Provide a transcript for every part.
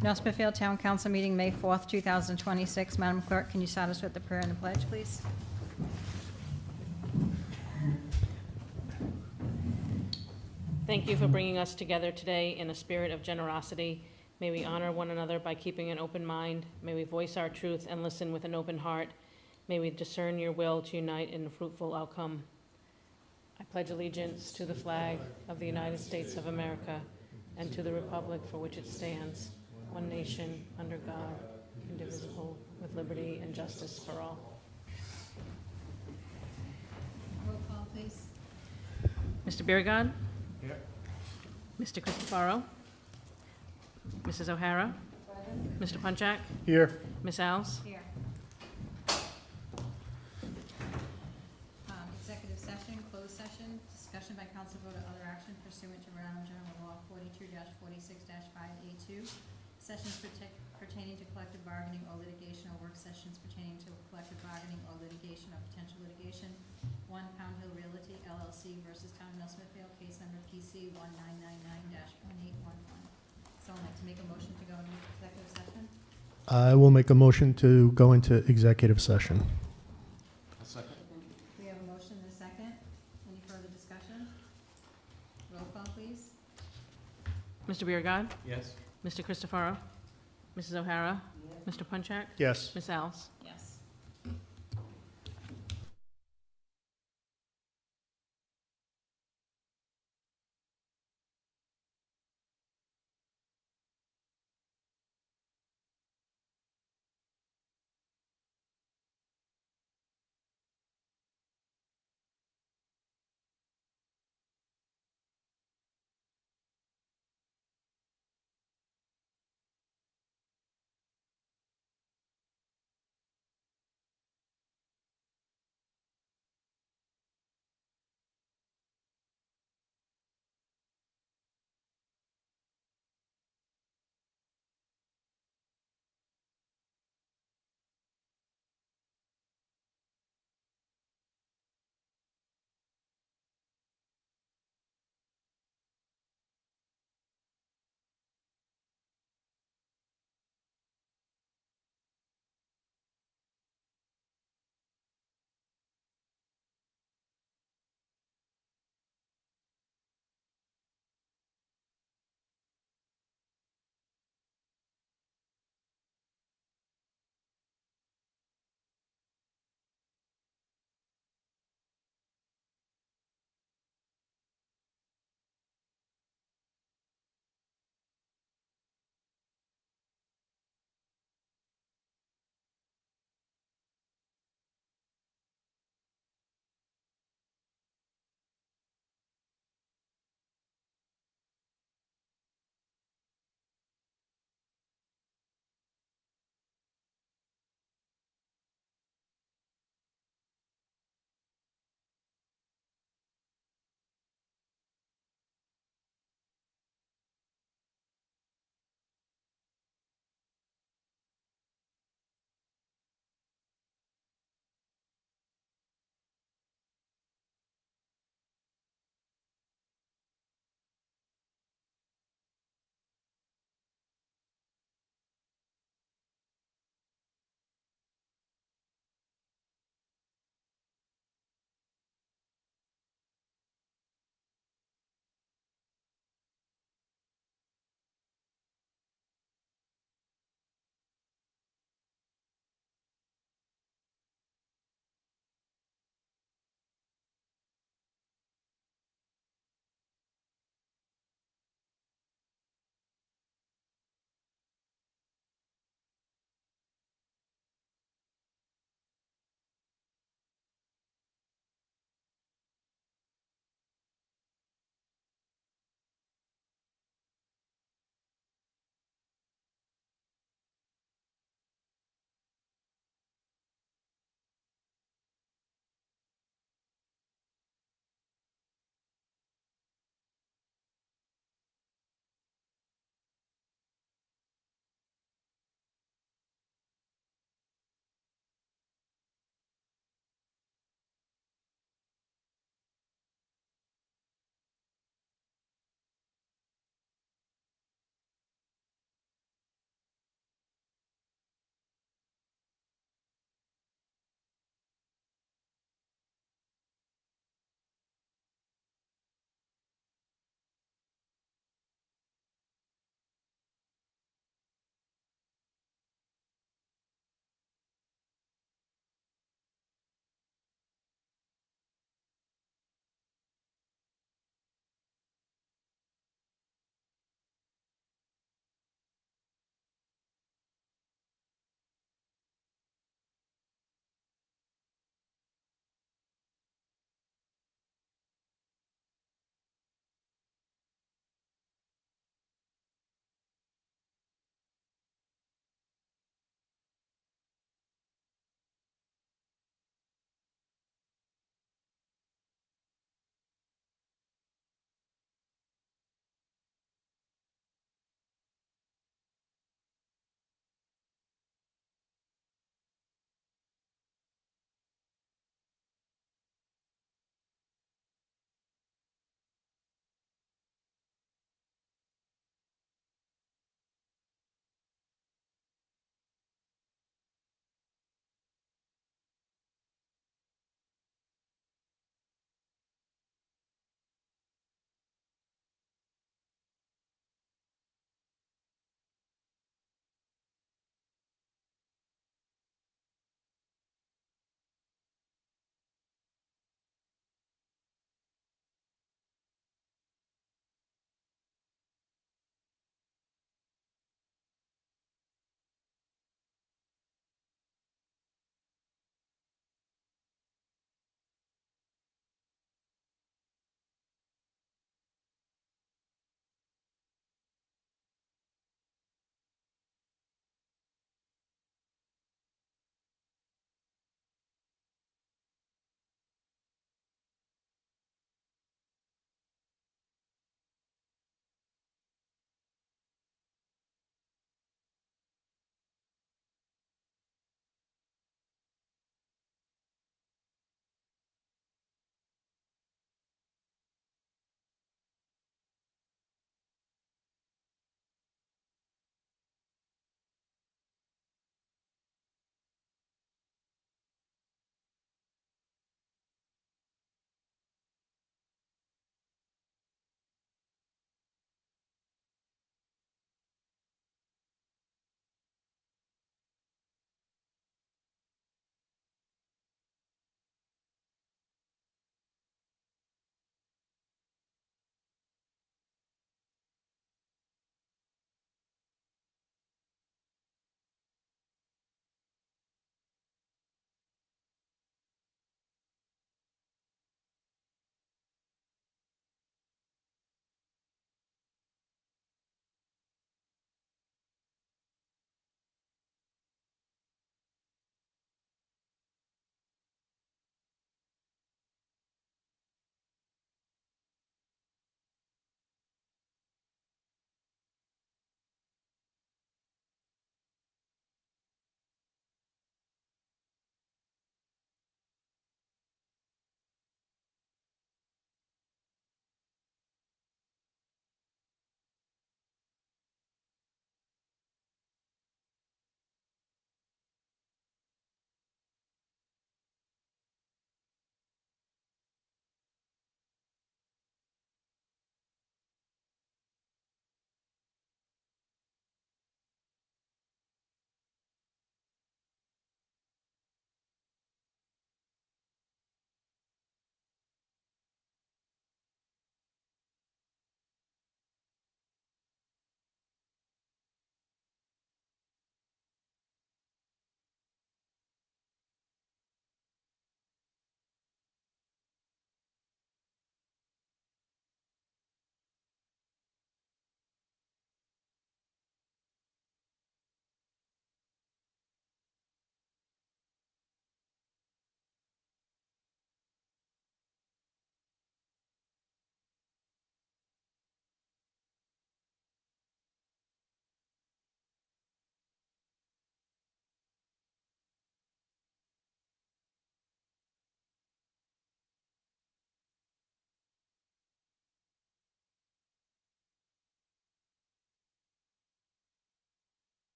North Smithfield Town Council meeting, May 4th, 2026. Madam Clerk, can you start us with the prayer and the pledge, please? Thank you for bringing us together today in a spirit of generosity. May we honor one another by keeping an open mind. May we voice our truth and listen with an open heart. May we discern your will to unite in a fruitful outcome. I pledge allegiance to the flag of the United States of America and to the republic for which it stands, one nation, under God, indivisible, with liberty and justice for all. Roll call, please. Mr. Biragad? Here. Mr. Cristofaro? Mrs. O'Hara? Mr. Punchak? Here. Ms. Alves? Here. Executive session, closed session, discussion by council vote or other action pursuant to Rhode Island General Law 42-46-5A2. Sessions pertaining to collective bargaining or litigation, or work sessions pertaining to collective bargaining or litigation or potential litigation. 1 Pound Hill Realty LLC versus Town of North Smithfield, case number PC 1999-1811. Someone like to make a motion to go into executive session? I will make a motion to go into executive session. A second. We have a motion and a second. Any further discussion? Roll call, please. Mr. Biragad? Yes. Mr. Cristofaro? Mrs. O'Hara? Mr. Punchak? Yes. Ms. Alves? Yes.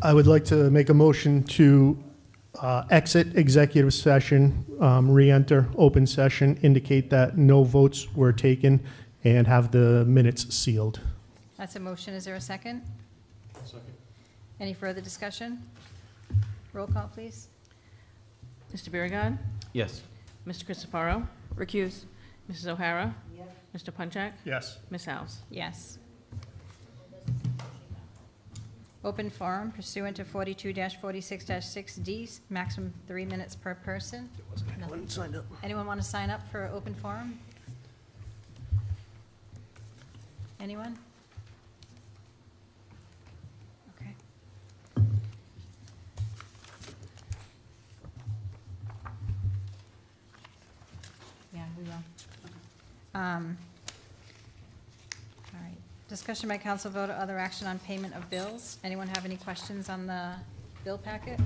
I would like to make a motion to exit executive session, re-enter open session, indicate that no votes were taken, and have the minutes sealed. That's a motion. Is there a second? Second. Any further discussion? Roll call, please. Mr. Biragad. Yes. Mr. Christopherow. Recuse. Mrs. O'Hara. Mr. Punchak. Yes. Ms. House. Yes. Open forum pursuant to 42-46-6D, maximum 3 minutes per person. Anyone signed up? Anyone want to sign up for open forum? Anyone? Okay. Yeah, we will. All right. Discussion by council vote or other action on payment of bills. Anyone have any questions on the bill packet?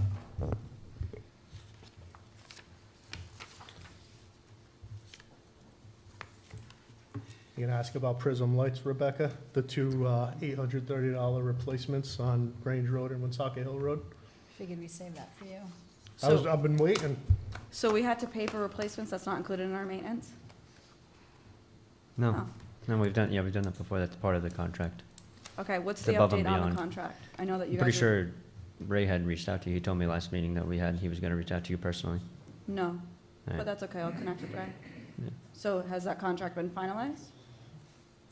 You gonna ask about Prism Lights, Rebecca? The two $830 replacements on Grange Road and Woonsocket Hill Road? Figured we saved that for you. I've been waiting. So we had to pay for replacements, that's not included in our maintenance? No, Oh. no, we've done that before, that's part of the contract. Okay, what's It's the above and update on the beyond. contract? I know that you I'm guys pretty are. sure Ray had reached out to you, he told me last meeting that he was gonna reach out to you personally. No, All but right. that's okay, I'll connect with Ray. Yeah. So has that contract been finalized?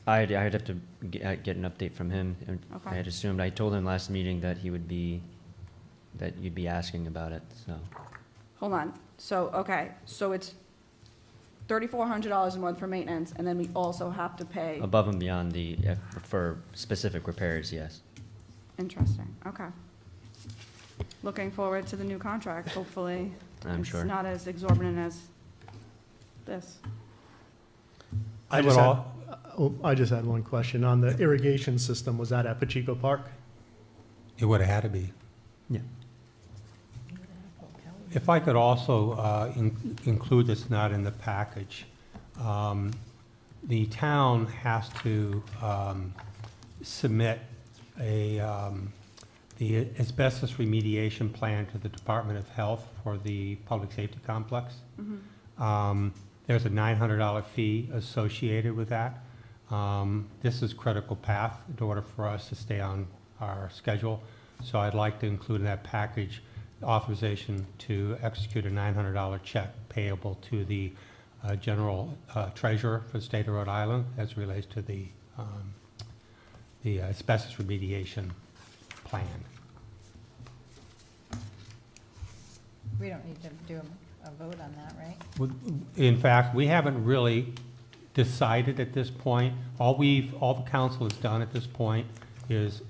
I'd have to get an update from him, and I Okay. had assumed, I told him last meeting that you'd be asking about it, so. Hold on, so, okay, so it's $3,400 a month for maintenance, and then we also have to pay. Above and beyond for specific repairs, yes. Interesting, okay. Looking forward to the new contract, hopefully. I'm sure. It's not as exorbitant as this. I just had one question. On the irrigation system, was that at Pacheco Park? It would have had to be. Yeah. If I could also include this, not in the package, the town has to submit the asbestos remediation plan to the Department of Health for the public safety complex. There's a $900 fee associated with that. This is critical path in order for us to stay on our schedule. So I'd like to include in that package authorization to execute a $900 check payable to the general treasurer for the state of Rhode Island as it relates to the asbestos remediation plan. We don't need to do a vote on that, right? In fact, we haven't really decided at this point. All the council has done at this point is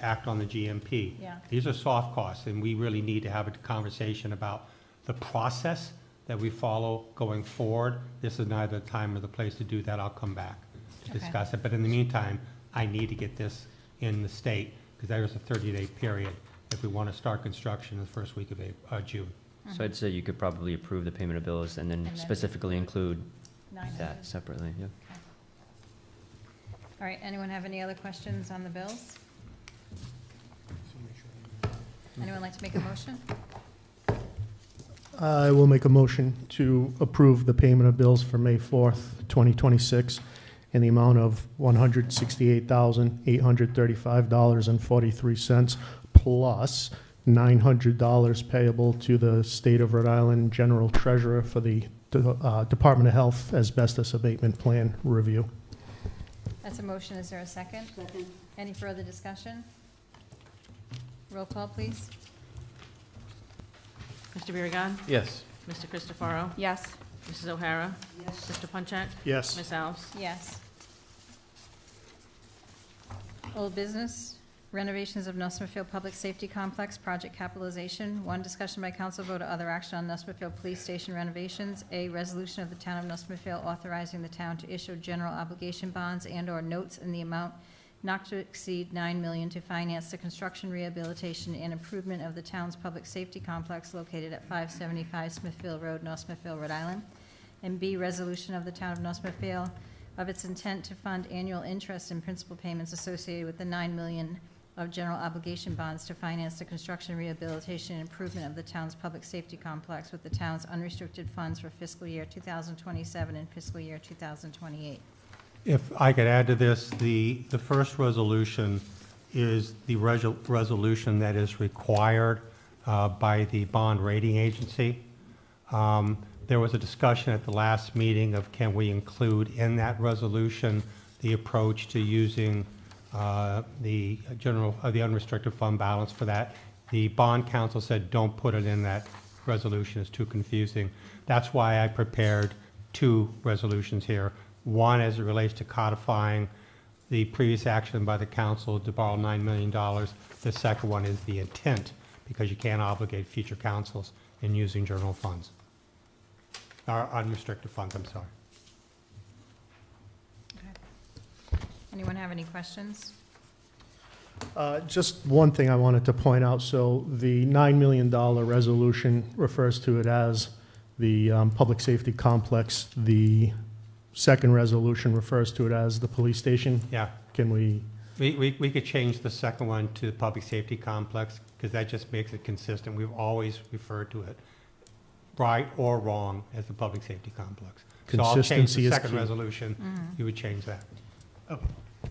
act on the GMP. Yeah. These are soft costs, and we really need to have a conversation about the process that we follow going forward. This is neither the time or the place to do that. I'll come back to Okay. discuss it. But in the meantime, I need to get this in the state, because there's a 30-day period if we want to start construction in the first week of June. So I'd say you could probably approve the payment of bills and then And then- specifically include 900. that separately, yeah. All right, anyone have any other questions on the bills? Anyone like to make a motion? I will make a motion to approve the payment of bills for May 4th, 2026, in the amount of $168,835.43, plus $900 payable to the State of Rhode Island General Treasurer for the Department of Health Asbestos Abatement Plan review. That's a motion. Is there a second? Second. Any further discussion? Roll call, please. Mr. Biragad. Yes. Mr. Christopherow. Yes. Mrs. O'Hara. Mr. Punchak. Yes. Ms. House. Yes. Old business, renovations of North Smithfield Public Safety Complex, project capitalization. One, discussion by council vote or other action on North Smithfield Police Station renovations. A, resolution of the town of North Smithfield authorizing the town to issue general obligation bonds and/or notes in the amount not to exceed $9 million to finance the construction, rehabilitation, and improvement of the town's public safety complex located at 575 Smithfield Road, North Smithfield, Rhode Island. And B, resolution of the town of North Smithfield of its intent to fund annual interest and principal payments associated with the $9 million of general obligation bonds to finance the construction, rehabilitation, and improvement of the town's public safety complex with the town's unrestricted funds for fiscal year 2027 and fiscal year 2028. If I could add to this, the first resolution is the resolution that is required by the bond rating agency. There was a discussion at the last meeting of can we include in that resolution the approach to using the unrestricted fund balance for that. The bond counsel said don't put it in that resolution, it's too confusing. That's why I prepared two resolutions here. One as it relates to codifying the previous action by the council to borrow $9 million. The second one is the intent, because you can't obligate future councils in using general funds, or unrestricted funds, I'm sorry. Anyone have any questions? Just one thing I wanted to point out. So the $9 million resolution refers to it as the public safety complex. The second resolution refers to it as the police station. Yeah. Can we? We could change the second one to the public safety complex, because that just makes it consistent. We've always referred to it, right or wrong, as the public safety complex. So I'll change Consistency the is second key. resolution. You would change that. Okay.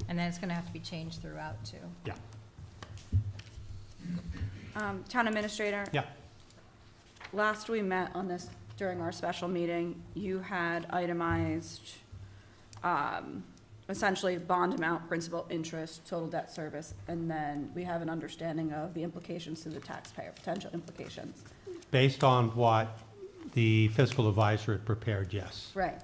And then it's going to have to be changed throughout, too. Yeah. Town administrator? Yeah. Last we met on this during our special meeting, you had itemized essentially bond amount, principal, interest, total debt service, and then we have an understanding of the implications to the taxpayer, potential implications. Based on what the fiscal advisor had prepared, yes. Right.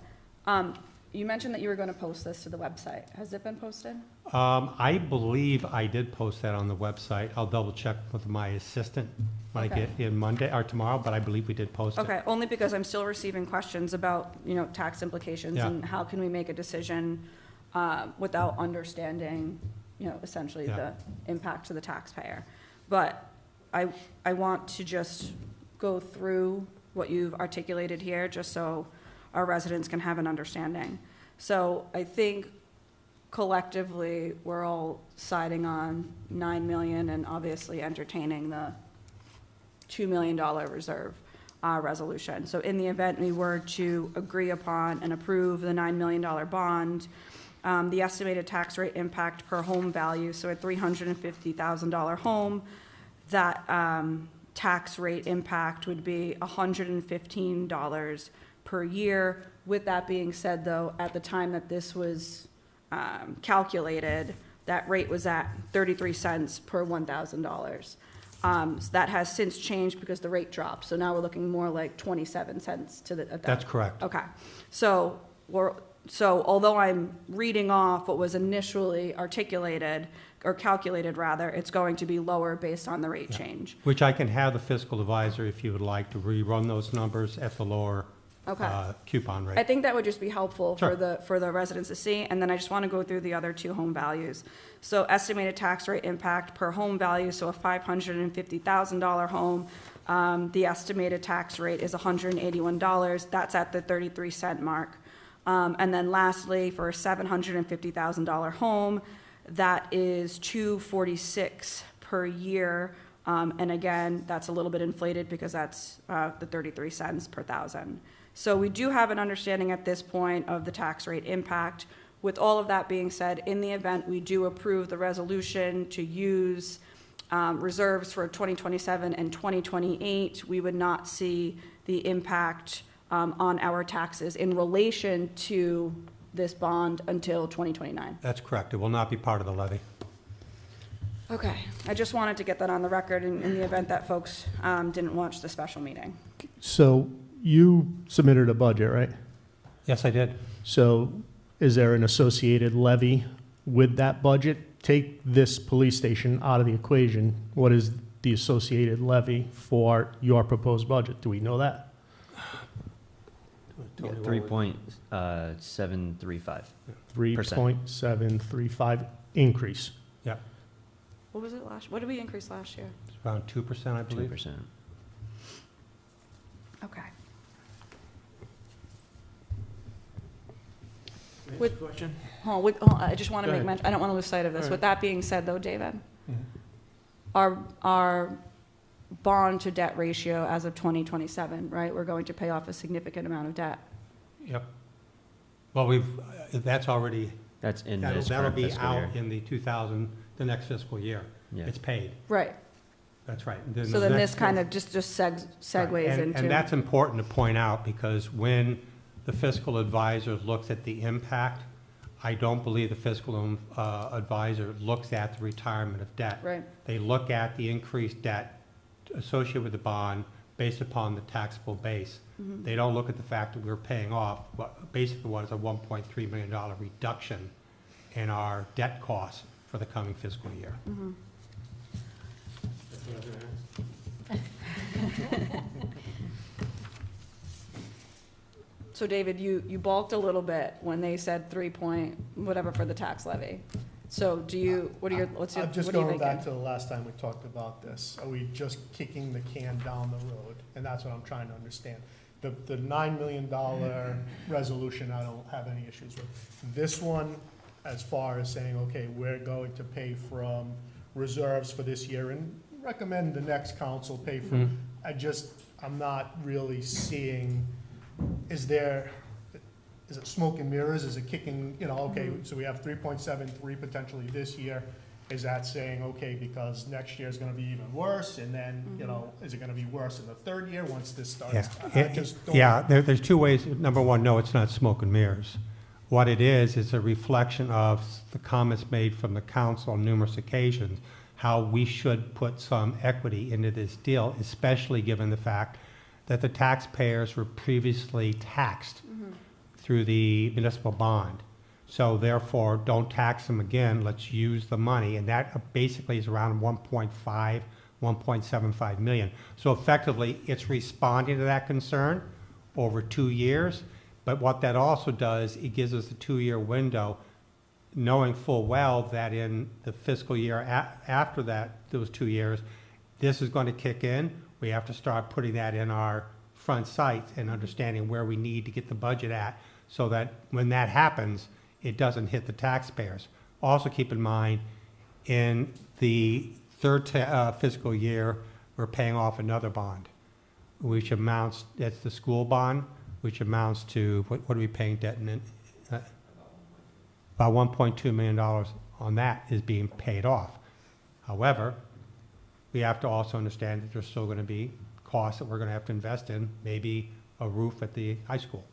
You mentioned that you were going to post this to the website. Has it been posted? I believe I did post that on the website. I'll double check with my assistant when I Okay. get in Monday or tomorrow, but I believe we did post it. Okay, only because I'm still receiving questions about, tax implications Yeah. and how can we make a decision without understanding, essentially Yeah. the impact to the taxpayer. But I want to just go through what you've articulated here, just so our residents can have an understanding. So I think collectively, we're all siding on 9 million and obviously entertaining the $2 million reserve resolution. So in the event we were to agree upon and approve the $9 million bond, the estimated tax rate impact per home value, so a $350,000 home, that tax rate impact would be $115 per year. With that being said, though, at the time that this was calculated, that rate was at 33 cents per $1,000. So that has since changed because the rate dropped. So now we're looking more like 27 cents to the. That's correct. Okay. So although I'm reading off what was initially articulated or calculated rather, it's going to be lower based on the rate change. Which I can have the fiscal advisor, if you would like, to rerun those numbers at the lower coupon rate. I think that would just be helpful Sure. for the residents to see, and then I just want to go through the other two home values. So estimated tax rate impact per home value, so a $550,000 home, the estimated tax rate is $181. That's at the 33-cent mark. And then lastly, for a $750,000 home, that is $246 per year. And again, that's a little bit inflated because that's the 33 cents per thousand. So we do have an understanding at this point of the tax rate impact. With all of that being said, in the event we do approve the resolution to use reserves for 2027 and 2028, we would not see the impact on our taxes in relation to this bond until 2029. That's correct. It will not be part of the levy. Okay, I just wanted to get that on the record in the event that folks didn't watch the special meeting. So you submitted a budget, right? Yes, I did. So is there an associated levy with that budget? Take this police station out of the equation. What is the associated levy for your proposed budget? Do we know that? 3.735. 3.735 increase. Yeah, What was it what did we increase last year? it's around 2%, I believe. 2%. Okay. Question? I just want to Go make ahead. mention, I don't want to lose sight of this. All With that being said, though, David, Mhm. our bond to debt ratio as of 2027, right? We're going to pay off a significant amount of debt. Yep. Well, that's already, That's in that'll this that'll current be fiscal year. out in the next fiscal year. Yeah. It's paid. Right. That's right. So then this kind of just segues Right. into. And that's important to point out, because when the fiscal advisor looks at the impact, I don't believe the fiscal advisor looks at the retirement of debt. Right. They look at the increased debt associated with the bond based upon the taxable base. Mhm. They don't look at the fact that we're paying off basically what is a $1.3 million reduction in our debt costs for the coming fiscal year. Mhm. So David, you balked a little bit when they said 3 point whatever for the tax levy. So do you, what's your, I'm what just are you going back to thinking? the last time we talked about this. Are we just kicking the can down the road? And that's what I'm trying to understand. The $9 million resolution, I don't have any issues with. This one, as far as saying, okay, we're going to pay from reserves for this year and recommend the next council pay for, Mhm. I'm not really seeing, is it smoke and mirrors? Is it kicking, okay, so we have 3.73 potentially this year. Is that saying, okay, because next year is gonna be even worse, and then, is it gonna be worse in the third year once this starts? I just don't- Yeah, there's two ways. Number one, no, it's not smoke and mirrors. What it is a reflection of the comments made from the council on numerous occasions, how we should put some equity into this deal, especially given the fact that the taxpayers were previously taxed through the municipal bond. So therefore, don't tax them again, let's use the money, and that basically is around 1.5, 1.75 million. So effectively, it's responding to that concern over 2 years, but what that also does, it gives us a 2-year window, knowing full well that in the fiscal year after that, those 2 years, this is going to kick in. We have to start putting that in our front sights and understanding where we need to get the budget at, so that when that happens, it doesn't hit the taxpayers. Also keep in mind, in the third fiscal year, we're paying off another bond, which amounts, that's the school bond, which amounts to, what are we paying debt in? About $1.2 million on that is being paid off. However, we have to also understand that there's still going to be costs that we're going to have to invest in, maybe a roof at the high school.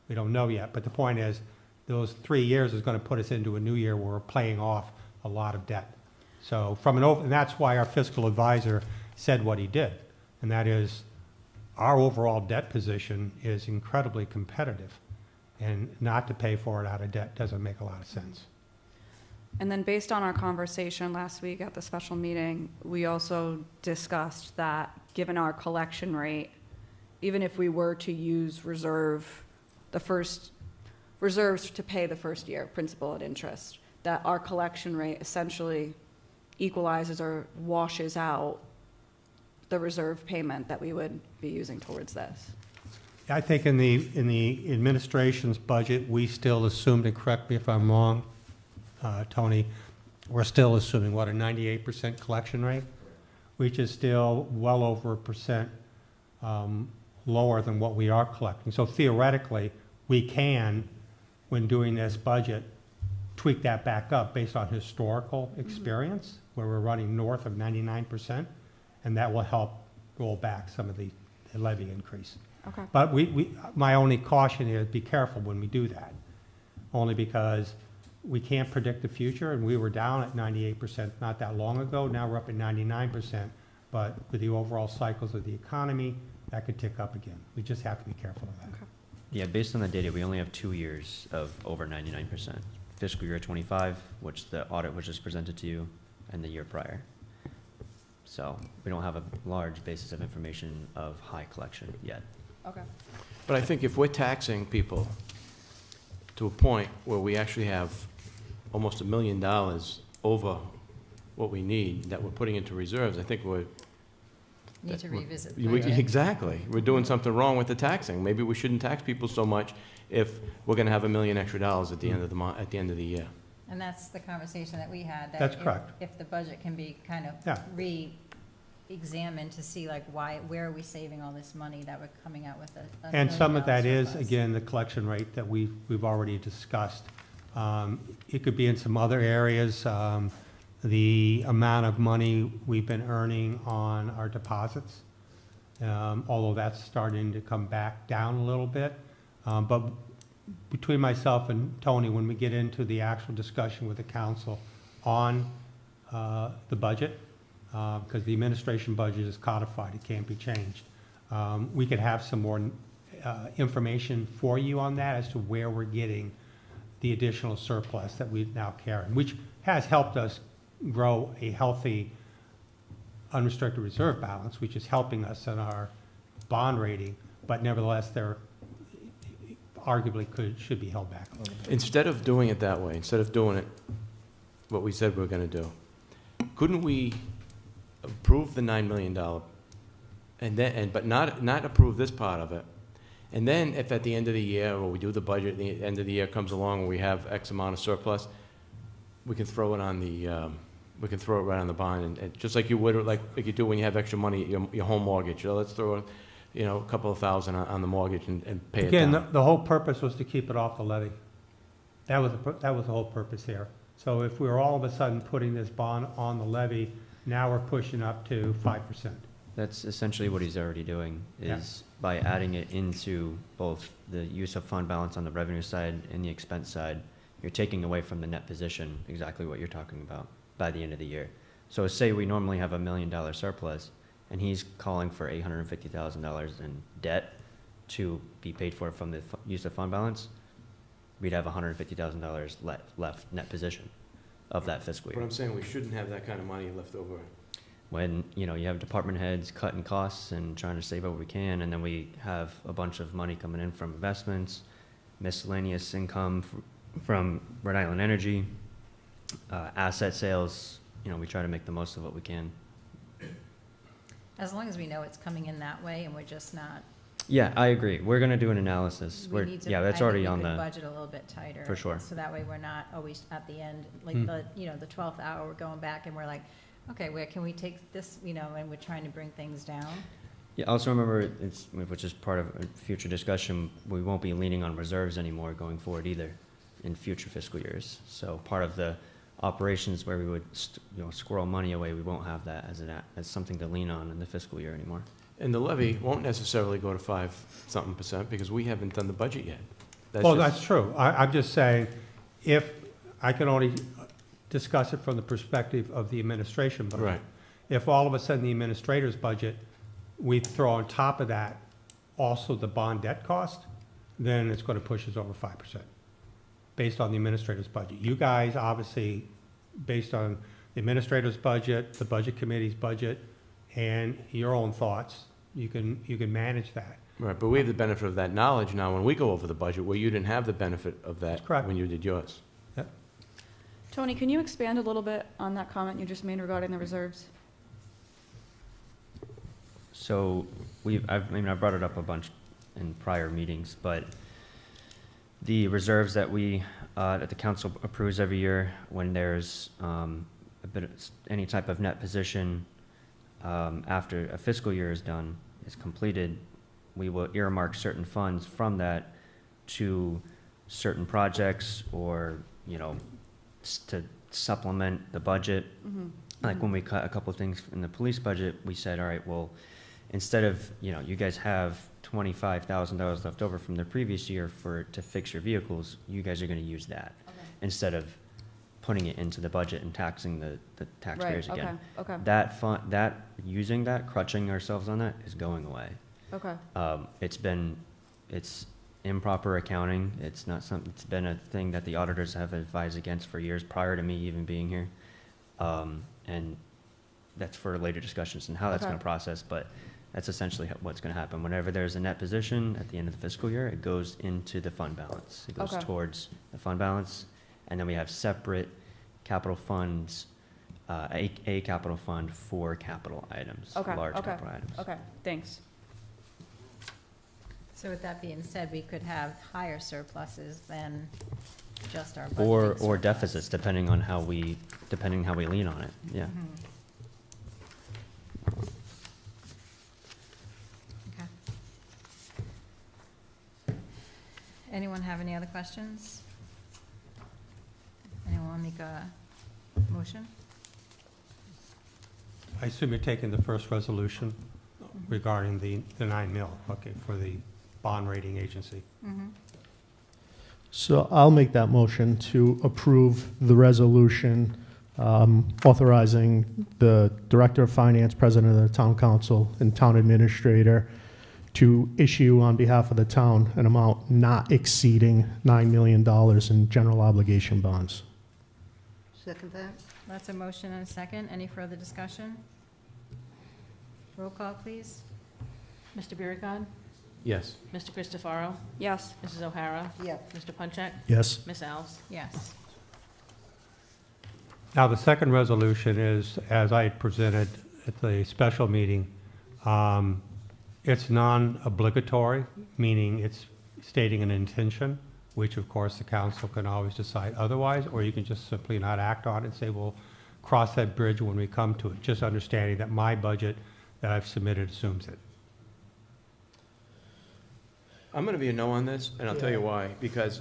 We don't know yet, but the point is, those 3 years is going to put us into a new year where we're paying off a lot of debt. So and that's why our fiscal advisor said what he did, and that is, our overall debt position is incredibly competitive, and not to pay for it out of debt doesn't make a lot of sense. And then based on our conversation last week at the special meeting, we also discussed that given our collection rate, even if we were to use reserves to pay the first year, principal and interest, that our collection rate essentially equalizes or washes out the reserve payment that we would be using towards this. I think in the administration's budget, we still assumed, and correct me if I'm wrong, Tony, we're still assuming, what, a 98% collection rate? Which is still well over 1% lower than what we are collecting. So theoretically, we can, when doing this budget, tweak that back up based on historical experience, where we're running north of 99%, and that will help roll back some of the levy increase. Okay. But my only caution is be careful when we do that, only because we can't predict the future, and we were down at 98% not that long ago. Now we're up at 99%, but with the overall cycles of the economy, that could tick up again. We just have to be careful of that. Okay. Yeah, based on the data, we only have 2 years of over 99%. Fiscal year 25, which the audit was just presented to you, and the year prior. So we don't have a large basis of information of high collection yet. Okay. But I think if we're taxing people to a point where we actually have almost $1 million over what we need that we're putting into reserves, I think Need to revisit. exactly. We're doing something wrong with the taxing. Maybe we shouldn't tax people so much if we're going to have $1 million extra at the end of the year. And that's the conversation that we had. That That's if- correct. If the budget can be kind of Yeah. re-examined to see like where are we saving all this money that we're coming out with a And some of that $1 million is, surplus. again, the collection rate that we've already discussed. It could be in some other areas, the amount of money we've been earning on our deposits, although that's starting to come back down a little bit. But between myself and Tony, when we get into the actual discussion with the council on the budget, because the administration budget is codified, it can't be changed, we could have some more information for you on that as to where we're getting the additional surplus that we now carry, which has helped us grow a healthy unrestricted reserve balance, which is helping us in our bond rating, but nevertheless, they're arguably should be held back a little bit. Instead of doing it that way, instead of doing it what we said we were going to do, couldn't we approve the $9 million but not approve this part of it? And then if at the end of the year, or we do the budget, at the end of the year comes along and we have X amount of surplus, we can throw it on the, we can throw it right on the bond, and just like you would, like you do when you have extra money, your home mortgage. Let's throw, a couple of thousand on the mortgage and pay it Again, down. the whole purpose was to keep it off the levy. That was the whole purpose here. So if we were all of a sudden putting this bond on the levy, now we're pushing up to 5%. That's essentially what he's already doing, Yeah. is by adding it into both the use of fund balance on the revenue side and the expense side, you're taking away from the net position, exactly what you're talking about, by the end of the year. So say we normally have $1 million surplus, and he's calling for $850,000 in debt to be paid for from the use of fund balance, we'd have $150,000 left net position of that fiscal But year. I'm saying we shouldn't have that kind of money left over. When, you have department heads cutting costs and trying to save what we can, and then we have a bunch of money coming in from investments, miscellaneous income from Rhode Island Energy, asset sales, we try to make the most of what we can. As long as we know it's coming in that way and we're just not, Yeah, I agree. We're gonna do an analysis. we need to. Yeah, that's I already think on we could the, budget a little bit tighter. For sure. So that way we're not always at the end, like Hmm. the 12th hour, we're going back and we're like, okay, where can we take this, and we're trying to bring things down. yeah, also remember, which is part of a future discussion, we won't be leaning on reserves anymore going forward either in future fiscal years. So part of the operations where we would, squirrel money away, we won't have that as something to lean on in the fiscal year anymore. And the levy won't necessarily go to 5-something% because we haven't done the budget yet. Well, just- that's true. I'm just saying, if, I can only discuss it from the perspective of the administration budget. Right. If all of a sudden the administrator's budget, we throw on top of that also the bond debt cost, then it's going to push us over 5%, based on the administrator's budget. You guys, obviously, based on the administrator's budget, the budget committee's budget, and your own thoughts, you can manage that. Right, but we have the benefit of that knowledge now when we go over the budget, where you didn't have the benefit of that That's correct. when you did yours. Tony, can you expand a little bit on that comment you just made regarding the reserves? So I've brought it up a bunch in prior meetings, but the reserves that that the council approves every year when there's any type of net position after a fiscal year is completed, we will earmark certain funds from that to certain projects or, to supplement the budget. Like when we cut a couple of things in the police budget, we said, all right, well, instead of, you guys have $25,000 left over from the previous year to fix your vehicles, you guys are gonna use that. Okay. Instead of putting it into the budget and taxing the taxpayers Right, again. okay, Using that, crutching ourselves on that is going away. okay. It's improper accounting. It's been a thing that the auditors have advised against for years prior to me even being here. And that's for later discussions and how that's Okay. gonna process, but that's essentially what's gonna happen. Whenever there's a net position at the end of the fiscal year, it goes into the fund balance. It goes Okay. towards the fund balance, and then we have separate capital funds, a capital fund for capital items, Okay, large okay, capital items. Okay, thanks. So with that being said, we could have higher surpluses than Just our or budgeting surplus. deficits, depending how we lean on it, yeah. Mhm. Okay. Anyone have any other questions? Anyone want to make a motion? I assume you're taking the first resolution regarding the 9 mil, okay, for the bond rating agency. Mhm. So I'll make that motion to approve the resolution authorizing the Director of Finance, President of the Town Council, and Town Administrator to issue on behalf of the town an amount not exceeding $9 million in general obligation bonds. Second that? That's a motion and a second. Any further discussion? Roll call, please. Mr. Biragad. Yes. Mr. Christopherow. Yes. Mrs. O'Hara. Yes. Mr. Punchak. Yes. Ms. Alves. Yes. Now, the second resolution is, as I had presented at the special meeting, it's non-obligatory, meaning it's stating an intention, which of course the council can always decide otherwise, or you can just simply not act on it and say, we'll cross that bridge when we come to it, just understanding that my budget that I've submitted assumes it. I'm going to be a no on this, and I'll tell you why. Because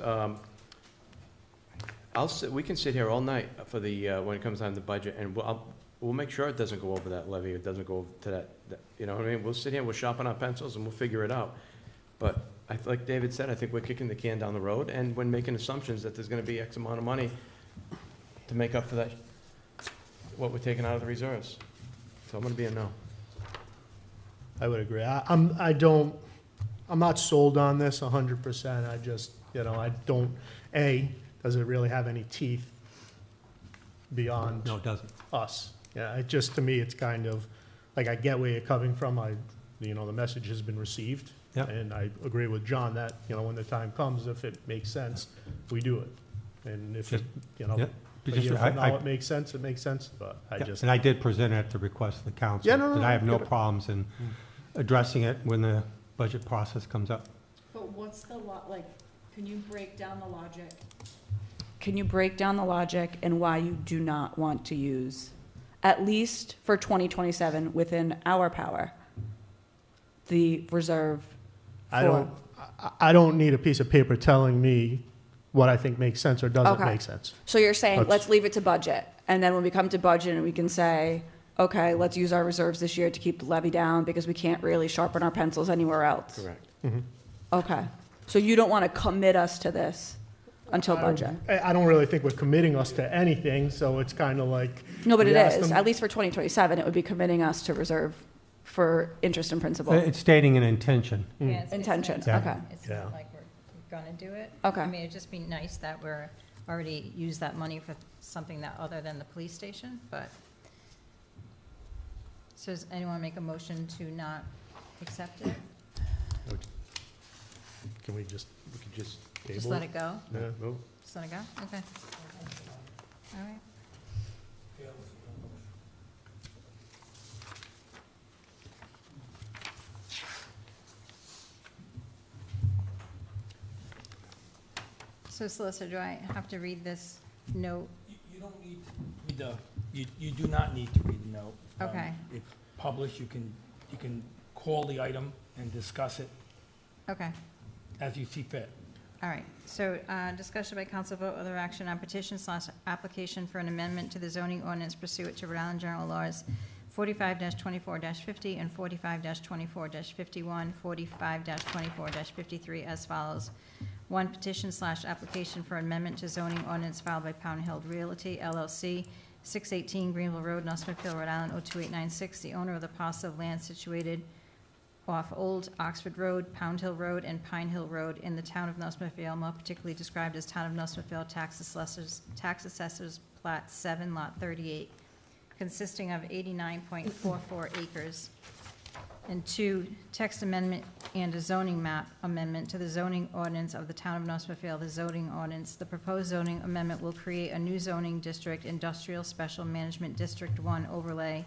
we can sit here all night for when it comes time to the budget, and we'll make sure it doesn't go over that levy, it doesn't go to that, you know what I mean? We'll sit here, we'll sharpen our pencils, and we'll figure it out. But like David said, I think we're kicking the can down the road, and we're making assumptions that there's going to be X amount of money to make up for that, what we're taking out of the reserves. So I'm going to be a no. I would agree. I'm not sold on this 100%. I just, I don't, does it really have any teeth beyond No, it doesn't. us? Yeah, it just, to me, it's kind of, like, I get where you're coming from. The message has been received. Yep. And I agree with John that, when the time comes, if it makes sense, we do it. And if, Just- a Yep. year from now it makes sense, but I Yeah, just. and I did present it at the request of the council. Yeah, no, And I have no get it. problems in addressing it when the budget process comes up. But what's the can you break down the logic? Can you break down the logic and why you do not want to use, at least for 2027, within our power, the reserve for? I don't need a piece of paper telling me what I think makes sense or doesn't Okay. make sense. So you're saying, Let's- let's leave it to budget, and then when we come to budget, we can say, okay, let's use our reserves this year to keep the levy down because we can't really sharpen our pencils anywhere else? Correct. Okay. So you don't want to commit us to this until budget? I don't really think we're committing us to anything, so it's kind of like. No, but we it asked is. them- At least for 2027, it would be committing us to reserve for interest and principal. It's stating an intention. Yeah, it's Intention, not- Yeah. okay. It's Yeah. not like we're gonna do it. Okay. I mean, it'd just be nice that we're already used that money for something that, other than the police station, but. So does anyone make a motion to not accept it? Can we could just Just table let it go? Yeah. Vote. Just let it go? Okay. All right. So Solicitor, do I have to read this note? You don't need to read you do not need to read the note. Okay. It's published, you can call the item and discuss it Okay. as you see fit. All right, so discussion by council vote other action on petition/application for an amendment to the zoning ordinance pursuant to Rhode Island General Laws 45-24-50 and 45-24-51, 45-24-53 as follows. One, petition/application for amendment to zoning ordinance filed by Pound Hill Realty LLC, 618 Greenville Road, North Smithfield, Rhode Island, 02896, the owner of the parcel of land situated off Old Oxford Road, Pound Hill Road, and Pine Hill Road in the town of North Smithfield, more particularly described as Town of North Smithfield Tax Assessors Plat 7, Lot 38, consisting of 89.44 acres. And two, text amendment and a zoning map amendment to the zoning ordinance of the town of North Smithfield, the zoning ordinance. The proposed zoning amendment will create a new zoning district, Industrial Special Management District 1 overlay.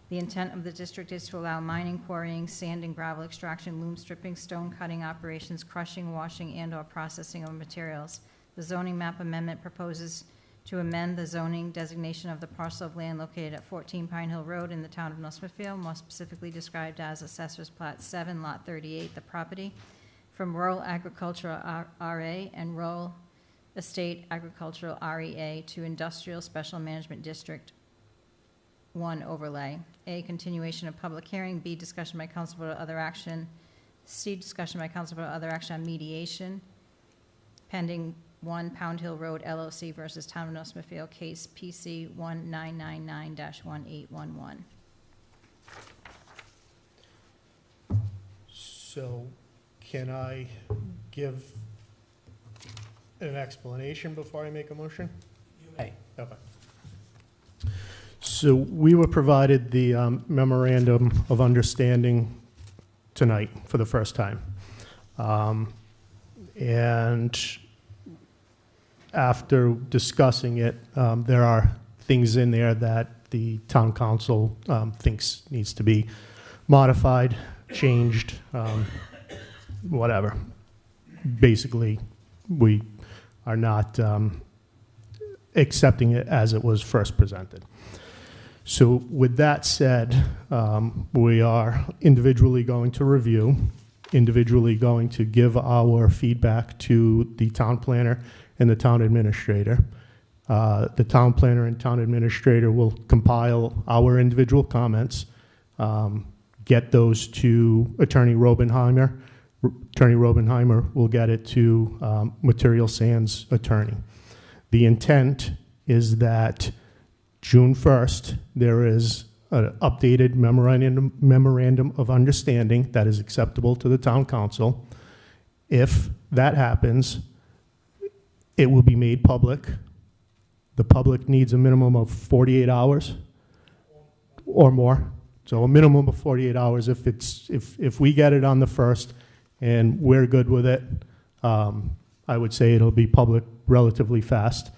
The intent of the district is to allow mining, quarrying, sand and gravel extraction, loom stripping, stone cutting operations, crushing, washing, and/or processing of materials. The zoning map amendment proposes to amend the zoning designation of the parcel of land located at 14 Pine Hill Road in the town of North Smithfield, more specifically described as Assessor's Plat 7, Lot 38, the property, from Rural Agricultural RA and Rural Estate Agricultural REA to Industrial Special Management District 1 overlay. A, continuation of public hearing. B, discussion by council vote or other action. C, discussion by council vote or other action on mediation pending 1 Pound Hill Road LLC versus Town of North Smithfield, case PC 1999-1811. So can I give an explanation before I make a motion? Hey. Okay. So we were provided the memorandum of understanding tonight for the first time. And after discussing it, there are things in there that the town council thinks needs to be modified, changed, whatever. Basically, we are not accepting it as it was first presented. So with that said, we are individually going to review, individually going to give our feedback to the town planner and the town administrator. The town planner and town administrator will compile our individual comments, get those to Attorney Robenheimer. Attorney Robenheimer will get it to Material Sands attorney. The intent is that June 1st, there is an updated memorandum of understanding that is acceptable to the town council. If that happens, it will be made public. The public needs a minimum of 48 hours or more. So a minimum of 48 hours. If we get it on the 1st and we're good with it, I would say it'll be public relatively fast.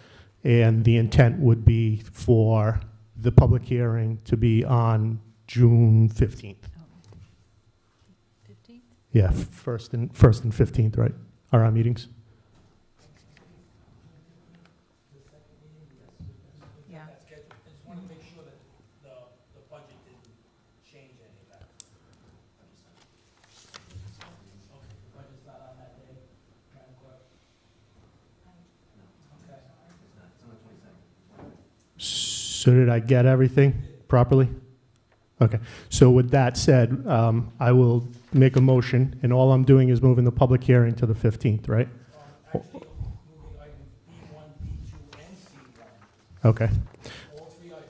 And the intent would be for the public hearing to be on June 15th. 15th? Yeah, first and 15th, right, are our meetings? Yeah. That's good. I just want to make sure that the budget didn't change any of that. Okay, the budget's not on that day, Madam Clerk? Okay. So did I get everything properly? Okay, so with that said, I will make a motion, and all I'm doing is moving the public hearing to the 15th, right? Actually, moving items B1, B2, and C1, Okay, all three items.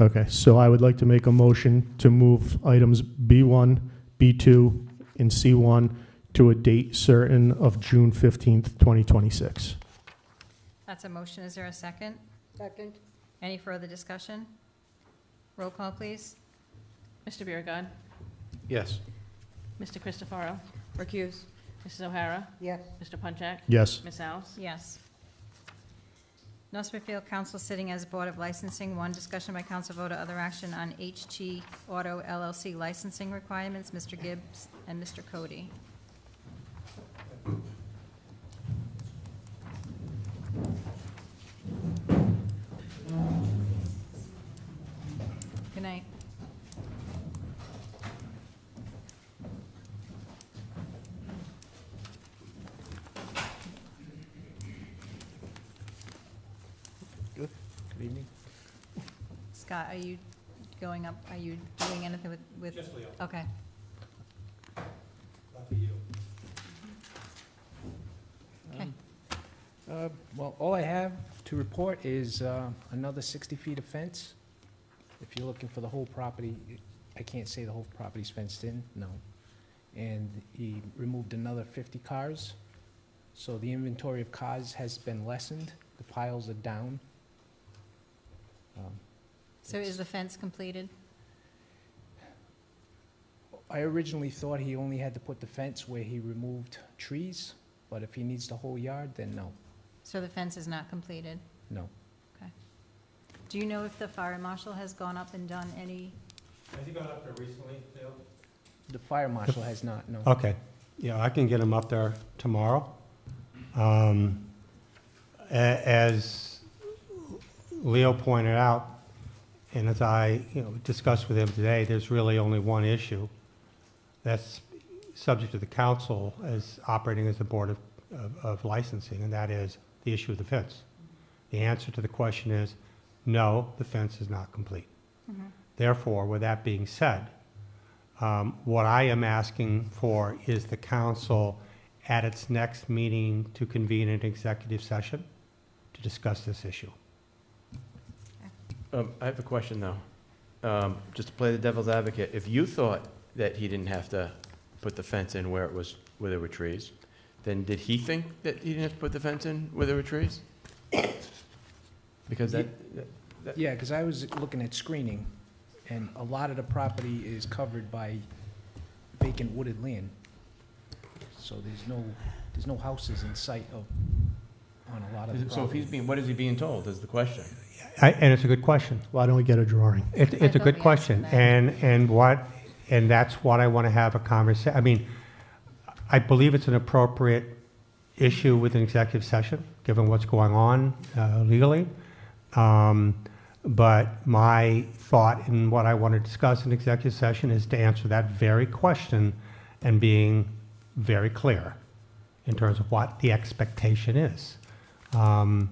okay, so I would like to make a motion to move items B1, B2, and C1 to a date certain of June 15th, 2026. That's a motion. Is there a second? Second? Any further discussion? Roll call, please. Mr. Biragad. Yes. Mr. Christopherow. Recuse. Mrs. O'Hara. Yes. Mr. Punchak. Yes. Ms. Alves. Yes. North Smithfield Council sitting as Board of Licensing. 1, discussion by council vote or other action on HT Auto LLC licensing requirements. Mr. Gibbs and Mr. Cody. Good night. Good evening. Scott, are you going up, are you doing anything with? Just Leo. Okay. Lucky you. Okay. Well, all I have to report is another 60 feet of fence. If you're looking for the whole property, I can't say the whole property's fenced in, no. And he removed another 50 cars. So the inventory of cars has been lessened. The piles are down. So is the fence completed? I originally thought he only had to put the fence where he removed trees, but if he needs the whole yard, then no, So the fence is not completed? no. Do you know if the fire marshal has gone up and done any? Has he gone up there recently, Leo? The fire marshal has not, no. Okay, yeah, I can get him up there tomorrow. As Leo pointed out, and as I discussed with him today, there's really only one issue that's subject to the council as operating as the board of licensing, and that is the issue of the fence. The answer to the question is no, the fence is not complete. Therefore, with that being said, what I am asking for is the council at its next meeting to convene an executive session to discuss this issue. I have a question, though. Just to play the devil's advocate, if you thought that he didn't have to put the fence in where there were trees, then did he think that he didn't have to put the fence in where there were trees? Because Yeah, because I was looking at screening, and a lot of the property is covered by vacant wooded land. So there's no houses in sight on a lot of the So if property. what is he being told is the question. And it's a good question. Why don't we get a drawing? It's a thought good we question, asked him and that's what I want to have a conversation. I mean, I believe it's an appropriate issue with an executive session, given what's going on legally. But my thought and what I want to discuss in executive session is to answer that very question and being very clear in terms of what the expectation is. I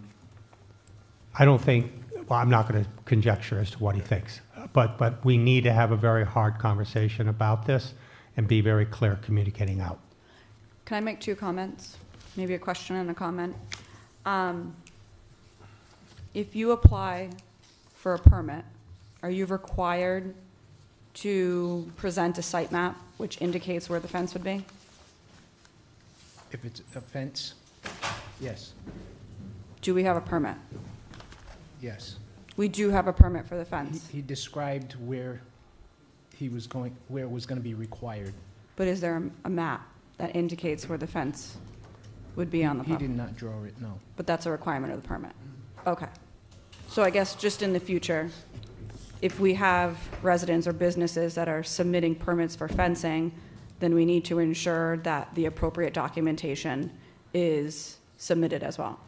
don't think, well, I'm not going to conjecture as to what he thinks, but we need to have a very hard conversation about this and be very clear communicating out. Can I make two comments? Maybe a question and a comment. If you apply for a permit, are you required to present a site map which indicates where the fence would be? If it's a fence, yes, Do we have a permit? yes. We do have a permit for the fence, He described where it was going to be required. but is there a map that indicates where the fence would be on the He property? did not draw it, no. But that's a requirement of the permit? Okay. So I guess just in the future, if we have residents or businesses that are submitting permits for fencing, then we need to ensure that the appropriate documentation is submitted as well.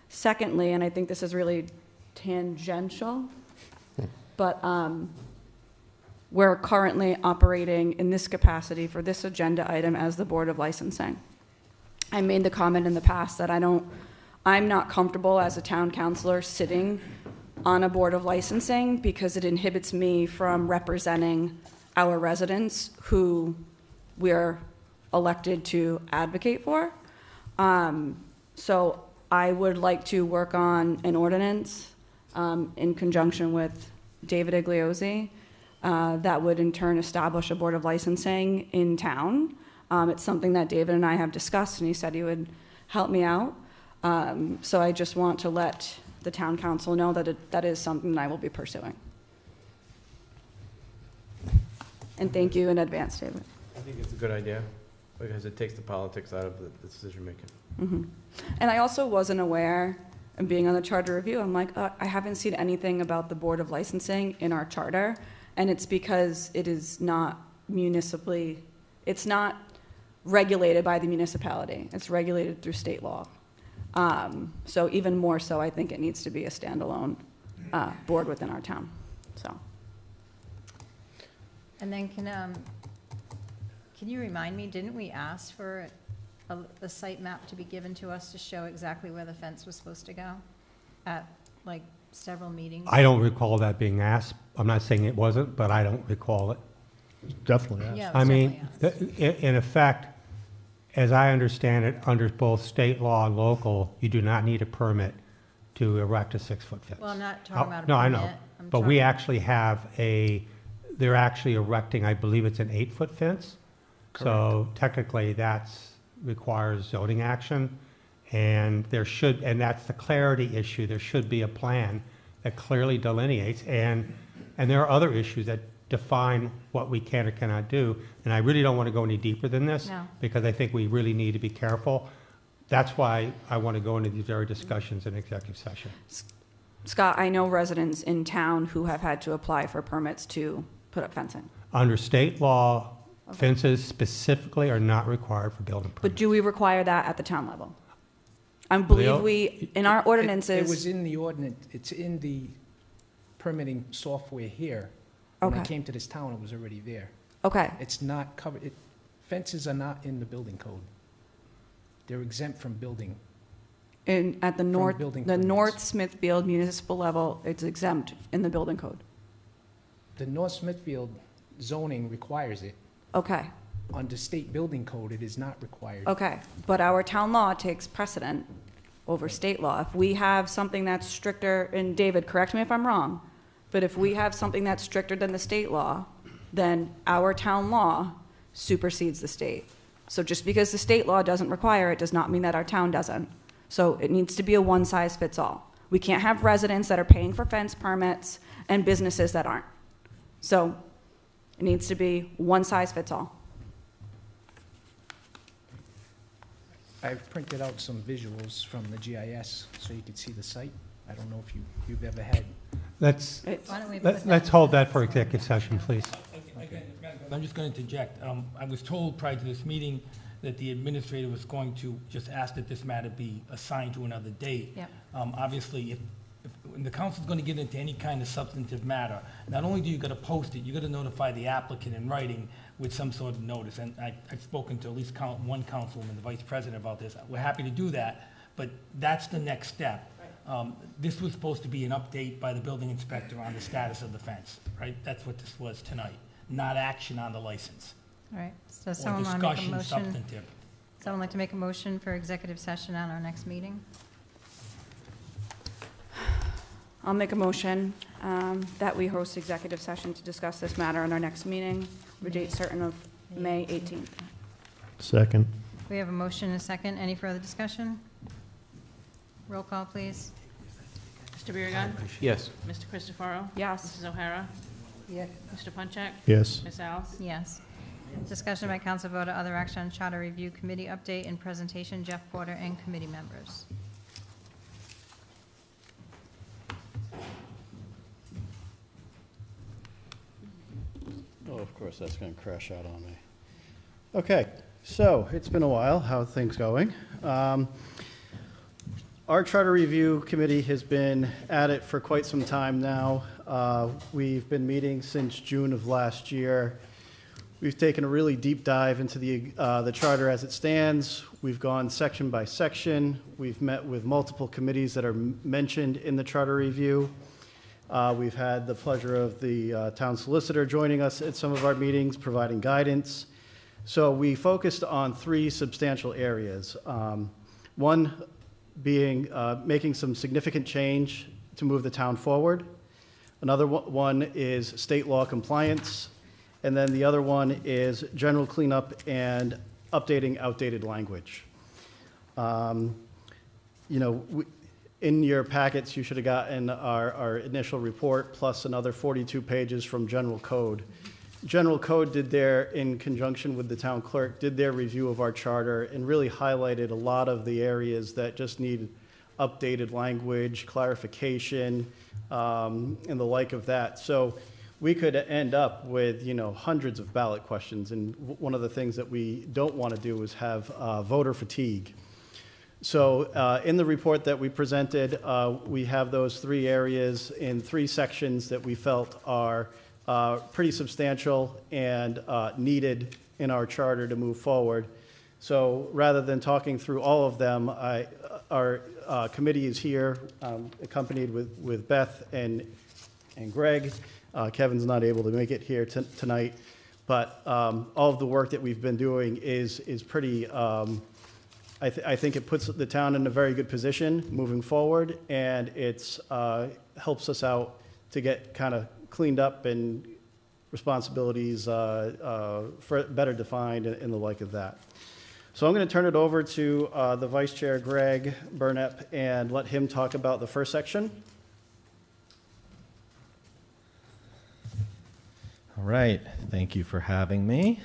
Secondly, and I think this is really tangential, but we're currently operating in this capacity for this agenda item as the Board of Licensing. I made the comment in the past that I'm not comfortable as a town councilor sitting on a Board of Licensing because it inhibits me from representing our residents who we're elected to advocate for. So I would like to work on an ordinance in conjunction with David Igliozzi that would in turn establish a Board of Licensing in town. It's something that David and I have discussed, and he said he would help me out. So I just want to let the town council know that that is something that I will be pursuing. And thank you in advance, David. I think it's a good idea, because it takes the politics out of the decision-making. And I also wasn't aware, and being on the charter review, I'm like, I haven't seen anything about the Board of Licensing in our charter, and it's because it is not municipally, it's not regulated by the municipality. It's regulated through state law. So even more so, I think it needs to be a standalone board within our town, so. And then can you remind me, didn't we ask for a site map to be given to us to show exactly where the fence was supposed to go at, like, several meetings? I don't recall that being asked. I'm not saying it wasn't, but I don't recall it. Definitely, yes. Yeah, it I was mean, definitely asked. in effect, as I understand it, under both state law and local, you do not need a permit to erect a 6-foot fence. Well, I'm not talking about a permit. No, I know, I'm but we talking- actually have they're actually erecting, I believe it's an 8-foot fence. So technically, requires zoning action, and that's the clarity issue. There should be a plan that clearly delineates, and there are other issues that define what we can or cannot do. And I really don't want to go any deeper than this, No. because I think we really need to be careful. That's why I want to go into these very discussions in executive session. Scott, I know residents in town who have had to apply for permits to put up fencing. Under state law, Okay. fences specifically are not required for building But permits. do we require that at the town level? I believe we, in our It was ordinances, in the ordinance, it's in the permitting software here. When I okay, came to this town, it was already there. okay, It's not covered, fences are not in the building code. They're exempt from building. at the From north, building the permits. North Smithfield municipal level, it's exempt in the building code. The North Smithfield zoning requires it. Okay, Under state building code, it is not required. okay, but our town law takes precedent over state law. If we have something that's stricter, and David, correct me if I'm wrong, but if we have something that's stricter than the state law, then our town law supersedes the state. So just because the state law doesn't require it, does not mean that our town doesn't. So it needs to be a one-size-fits-all. We can't have residents that are paying for fence permits and businesses that aren't. So it needs to be one-size-fits-all. I've printed out some visuals from the GIS so you could see the site. I don't know if you've ever had. Let's, It's- Why don't we put let's hold that for executive session, please. I'm just going to interject. I was told prior to this meeting that the administrator was going to just ask that this matter be assigned to another date. Yep. Obviously, if when the council's going to get into any kind of substantive matter, not only do you got to post it, you got to notify the applicant in writing with some sort of notice. And I've spoken to at least one councilwoman, the vice president, about this. We're happy to do that, but that's the next step. This was supposed to be an update by the building inspector on the status of the fence, right? That's what this was tonight, not action on the license. All right, so Or someone want to make a discussion motion? substantive. Someone like to make a motion for executive session on our next meeting? I'll make a motion that we host executive session to discuss this matter in our next meeting, with a date certain of May 18th. Second. We have a motion and a second. Any further discussion? Roll call, please. Mr. Biragad. Yes. Mr. Christopherow. Yes. Mrs. O'Hara. Yes. Mr. Punchak. Yes. Ms. Alves. Yes. Discussion by council vote or other action on charter review committee update and presentation, Jeff Porter and committee members. Oh, of course, that's going to crash out on me. Okay, so it's been a while. How are things going? Our Charter Review Committee has been at it for quite some time now. We've been meeting since June of last year. We've taken a really deep dive into the charter as it stands. We've gone section by section. We've met with multiple committees that are mentioned in the Charter Review. We've had the pleasure of the town solicitor joining us at some of our meetings, providing guidance. So we focused on three substantial areas. One being making some significant change to move the town forward. Another one is state law compliance. And then the other one is general cleanup and updating outdated language. In your packets, you should have gotten our initial report plus another 42 pages from General Code. General Code in conjunction with the town clerk, did their review of our charter and really highlighted a lot of the areas that just need updated language, clarification, and the like of that. So we could end up with, hundreds of ballot questions. And one of the things that we don't want to do is have voter fatigue. So in the report that we presented, we have those three areas in three sections that we felt are pretty substantial and needed in our charter to move forward. So rather than talking through all of them, our committee is here, accompanied with Beth and Greg. Kevin's not able to make it here tonight, but all of the work that we've been doing is pretty. I think it puts the town in a very good position moving forward, and it's helps us out to get kind of cleaned up and responsibilities better defined and the like of that. So I'm going to turn it over to the Vice Chair, Greg Burnett, and let him talk about the first section. All right, thank you for having me.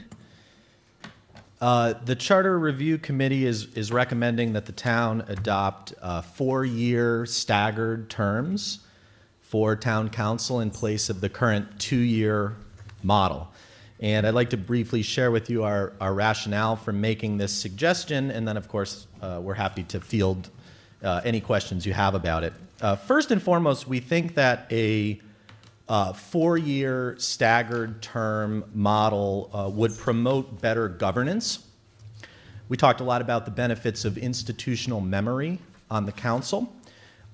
The Charter Review Committee is recommending that the town adopt 4-year staggered terms for town council in place of the current 2-year model. And I'd like to briefly share with you our rationale for making this suggestion, and then of course we're happy to field any questions you have about it. First and foremost, we think that a 4-year staggered term model would promote better governance. We talked a lot about the benefits of institutional memory on the council.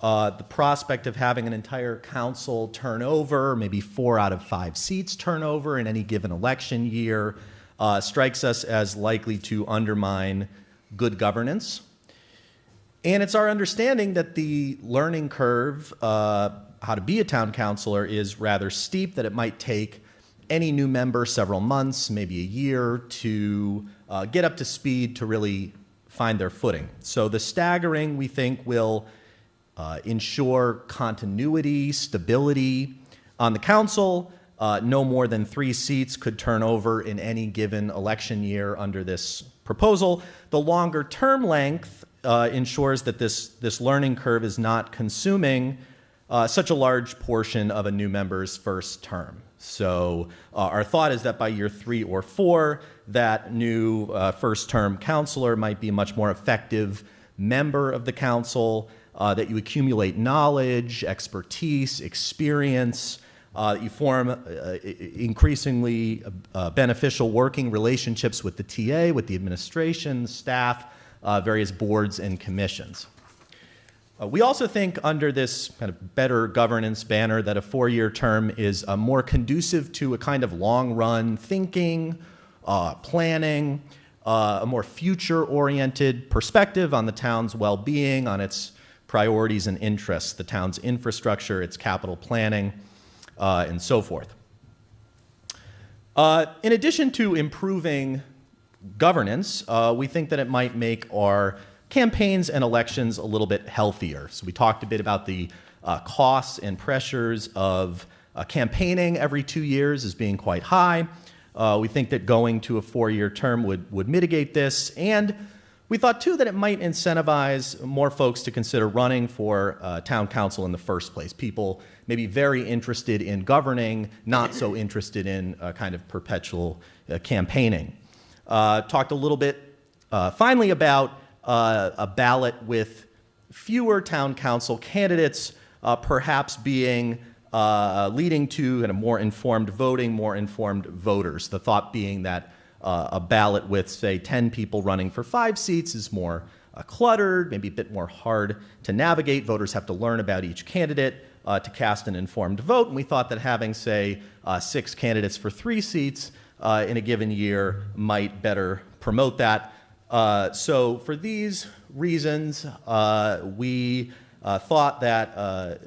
The prospect of having an entire council turnover, maybe 4 out of 5 seats turnover in any given election year, strikes us as likely to undermine good governance. And it's our understanding that the learning curve, how to be a town councilor, is rather steep, that it might take any new member several months, maybe a year, to get up to speed to really find their footing. So the staggering, we think, will ensure continuity, stability on the council. No more than 3 seats could turn over in any given election year under this proposal. The longer term length ensures that this learning curve is not consuming such a large portion of a new member's first term. So our thought is that by year 3 or 4, that new first-term counselor might be a much more effective member of the council, that you accumulate knowledge, expertise, experience, you form increasingly beneficial working relationships with the TA, with the administration, staff, various boards and commissions. We also think under this kind of better governance banner that a 4-year term is more conducive to a kind of long-run thinking, planning, a more future-oriented perspective on the town's well-being, on its priorities and interests, the town's infrastructure, its capital planning, and so forth. In addition to improving governance, we think that it might make our campaigns and elections a little bit healthier. So we talked a bit about the costs and pressures of campaigning every 2 years as being quite high. We think that going to a 4-year term would mitigate this, and we thought too that it might incentivize more folks to consider running for town council in the first place. People maybe very interested in governing, not so interested in kind of perpetual campaigning. Talked a little bit finally about a ballot with fewer town council candidates, perhaps being leading to kind of more informed voting, more informed voters. The thought being that a ballot with, say, 10 people running for 5 seats is more cluttered, maybe a bit more hard to navigate. Voters have to learn about each candidate to cast an informed vote. And we thought that having, say, 6 candidates for 3 seats in a given year might better promote that. So for these reasons, we thought that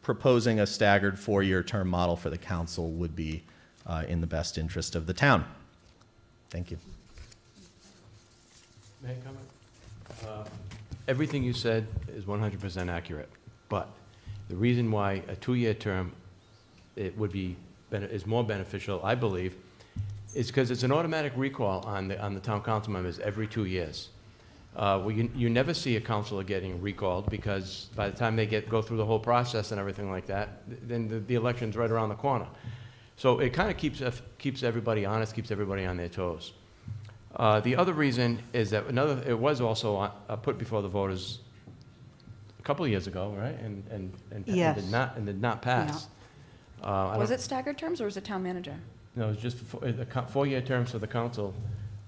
proposing a staggered 4-year term model for the council would be in the best interest of the town. Thank you. May I comment? Everything you said is 100% accurate, but the reason why a 2-year term is more beneficial, I believe, is because it's an automatic recall on the town council members every 2 years. You never see a councilor getting recalled because by the time they go through the whole process and everything like that, then the election's right around the corner. So it kind of keeps everybody honest, keeps everybody on their toes. The other reason is that it was also put before the voters a couple of years ago, right? And Yes. did not pass. Was it staggered terms or was it town manager? No, it was just 4-year terms for the council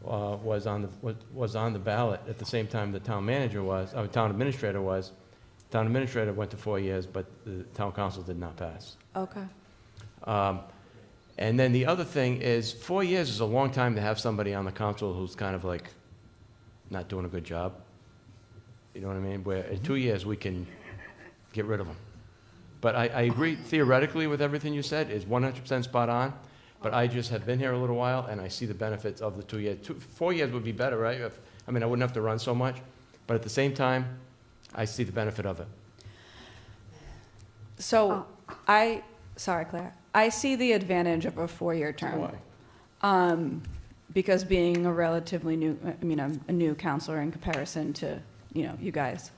was on the ballot at the same time the town manager was, or town administrator was. Town administrator went to 4 years, but the town council did not pass. Okay. And then the other thing is 4 years is a long time to have somebody on the council who's kind of like not doing a good job. You know what I mean? Where in 2 years we can get rid of them. But I agree theoretically with everything you said is 100% spot on. But I just have been here a little while and I see the benefits of the 2 years. 4 years would be better, right? I mean, I wouldn't have to run so much. But at the same time, I see the benefit of it. So sorry, Claire. I see the advantage of a 4-year term. Why? Because being a relatively new, a new counselor in comparison to, you guys.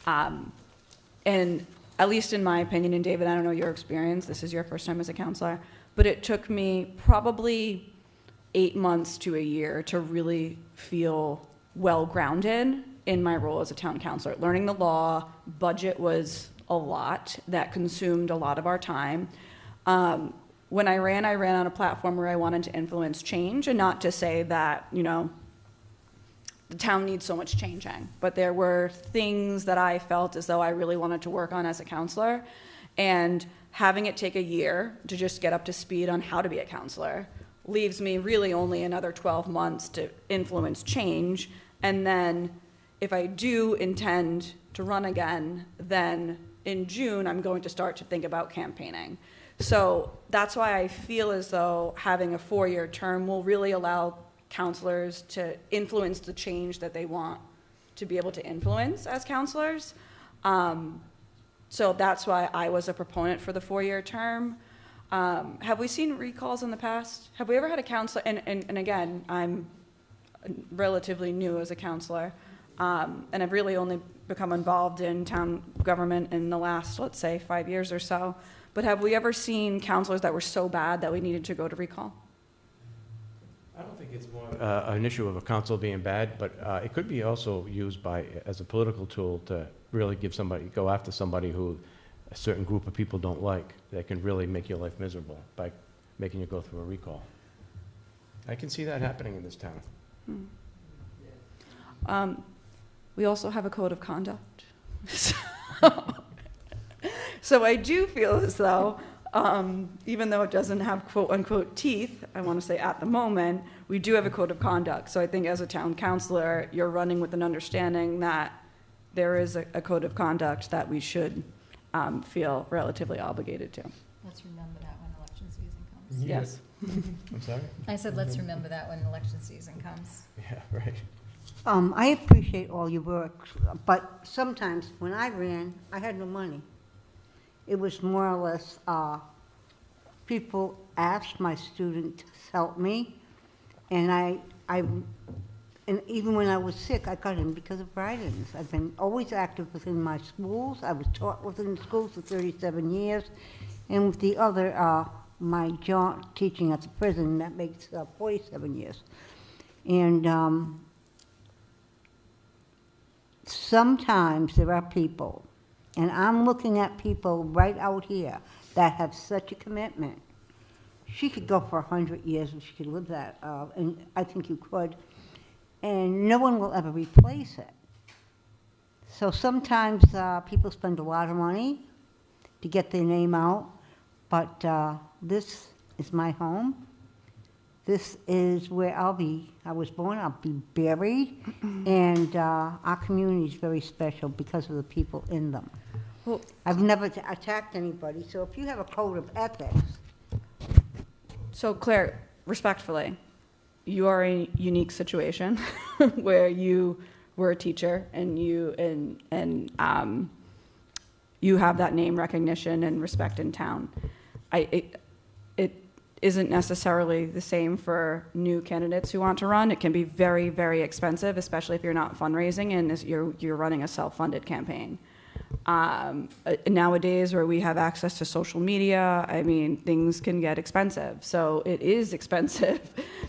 And at least in my opinion, and David, I don't know your experience, this is your first time as a counselor, but it took me probably 8 months to a year to really feel well-grounded in my role as a town councilor. Learning the law, budget was a lot that consumed a lot of our time. When I ran on a platform where I wanted to influence change, and not to say that, you know, the town needs so much changing, but there were things that I felt as though I really wanted to work on as a counselor, and having it take a year to just get up to speed on how to be a counselor leaves me really only another 12 months to influence change. And then if I do intend to run again, then in June, I'm going to start to think about campaigning. So that's why I feel as though having a 4-year term will really allow counselors to influence the change that they want to be able to influence as counselors. So that's why I was a proponent for the 4-year term. Have we seen recalls in the past? Have we ever had a counselor, and again, I'm relatively new as a counselor, and I've really only become involved in town government in the last, let's say, 5 years or so. But have we ever seen counselors that were so bad that we needed to go to recall? I don't think it's more an issue of a council being bad, but it could be also used as a political tool to really go after somebody who a certain group of people don't like, that can really make your life miserable by making you go through a recall. I can see that happening in this town. We also have a code of conduct. So I do feel as though, even though it doesn't have quote unquote teeth, I want to say at the moment, we do have a code of conduct. So I think as a town councilor, you're running with an understanding that there is a code of conduct that we should feel relatively obligated to. Let's remember that when election season comes. Yes. I'm sorry? I said, let's remember that when election season comes. Yeah, right. I appreciate all your work, but sometimes when I ran, I had no money. It was more or less, people asked my student to help me, and and even when I was sick, I got in because of write-ins. I've been always active within my schools. I was taught within the schools for 37 years, and with the other, my job teaching at the prison, that makes 47 years. And sometimes there are people, and I'm looking at people right out here that have such a commitment. She could go for 100 years if she could live that, and I think you could, and no one will ever replace it. So sometimes people spend a lot of money to get their name out, but this is my home. This is where I'll be. I was born, I'll be buried, and our community is very special because of the people in them. Well, I've never attacked anybody, so if you have a code of ethics. so Claire, respectfully, you are in a unique situation where you were a teacher and you have that name recognition and respect in town. It isn't necessarily the same for new candidates who want to run. It can be very, very expensive, especially if you're not fundraising and you're running a self-funded campaign. Nowadays, where we have access to social media, I mean, things can get expensive. So it is expensive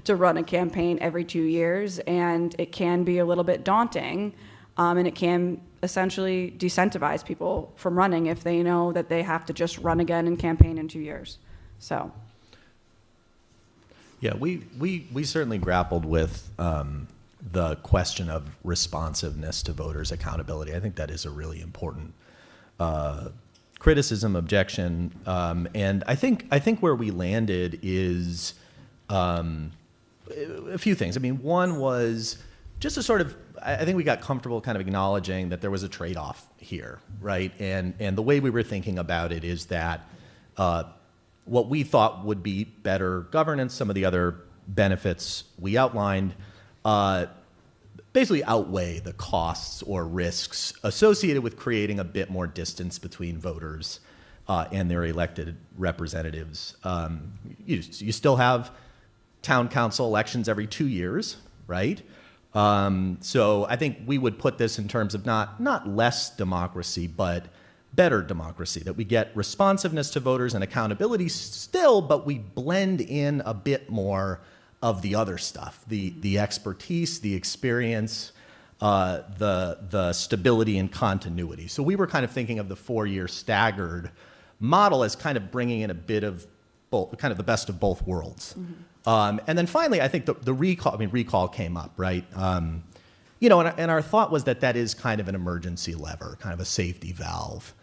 to run a campaign every 2 years, and it can be a little bit daunting, and it can essentially decentivize people from running if they know that they have to just run again and campaign in 2 years. So. Yeah, we certainly grappled with the question of responsiveness to voters' accountability. I think that is a really important criticism, objection, and I think where we landed is a few things. I mean, one was just a sort of, I think we got comfortable kind of acknowledging that there was a trade-off here, right? And the way we were thinking about it is that what we thought would be better governance, some of the other benefits we outlined, basically outweigh the costs or risks associated with creating a bit more distance between voters and their elected representatives. You still have town council elections every 2 years, right? So I think we would put this in terms of not less democracy, but better democracy, that we get responsiveness to voters and accountability still, but we blend in a bit more of the other stuff, the expertise, the experience, the stability and continuity. So we were kind of thinking of the 4-year staggered model as kind of bringing in a bit of both, kind of the best of both worlds. And then finally, I think the recall came up, right? You know, and our thought was that that is kind of an emergency lever, kind of a safety valve.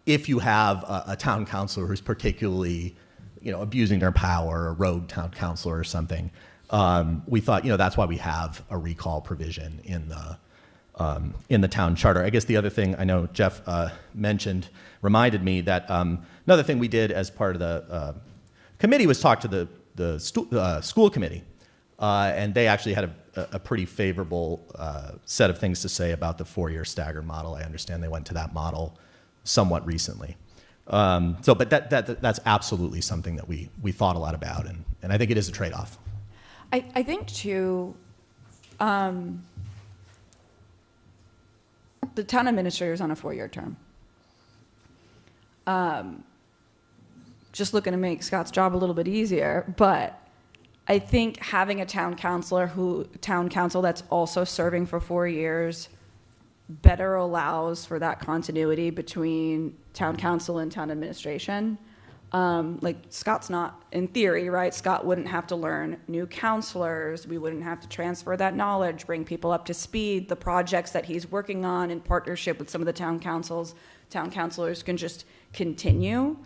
If you have a town councilor who's particularly, you know, abusing their power, a rogue town councilor or something, we thought, you know, that's why we have a recall provision in the town charter. I guess the other thing I know Jeff reminded me that another thing we did as part of the committee was talk to the school committee, and they actually had a pretty favorable set of things to say about the 4-year staggered model. I understand they went to that model somewhat recently. But that's absolutely something that we thought a lot about, and I think it is a trade-off. I think too, the town administrator is on a 4-year term. Just looking to make Scott's job a little bit easier, but I think having a town council that's also serving for 4 years better allows for that continuity between town council and town administration. Like Scott's not, in theory, right? Scott wouldn't have to learn new counselors. We wouldn't have to transfer that knowledge, bring people up to speed. The projects that he's working on in partnership with some of the town councilors can just continue.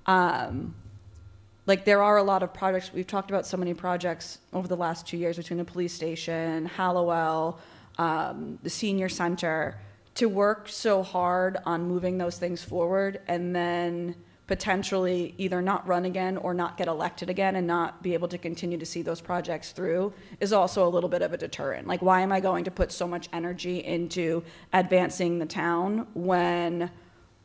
Like there are a lot of projects, we've talked about so many projects over the last 2 years between the police station, Hallowell, the senior center, to work so hard on moving those things forward and then potentially either not run again or not get elected again and not be able to continue to see those projects through is also a little bit of a deterrent. Like, why am I going to put so much energy into advancing the town when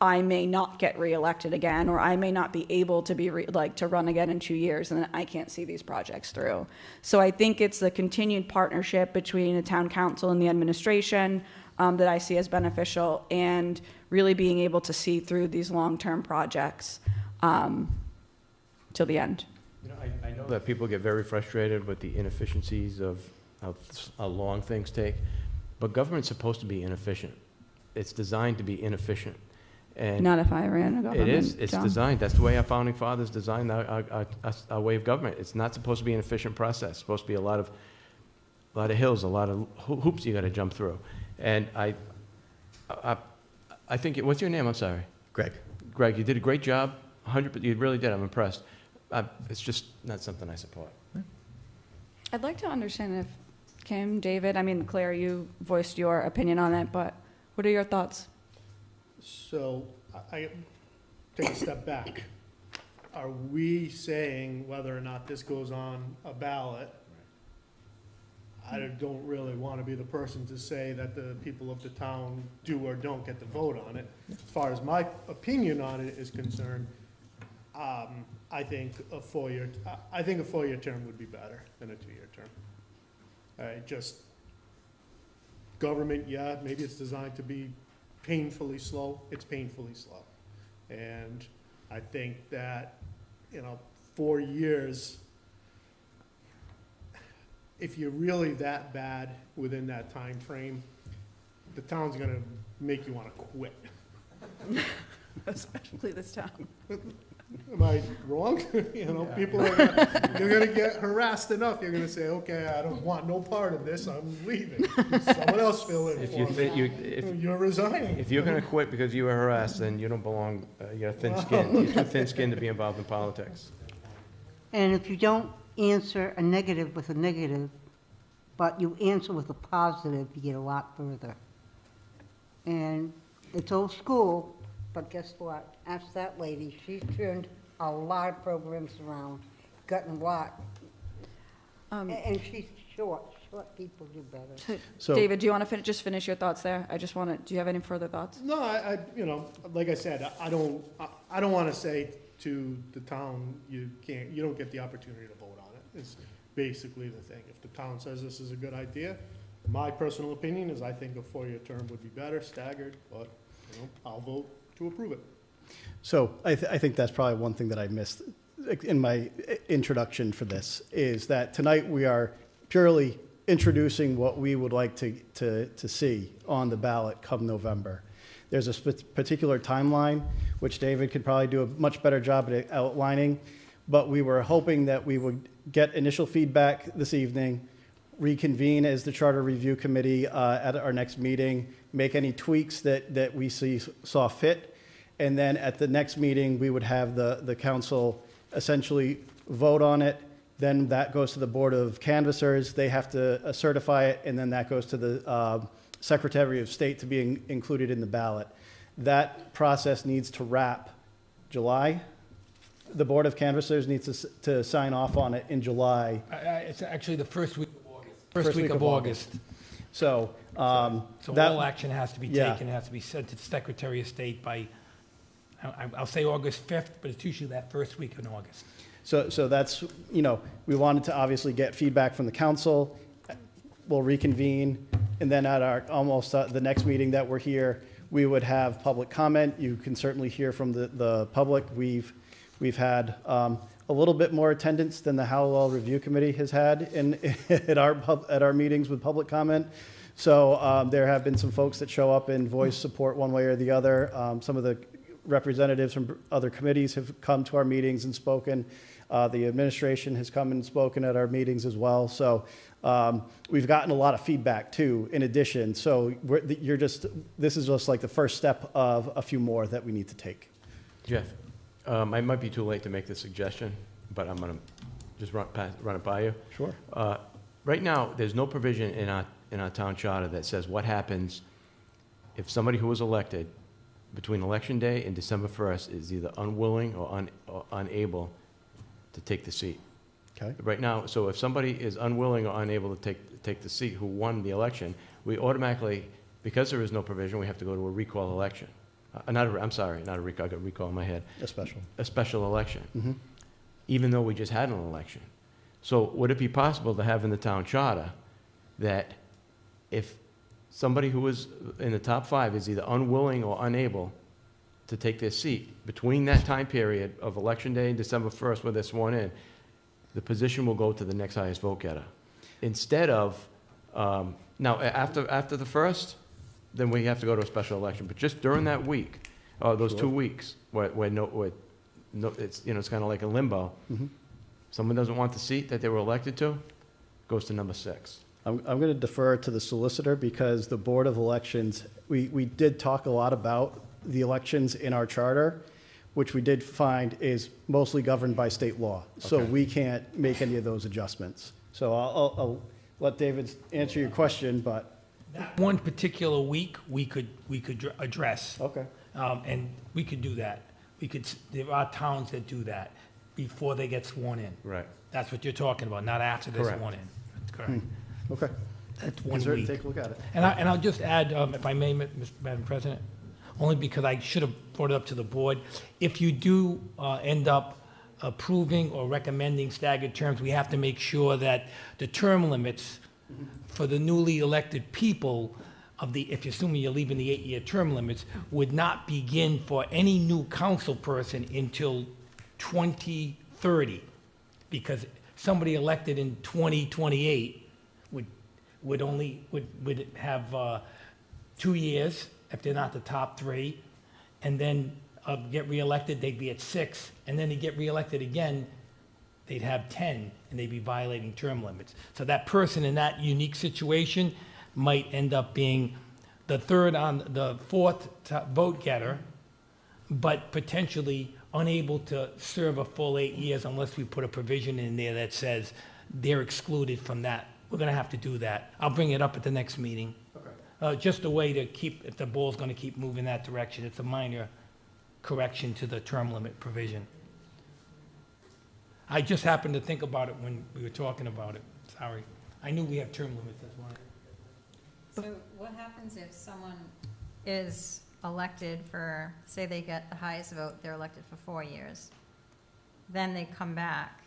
I may not get reelected again, or I may not be able to be to run again in 2 years, and then I can't see these projects through. So I think it's the continued partnership between the town council and the administration that I see as beneficial, and really being able to see through these long-term projects till the end. You know, I know that people get very frustrated with the inefficiencies of how long things take, but government's supposed to be inefficient. It's designed to be inefficient. And Not if I ran a government. it is. It's John. designed. That's the way our founding fathers designed our way of government. It's not supposed to be an efficient process. It's supposed to be a lot of hills, a lot of hoops you got to jump through. And I think what's your name? I'm sorry. Greg. Greg, you did a great job. 100%. You really did. I'm impressed. It's just not something I support. I'd like to understand if Kim, David, I mean, Claire, you voiced your opinion on it, but what are your thoughts? So I take a step back. Are we saying whether or not this goes on a ballot? I don't really want to be the person to say that the people of the town do or don't get to vote on it. As far as my opinion on it is concerned, I think a 4-year term would be better than a 2-year term. Just government, yeah, maybe it's designed to be painfully slow. It's painfully slow. And I think that, 4 years, if you're really that bad within that time frame, the town's gonna make you wanna quit. Especially this town. Am I wrong? People are you're gonna get harassed enough, you're gonna say, okay, I don't want no part of this, I'm leaving. Someone else fill in If for you me. think You're resigning. if you're going to quit because you were harassed, then you don't belong. You got thin skin. You're too thin-skinned to be involved in politics. And if you don't answer a negative with a negative, but you answer with a positive, you get a lot further. And it's old school, but guess what? Ask that lady. She's turned a lot of programs around, gotten a lot. And she's short. Short people do better. So- David, do you want to just finish your thoughts there? Do you have any further thoughts? No, like I said, I don't want to say to the town, you don't get the opportunity to vote on it. It's basically the thing. If the town says this is a good idea, my personal opinion is I think a 4-year term would be better, staggered, but, I'll vote to approve it. So I think that's probably one thing that I missed in my introduction for this, is that tonight we are purely introducing what we would like to see on the ballot come November. There's a particular timeline, which David could probably do a much better job at outlining, but we were hoping that we would get initial feedback this evening, reconvene as the Charter Review Committee at our next meeting, make any tweaks that we saw fit, and then at the next meeting, we would have the council essentially vote on it. Then that goes to the Board of Canvassers. They have to certify it, and then that goes to the Secretary of State to be included in the ballot. That process needs to wrap July. The Board of Canvassers needs to sign off on it in July. It's actually the first week of August. First week of August. So, So that- all action has to be Yeah. taken, has to be sent to the Secretary of State by, I'll say August 5th, but it's usually that first week in August. So that's, we wanted to obviously get feedback from the council. We'll reconvene, and then at our almost the next meeting that we're here, we would have public comment. You can certainly hear from the public. We've had a little bit more attendance than the Hallowell Review Committee has had at our meetings with public comment. So there have been some folks that show up and voice support one way or the other. Some of the representatives from other committees have come to our meetings and spoken. The administration has come and spoken at our meetings as well. So we've gotten a lot of feedback too, in addition. So this is just like the first step of a few more that we need to take. Jeff, I might be too late to make this suggestion, but I'm going to just run it by you. Sure. Right now, there's no provision in our town charter that says what happens if somebody who was elected between Election Day and December 1st is either unwilling or unable to take the seat. Okay. Right now, so if somebody is unwilling or unable to take the seat who won the election, we automatically, because there is no provision, we have to go to a recall election. I'm sorry, not a recall, I got recall in my head. A special election, Mm-hmm. even though we just had an election. So would it be possible to have in the town charter that if somebody who is in the top 5 is either unwilling or unable to take their seat between that time period of Election Day and December 1st where they're sworn in, the position will go to the next highest vote getter? Instead of, now after the 1st, then we have to go to a special election. But just during that week, those Sure. 2 weeks, where it's, it's kind of like a limbo. Mm-hmm. Someone doesn't want the seat that they were elected to, goes to number 6. I'm going to defer to the solicitor because the Board of Elections, we did talk a lot about the elections in our charter, which we did find is mostly governed by state law. So Okay. we can't make any of those adjustments. So I'll let David answer your question, but. That one particular week, we could address. Okay. And we could do that. There are towns that do that before they get sworn in. Right. That's what you're talking about, not after they're Correct. sworn in. That's correct. Okay. That's one Sir, week. take a look at it. And I'll just add, if I may, Madam President, only because I should have brought it up to the board. If you do end up approving or recommending staggered terms, we have to make sure that the term limits for the newly elected people if you're assuming you're leaving the 8-year term limits, would not begin for any new council person until 2030. Because somebody elected in 2028 would have 2 years if they're not the top 3, and then get reelected, they'd be at 6, and then they get reelected again, they'd have 10, and they'd be violating term limits. So that person in that unique situation might end up being the 4th vote getter, but potentially unable to serve a full 8 years unless we put a provision in there that says they're excluded from that. We're going to have to do that. I'll bring it up at the next meeting. Okay. Just a way to keep, if the ball's going to keep moving that direction. It's a minor correction to the term limit provision. I just happened to think about it when we were talking about it. Sorry. I knew we have term limits, that's why. So what happens if someone is elected for, say they get the highest vote, they're elected for 4 years, then they come back,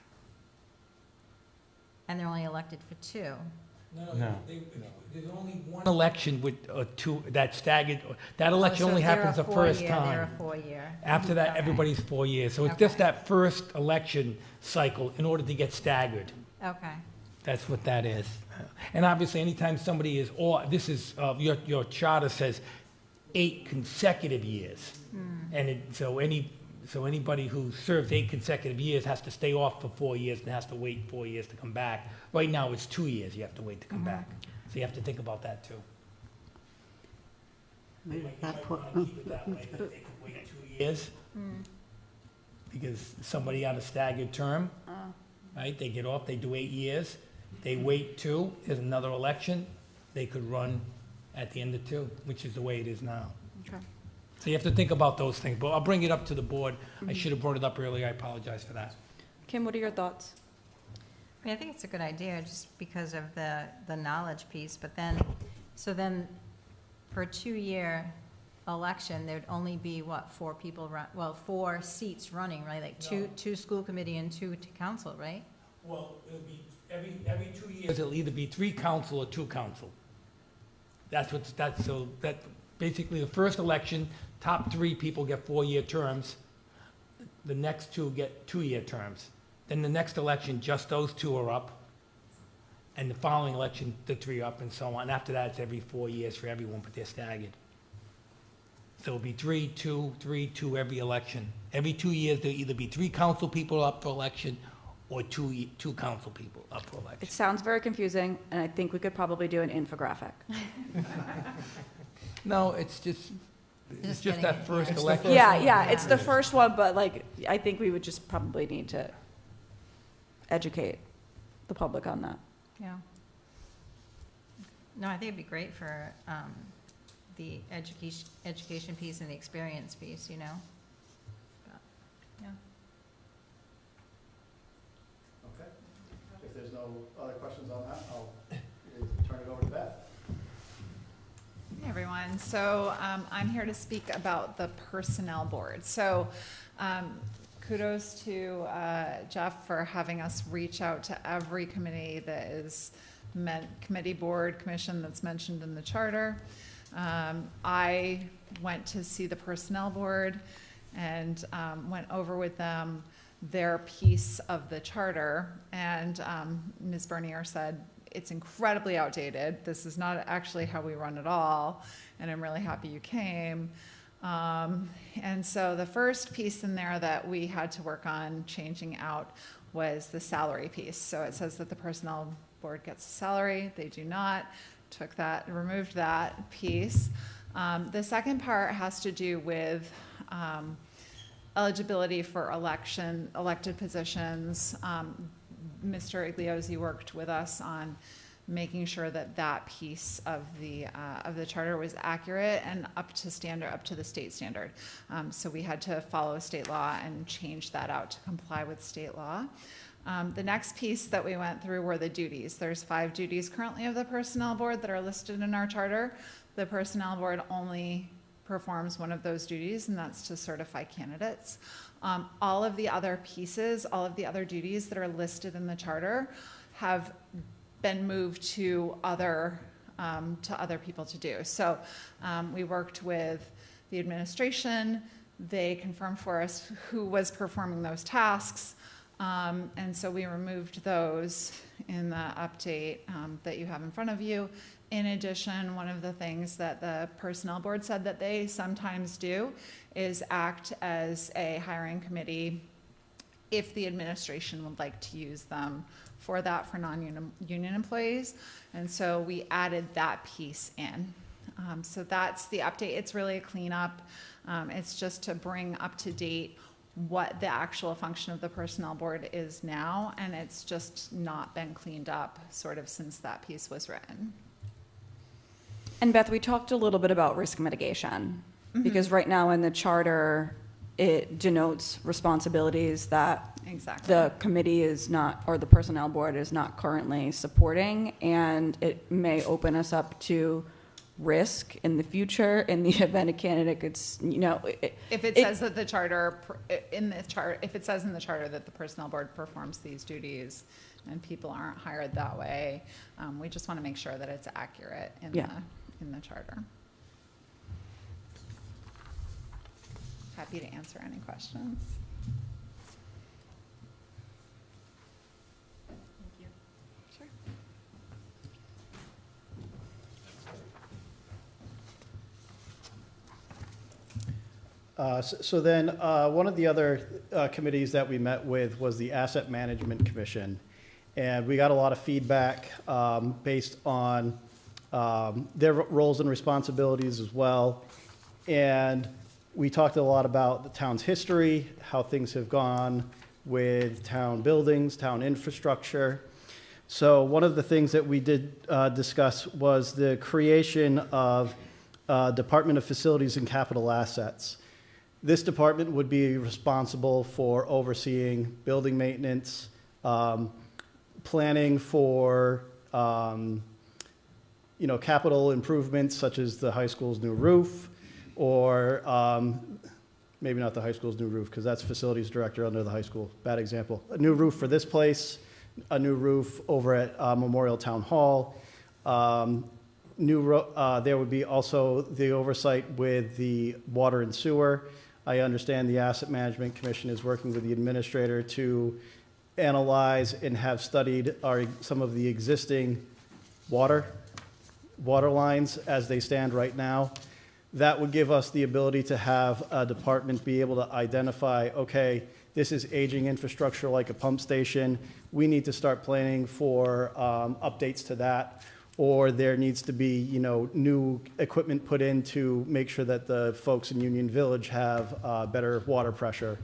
and they're only elected for 2? No. There's only one election with two, that staggered, that election only happens the first They're time. a 4-year. After that, Okay. everybody's 4 years. So it's just Okay. that first election cycle in order to get staggered. Okay. That's what that is. And obviously, anytime somebody is, or this is, your charter says 8 consecutive years. And so anybody who serves 8 consecutive years has to stay off for 4 years and has to wait 4 years to come back. Right now, it's 2 years you have to wait to come back. So you have to think about that, too. They might want to keep it that way, that they could wait 2 years. Because somebody on a staggered term, right, they get off, they do 8 years, they wait 2, there's another election, they could run at the end of 2, which is the way it is now. Okay. So you have to think about those things, but I'll bring it up to the board. I should have brought it up earlier, I apologize for that. Kim, what are your thoughts? I mean, I think it's a good idea, just because of the knowledge piece, but then, so then, for a 2-year election, there'd only be, what, 4 people run, 4 seats running, right? Like two school committee and 2 to council, right? Well, it'll be, every 2 years, it'll either be 3 council or 2 council. So that, basically, the first election, top 3 people get 4-year terms, the next 2 get 2-year terms. Then the next election, just those 2 are up, and the following election, the 3 up, and so on. After that, it's every 4 years for everyone, but they're staggered. So it'll be 3, 2, 3, 2 every election. Every 2 years, there'll either be 3 council people up for election or 2 council people up for It election. sounds very confusing, and I think we could probably do an infographic. No, it's just getting that it, first yeah. election. Yeah, it's the first one, but like, I think we would just probably need to educate the public on that. Yeah. No, I think it'd be great for the education piece and the experience piece, you know? But, yeah. Okay. If there's no other questions on that, I'll turn it over to Beth. Hey everyone, so I'm here to speak about the Personnel Board. So kudos to Jeff for having us reach out to every committee that is committee, board, commission that's mentioned in the charter. I went to see the Personnel Board and went over with them their piece of the charter, and Ms. Bernier said, it's incredibly outdated. This is not actually how we run it all, and I'm really happy you came. And so the first piece in there that we had to work on changing out was the salary piece. So it says that the Personnel Board gets a salary. They do not. Took that, removed that piece. The second part has to do with eligibility for elected positions. Mr. Igliozzi worked with us on making sure that that piece of the charter was accurate and up to the state standard. So we had to follow state law and change that out to comply with state law. The next piece that we went through were the duties. There's 5 duties currently of the Personnel Board that are listed in our charter. The Personnel Board only performs one of those duties, and that's to certify candidates. All of the other pieces, all of the other duties that are listed in the charter have been moved to other people to do. So we worked with the administration. They confirmed for us who was performing those tasks. And so we removed those in the update that you have in front of you. In addition, one of the things that the Personnel Board said that they sometimes do is act as a hiring committee if the administration would like to use them for that for non-union employees. And so we added that piece in. So that's the update. It's really a cleanup. It's just to bring up to date what the actual function of the Personnel Board is now, and it's just not been cleaned up sort of since that piece was written. And Beth, we talked a little bit about risk mitigation, because right now in the charter, it denotes responsibilities that Exactly. the committee is not, or the Personnel Board is not currently supporting, and it may open us up to risk in the future in the event a candidate could, If it says that the charter, if it says in the charter that the Personnel Board performs these duties and people aren't hired that way, we just want to make sure that it's accurate in the charter. Happy to answer any questions. Thank you. Sure. So then, one of the other committees that we met with was the Asset Management Commission. And we got a lot of feedback based on their roles and responsibilities as well. And we talked a lot about the town's history, how things have gone with town buildings, town infrastructure. So one of the things that we did discuss was the creation of Department of Facilities and Capital Assets. This department would be responsible for overseeing building maintenance, planning for capital improvements such as the high school's new roof, or maybe not the high school's new roof, because that's facilities director under the high school. Bad example. A new roof for this place, a new roof over at Memorial Town Hall. There would be also the oversight with the water and sewer. I understand the Asset Management Commission is working with the administrator to analyze and have studied some of the existing water lines as they stand right now. That would give us the ability to have a department be able to identify, okay, this is aging infrastructure like a pump station. We need to start planning for updates to that, or there needs to be, new equipment put in to make sure that the folks in Union Village have better water pressure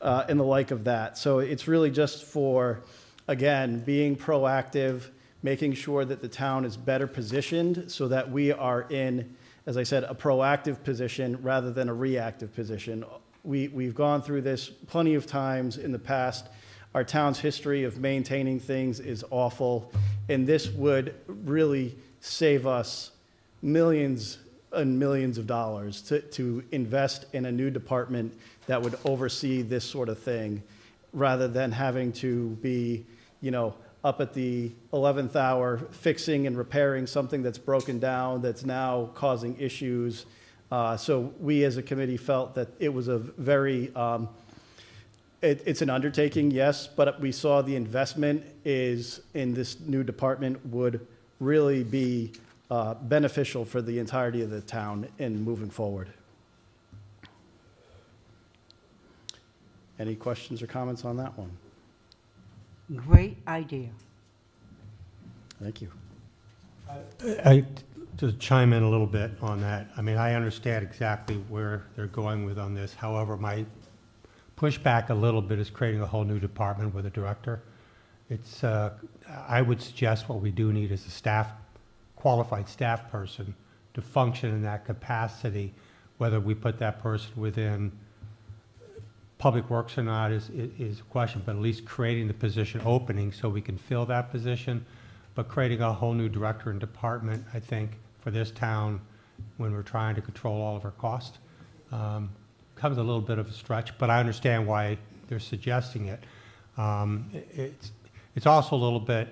and the like of that. So it's really just for, again, being proactive, making sure that the town is better positioned so that we are in, as I said, a proactive position rather than a reactive position. We've gone through this plenty of times in the past. Our town's history of maintaining things is awful, and this would really save us millions and millions of dollars to invest in a new department that would oversee this sort of thing, rather than having to be, up at the 11th hour fixing and repairing something that's broken down, that's now causing issues. So we as a committee felt that it was a very, it's an undertaking, yes, but we saw the investment is in this new department would really be beneficial for the entirety of the town in moving forward. Any questions or comments on that one? Great idea. Thank you. I just chime in a little bit on that. I mean, I understand exactly where they're going with on this. However, my pushback a little bit is creating a whole new department with a director. It's, I would suggest what we do need is a qualified staff person to function in that capacity. Whether we put that person within Public Works or not is a question, but at least creating the position opening so we can fill that position. But creating a whole new director and department, I think, for this town, when we're trying to control all of our costs, comes a little bit of a stretch, but I understand why they're suggesting it. It's also a little bit,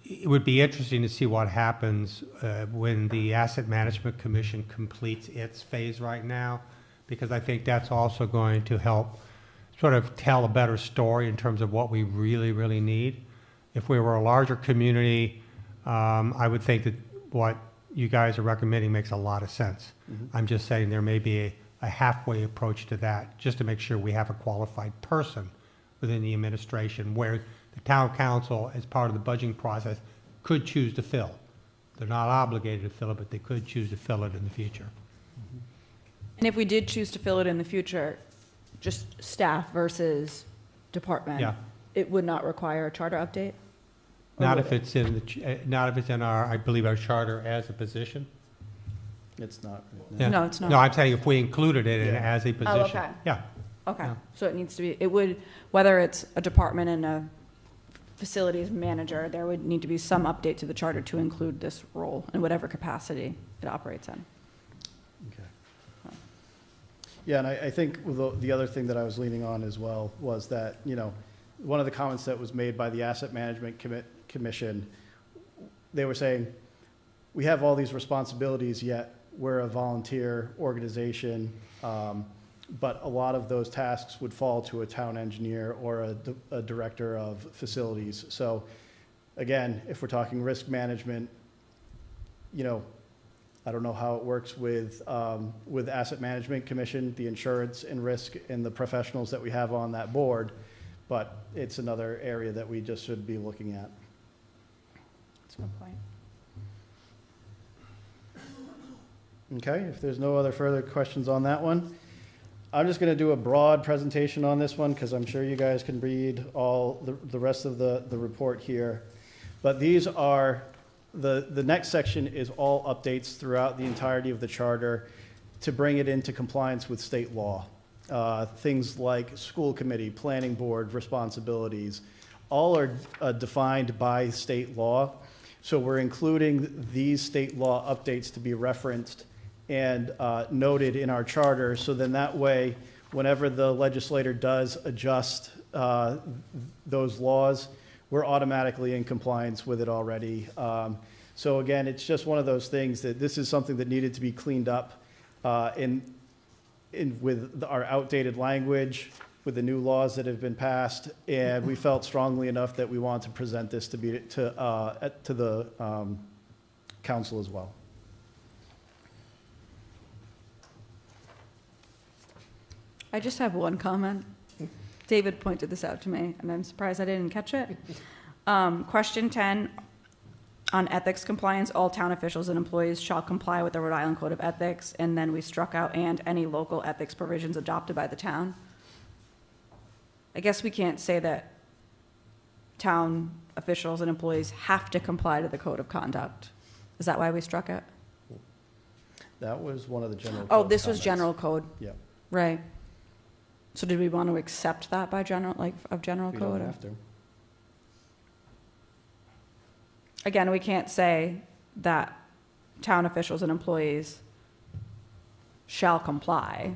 it would be interesting to see what happens when the Asset Management Commission completes its phase right now, because I think that's also going to help sort of tell a better story in terms of what we really, really need. If we were a larger community, I would think that what you guys are recommending makes a lot of sense. Mm-hmm. I'm just saying there may be a halfway approach to that, just to make sure we have a qualified person within the administration where the town council, as part of the budgeting process, could choose to fill. They're not obligated to fill it, but they could choose to fill it in the future. Mm-hmm. And if we did choose to fill it in the future, just staff versus department, yeah, it would not require a charter update? Not if it's in the, not if it's in our, I believe, our charter as a position. It's not. Yeah. No, it's not. No, I'm saying if we included it in as a position. Oh, okay. Yeah. Okay, Yeah. so it needs to be, it would, whether it's a department and a facilities manager, there would need to be some update to the charter to include this role in whatever capacity it operates in. Okay. Yeah, and I think the other thing that I was leaning on as well was that, one of the comments that was made by the Asset Management Commission, they were saying, we have all these responsibilities, yet we're a volunteer organization, but a lot of those tasks would fall to a town engineer or a director of facilities. So again, if we're talking risk management, I don't know how it works with Asset Management Commission, the insurance and risk, and the professionals that we have on that board, but it's another area that we just should be looking at. That's a good point. Okay, if there's no other further questions on that one, I'm just gonna do a broad presentation on this one, because I'm sure you guys can read all the rest of the report here. But these are, the next section is all updates throughout the entirety of the charter to bring it into compliance with state law. Things like school committee, planning board responsibilities, all are defined by state law. So we're including these state law updates to be referenced and noted in our charter, so then that way, whenever the legislator does adjust those laws, we're automatically in compliance with it already. So again, it's just one of those things that this is something that needed to be cleaned up with our outdated language, with the new laws that have been passed, and we felt strongly enough that we wanted to present this to the council as well. I just have one comment. David pointed this out to me, and I'm surprised I didn't catch it. Question 10, on ethics compliance, all town officials and employees shall comply with the Rhode Island Code of Ethics, and then we struck out "and any local ethics provisions adopted by the town." I guess we can't say that town officials and employees have to comply to the code of conduct. Is that why we struck it? That was one of the general. Oh, code this was comments. general code, Yeah, right. So did we want to accept that by general, like, of general we code? don't or- have to. Again, we can't say that town officials and employees shall comply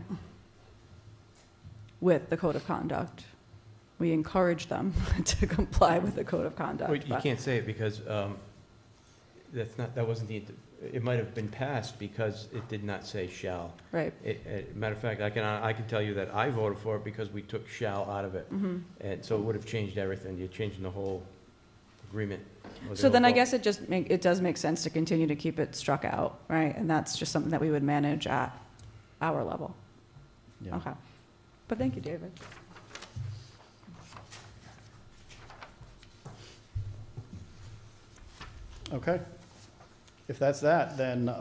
with the code of conduct. We encourage them to comply with the code of conduct. Well, you but- can't say it because that wasn't it might have been passed because it did not say shall. Right. Matter of fact, I can tell you that I voted for it because we took shall out of it. Mhm. And so it would have changed everything. You're changing the whole agreement. or the So whole then I vote. guess it does make sense to continue to keep it struck out, right? And that's just something that we would manage at our level. Yeah. Okay. But thank you, David. Okay. If that's that, then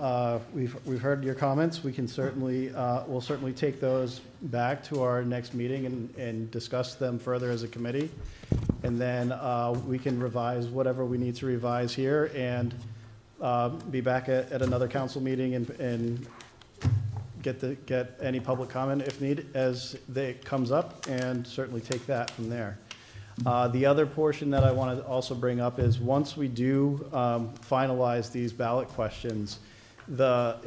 we've heard your comments. We can certainly, we'll certainly take those back to our next meeting and discuss them further as a committee. And then we can revise whatever we need to revise here and be back at another council meeting and get any public comment if needed as it comes up, and certainly take that from there. The other portion that I want to also bring up is once we do finalize these ballot questions, the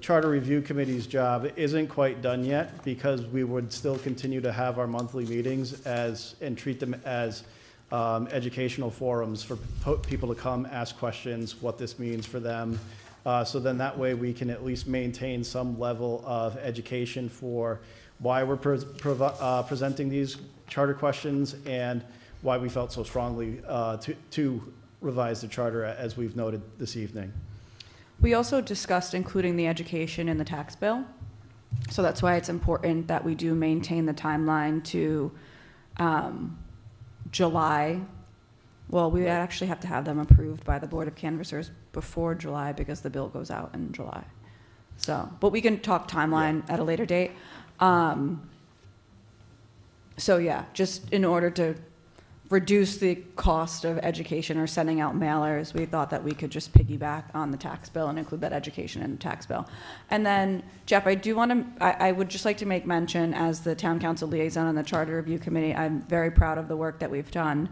Charter Review Committee's job isn't quite done yet, because we would still continue to have our monthly meetings and treat them as educational forums for people to come ask questions, what this means for them. So then that way we can at least maintain some level of education for why we're presenting these charter questions and why we felt so strongly to revise the charter as we've noted this evening. We also discussed including the education in the tax bill. So that's why it's important that we do maintain the timeline to July. Well, we actually have to have them approved by the Board of Canvassers before July because the bill goes out in July. So, but we can talk timeline at a later date. So yeah, just in order to reduce the cost of education or sending out mailers, we thought that we could just piggyback on the tax bill and include that education in the tax bill. And then, Jeff, I do want to, I would just like to make mention as the town council liaison on the Charter Review Committee, I'm very proud of the work that we've done.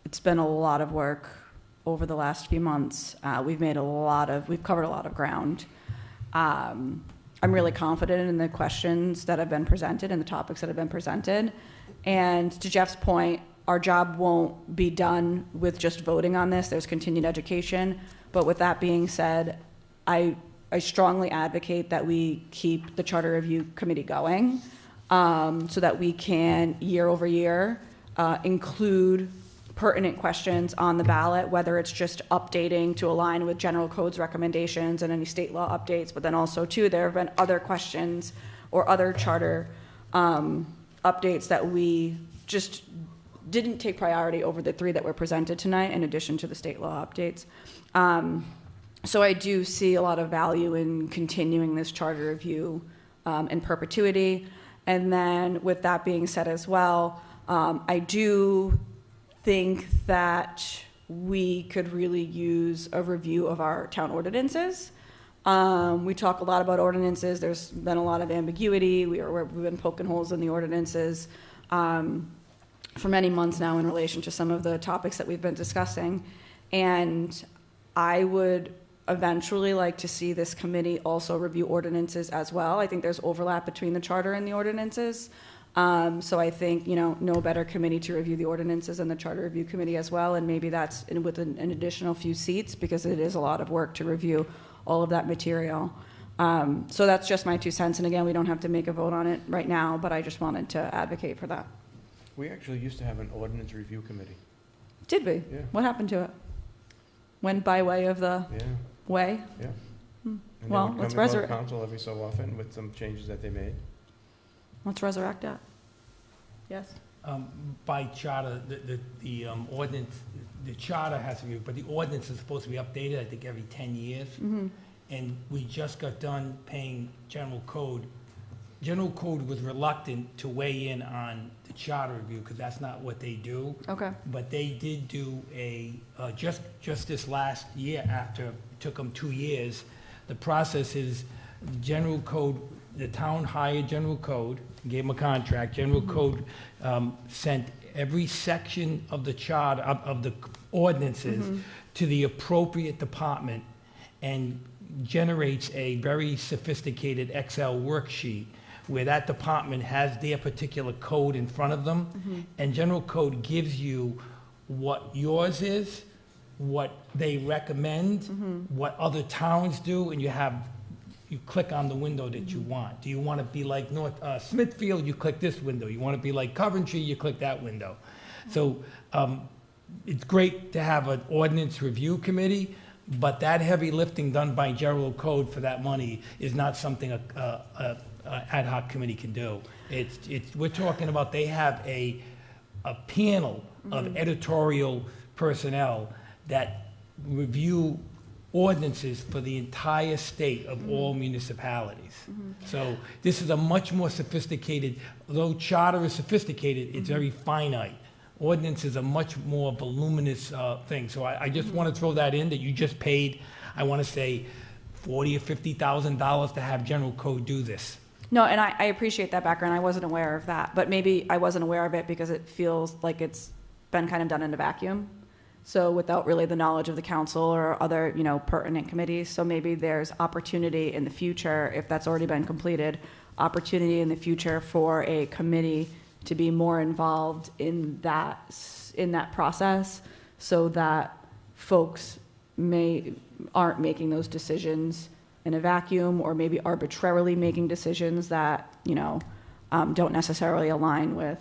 It's been a lot of work over the last few months. We've covered a lot of ground. I'm really confident in the questions that have been presented and the topics that have been presented. And to Jeff's point, our job won't be done with just voting on this. There's continued education. But with that being said, I strongly advocate that we keep the Charter Review Committee going so that we can, year over year, include pertinent questions on the ballot, whether it's just updating to align with general code's recommendations and any state law updates, but then also too, there have been other questions or other charter updates that we just didn't take priority over the 3 that were presented tonight, in addition to the state law updates. So I do see a lot of value in continuing this charter review in perpetuity. And then with that being said as well, I do think that we could really use a review of our town ordinances. We talk a lot about ordinances. There's been a lot of ambiguity. We've been poking holes in the ordinances for many months now in relation to some of the topics that we've been discussing. And I would eventually like to see this committee also review ordinances as well. I think there's overlap between the charter and the ordinances. So I think, no better committee to review the ordinances than the charter review committee as well. And maybe that's with an additional few seats, because it is a lot of work to review all of that material. So that's just my 2 cents. And again, we don't have to make a vote on it right now, but I just wanted to advocate for that. We actually used to have an ordinance review committee. Did we? Yeah. What happened to it? Went by way of the Yeah, way? yeah. Hmm. And Well, they would let's come before resurrect. council every so often with some changes that they made. Let's resurrect that. Yes? By charter, the ordinance, the charter has to be, but the ordinance is supposed to be updated, I think, every 10 years. Mm-hmm. And we just got done paying general code. General code was reluctant to weigh in on the charter review, because that's not what they do. Okay. But they did do just this last year, after it took them 2 years, the process is general code, the town hired general code, gave them a contract. General code sent every section of the charter, of the ordinances, to the appropriate department, and generates a very sophisticated Excel worksheet where that department has their particular code in front of them, and general code gives you what yours is, what they recommend, what other towns do, and you click on the window that you want. Do you want to be like Smithfield? You click this window. You want to be like Coventry? You click that window. So it's great to have an ordinance review committee, but that heavy lifting done by general code for that money is not something a ad hoc committee can do. We're talking about, they have a panel of editorial personnel that review ordinances for the entire state of all municipalities. So this is a much more sophisticated, though charter is sophisticated, it's very finite. Ordinance is a much more voluminous thing. So I just want to throw that in, that you just paid, I want to say, $40,000 or $50,000 to have general code do this. No, and I appreciate that background. I wasn't aware of that, but maybe I wasn't aware of it because it feels like it's been kind of done in a vacuum. So without really the knowledge of the council or other, pertinent committees. So maybe there's opportunity in the future, if that's already been completed, opportunity in the future for a committee to be more involved in that process, so that folks aren't making those decisions in a vacuum, or maybe arbitrarily making decisions that, don't necessarily align with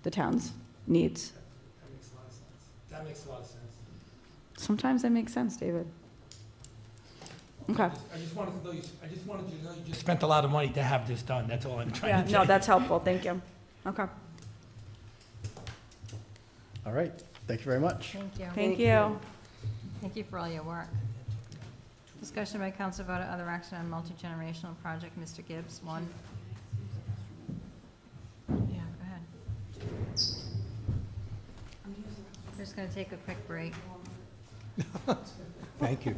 the town's needs. That makes a lot of sense. Sometimes that makes sense, David. Okay. I just wanted you to know you just spent a lot of money to have this done. That's all I'm trying to say. No, that's helpful. Thank you. Okay. All right, thank you very much. Thank you. Thank you. Thank you for all your work. Discussion by council vote or other action on multi-generational project. Mr. Gibbs, 1. Yeah, go ahead. We're just going to take a quick break. Thank you.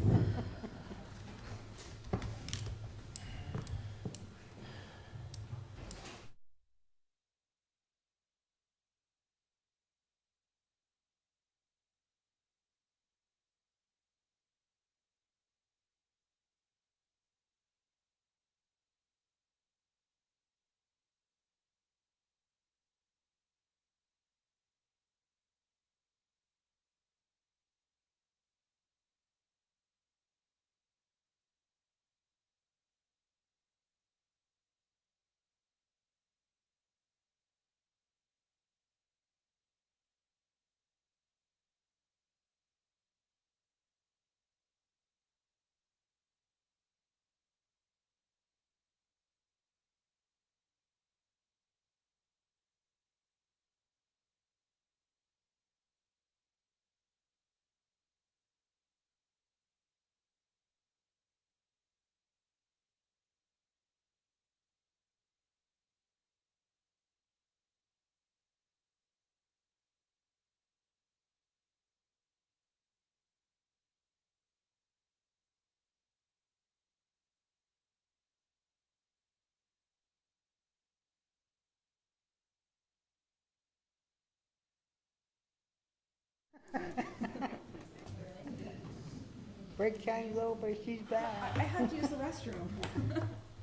Break time's over, she's back. I had to use the restroom.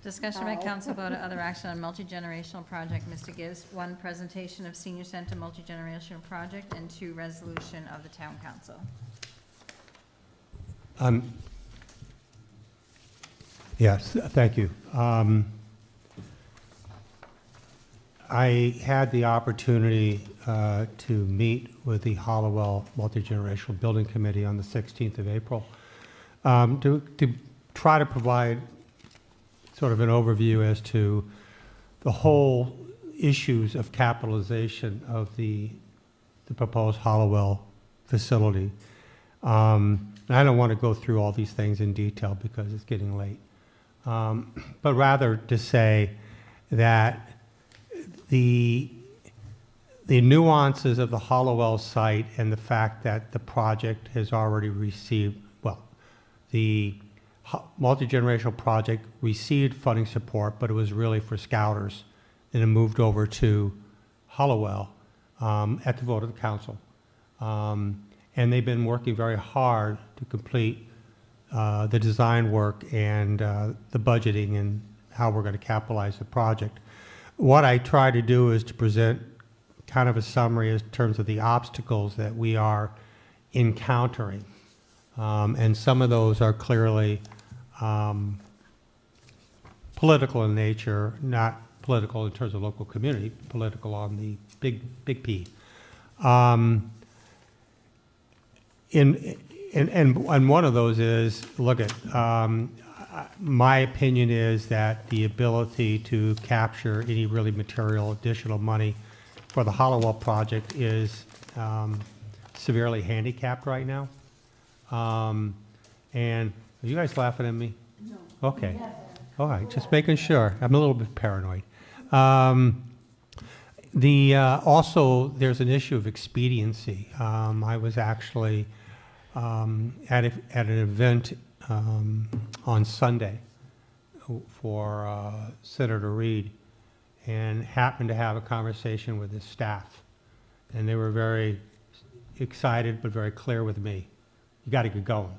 Discussion by council vote or other action on multi-generational project. Mr. Gibbs, 1, presentation of senior center multi-generational project, and 2, resolution of the town council. Yes, thank you. I had the opportunity to meet with the Hollowell Multi-Generational Building Committee on the 16th of April to try to provide sort of an overview as to the whole issues of capitalization of the proposed Hollowell facility. And I don't want to go through all these things in detail because it's getting late. But rather to say that the nuances of the Hollowell site and the fact that the project has already received, well, the multi-generational project received funding support, but it was really for Scouters, and it moved over to Hollowell at the vote of the council. And they've been working very hard to complete the design work and the budgeting and how we're going to capitalize the project. What I try to do is to present kind of a summary in terms of the obstacles that we are encountering. And some of those are clearly political in nature, not political in terms of local community, political on the big P. And one of those is, look at, my opinion is that the ability to capture any really material additional money for the Hollowell project is severely handicapped right now. And are you guys laughing at me? No. Okay. All right, just making sure. I'm a little bit paranoid. Also, there's an issue of expediency. I was actually at an event on Sunday for Senator Reed, and happened to have a conversation with his staff. And they were very excited but very clear with me. You got to get going.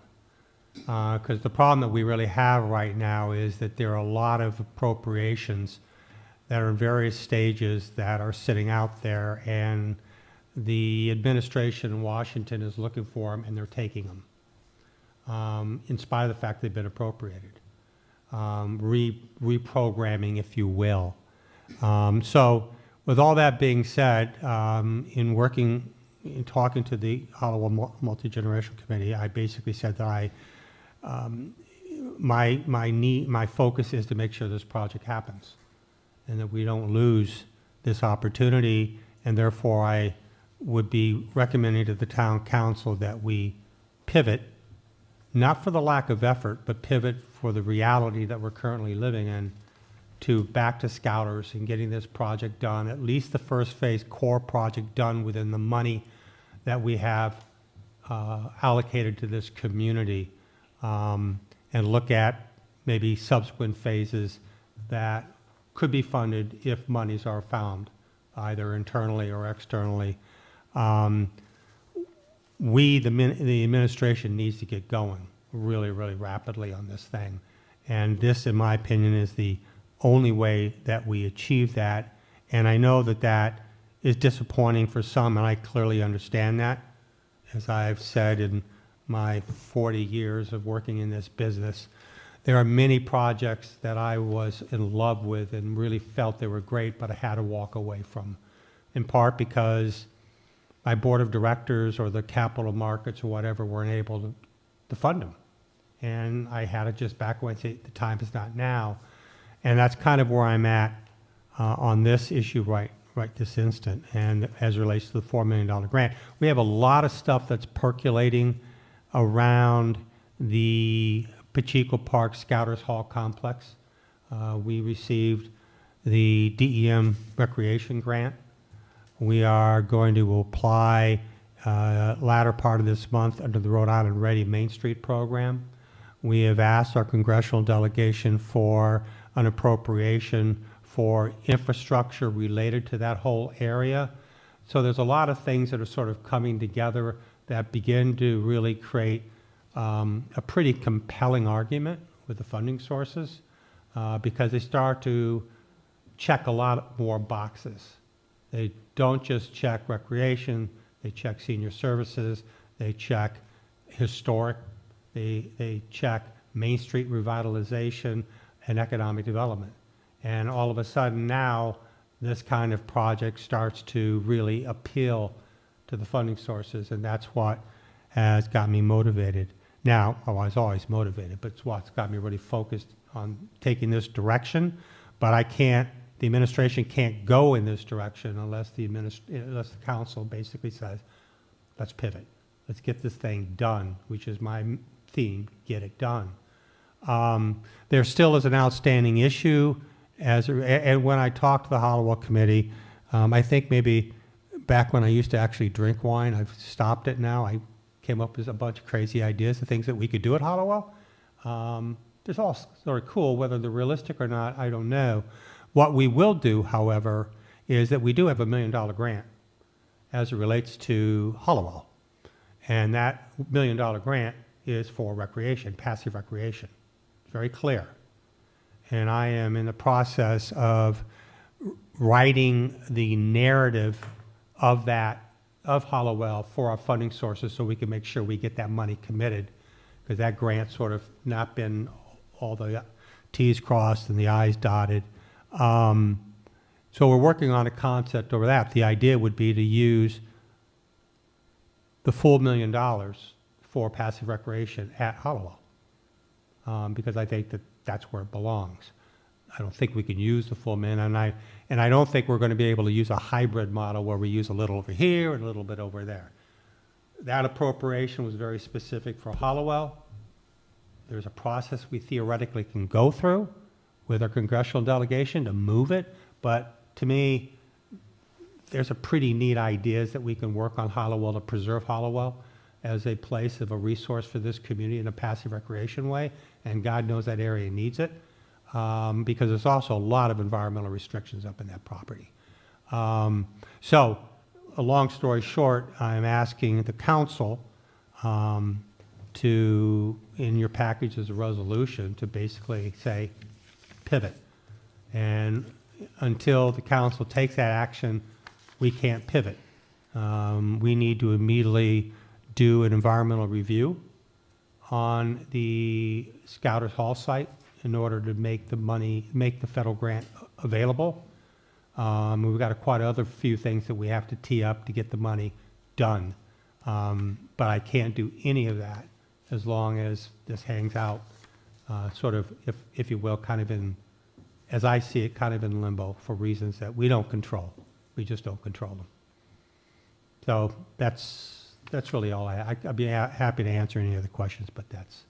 Because the problem that we really have right now is that there are a lot of appropriations that are in various stages that are sitting out there, and the administration in Washington is looking for them, and they're taking them, in spite of the fact they've been appropriated. Reprogramming, if you will. So with all that being said, in talking to the Hollowell Multi-Generational Committee, I basically said that my focus is to make sure this project happens and that we don't lose this opportunity, and therefore I would be recommending to the town council that we pivot, not for the lack of effort, but pivot for the reality that we're currently living in, to back to Scouters and getting this project done, at least the first phase core project done within the money that we have allocated to this community, and look at maybe subsequent phases that could be funded if monies are found, either internally or externally. The administration needs to get going really, really rapidly on this thing. And this, in my opinion, is the only way that we achieve that. And I know that that is disappointing for some, and I clearly understand that. As I've said in my 40 years of working in this business, there are many projects that I was in love with and really felt they were great, but I had to walk away from, in part because my board of directors or the capital markets or whatever weren't able to fund them. And I had to just back away and say, the time is not now. And that's kind of where I'm at on this issue right this instant, and as it relates to the $4 million grant. We have a lot of stuff that's percolating around the Pacheco Park Scouters Hall complex. We received the DEM recreation grant. We are going to apply latter part of this month under the Rhode Island Ready Main Street program. We have asked our congressional delegation for an appropriation for infrastructure related to that whole area. So there's a lot of things that are sort of coming together that begin to really create a pretty compelling argument with the funding sources because they start to check a lot more boxes. They don't just check recreation, they check senior services, they check historic, they check Main Street revitalization and economic development. And all of a sudden now, this kind of project starts to really appeal to the funding sources, and that's what has got me motivated. Now, I was always motivated, but it's what's got me really focused on taking this direction. But the administration can't go in this direction unless the council basically says, let's pivot. Let's get this thing done, which is my theme, get it done. There still is an outstanding issue, and when I talked to the Hollowell Committee, I think maybe back when I used to actually drink wine, I've stopped it now. I came up with a bunch of crazy ideas of things that we could do at Hollowell. There's all sort of cool, whether they're realistic or not, I don't know. What we will do, however, is that we do have a $1 million grant as it relates to Hollowell. And that $1 million grant is for recreation, passive recreation. It's very clear. And I am in the process of writing the narrative of Hollowell for our funding sources so we can make sure we get that money committed, because that grant's sort of not been all the T's crossed and the I's dotted. So we're working on a concept over that. The idea would be to use the full $1 million for passive recreation at Hollowell, because I think that that's where it belongs. I don't think we can use the full $1 million, and I don't think we're going to be able to use a hybrid model where we use a little over here and a little bit over there. That appropriation was very specific for Hollowell. There's a process we theoretically can go through with our congressional delegation to move it, but to me, there's a pretty neat ideas that we can work on Hollowell to preserve Hollowell as a place of a resource for this community in a passive recreation way, and God knows that area needs it, because there's also a lot of environmental restrictions up in that property. So, a long story short, I'm asking the council to, in your package as a resolution, to basically say, pivot. And until the council takes that action, we can't pivot. We need to immediately do an environmental review on the Scouters Hall site in order to make the federal grant available. We've got quite other few things that we have to tee up to get the money done. But I can't do any of that as long as this hangs out, sort of, if you will, kind of in, as I see it, kind of in limbo for reasons that we don't control. We just don't control them. So that's really all I'd be happy to answer any other questions, but that's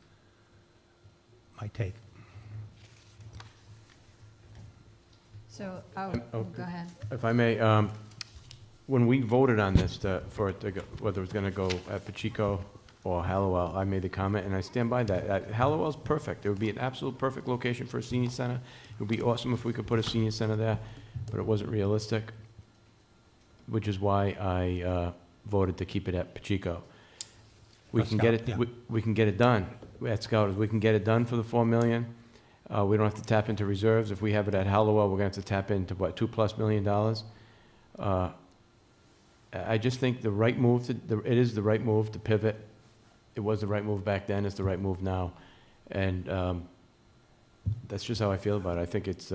my take. So, go ahead. If I may, when we voted on this, for it to go, whether it was gonna go at Pacheco or Hallowell, I made the comment, and I stand by that. Hallowell's perfect. It would be an absolute perfect location for a senior center. It would be awesome if we could put a senior center there, but it wasn't realistic, which is why I voted to keep it at Pacheco. We can get it, we can get it done at Scouters. We can get it done for the $4 million. We don't have to tap into reserves. If we have it at Hallowell, we're gonna have to tap into, what, $2+ million? I just think the right move, it is the right move to pivot. It was the right move back then, it's the right move now. And that's just how I feel about it. I think it's,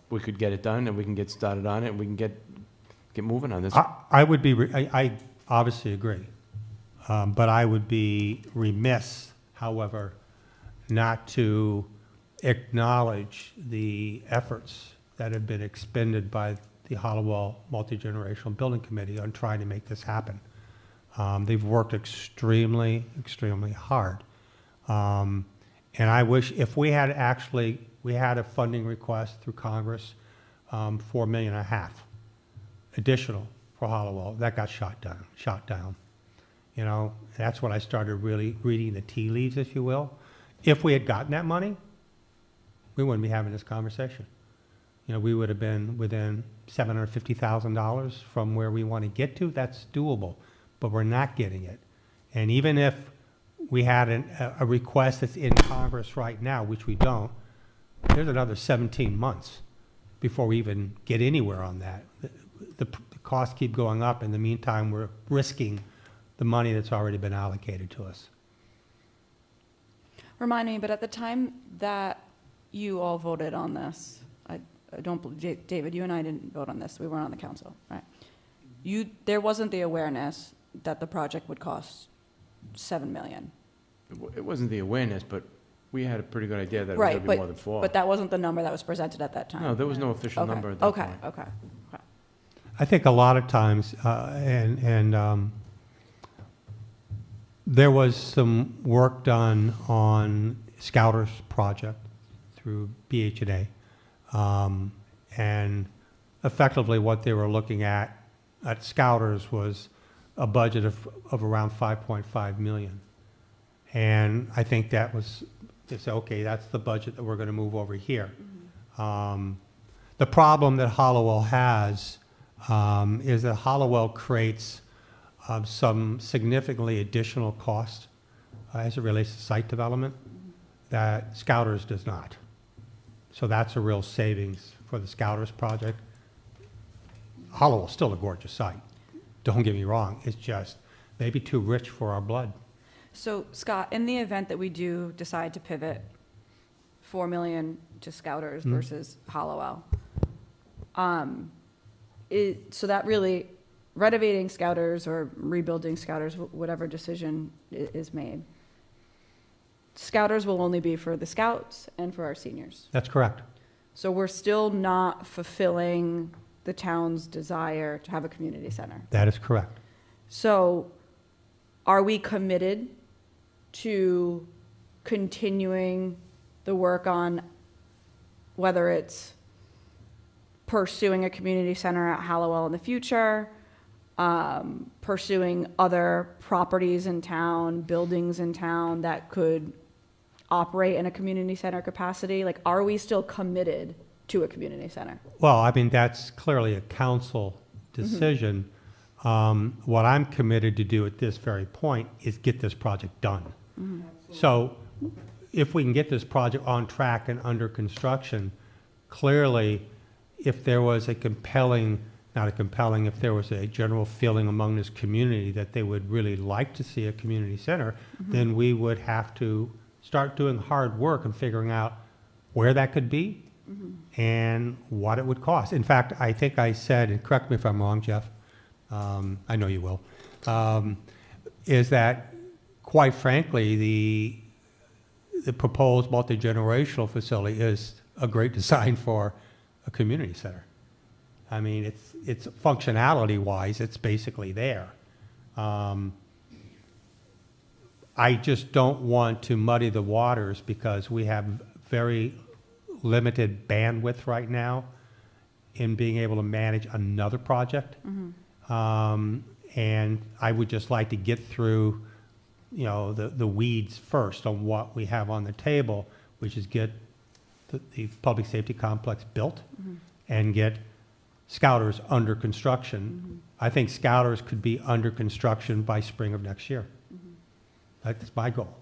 we could get it done, and we can get started on it, and we can get moving on this. I obviously agree. But I would be remiss, however, not to acknowledge the efforts that have been expended by the Hollowell Multi-Generational Building Committee on trying to make this happen. They've worked extremely, extremely hard. And I wish if we had a funding request through Congress, $4.5 million additional for Hollowell, that got shot down. You know, that's when I started really reading the tea leaves, if you will. If we had gotten that money, we wouldn't be having this conversation. You know, we would have been within $750,000 from where we want to get to. That's doable, but we're not getting it. And even if we had a request that's in Congress right now, which we don't, there's another 17 months before we even get anywhere on that. The costs keep going up. In the meantime, we're risking the money that's already been allocated to us. Remind me, but at the time that you all voted on this, I don't believe, David, you and I didn't vote on this. We weren't on the council, right? There wasn't the awareness that the project would cost $7 million. It wasn't the awareness, but we had a pretty good idea that it was Right, going to be more than 4. But that wasn't the number that was presented at that time. No, there was no official Okay, number at that point. Okay. I think a lot of times, there was some work done on Scouters project through BH&A. And effectively what they were looking at Scouters was a budget of around 5.5 million. And I think that was, they said, okay, that's the budget that we're going to move over here. The problem that Hollowell has is that Hollowell creates some significantly additional cost as it relates to site development that Scouters does not. So that's a real savings for the Scouters project. Hollowell's still a gorgeous site. Don't get me wrong. It's just maybe too rich for our blood. So, Scott, in the event that we do decide to pivot $4 million to Scouters versus Hollowell, so that really, renovating Scouters or rebuilding Scouters, whatever decision is made, Scouters will only be for the Scouts and for our seniors. That's correct. So we're still not fulfilling the town's desire to have a community center. That is correct. So are we committed to continuing the work on whether it's pursuing a community center at Hallowell in the future, pursuing other properties in town, buildings in town that could operate in a community center capacity? Like, are we still committed to a community center? Well, I mean, that's clearly a council decision. What I'm committed to do at this very point is get this project done. So if we can get this project on track and under construction, clearly, if there was a compelling, if there was a general feeling among this community that they would really like to see a community center, then we would have to start doing hard work and figuring out where that could be and what it would cost. In fact, I think I said, and correct me if I'm wrong, Jeff, I know you will, is that, quite frankly, the proposed multi-generational facility is a great design for a community center. I mean, it's functionality-wise, it's basically there. I just don't want to muddy the waters because we have very limited bandwidth right now in being able to manage another project. And I would just like to get through, the weeds first on what we have on the table, which is get the public safety complex built and get Scouters under construction. I think Scouters could be under construction by spring of next year. That's my goal.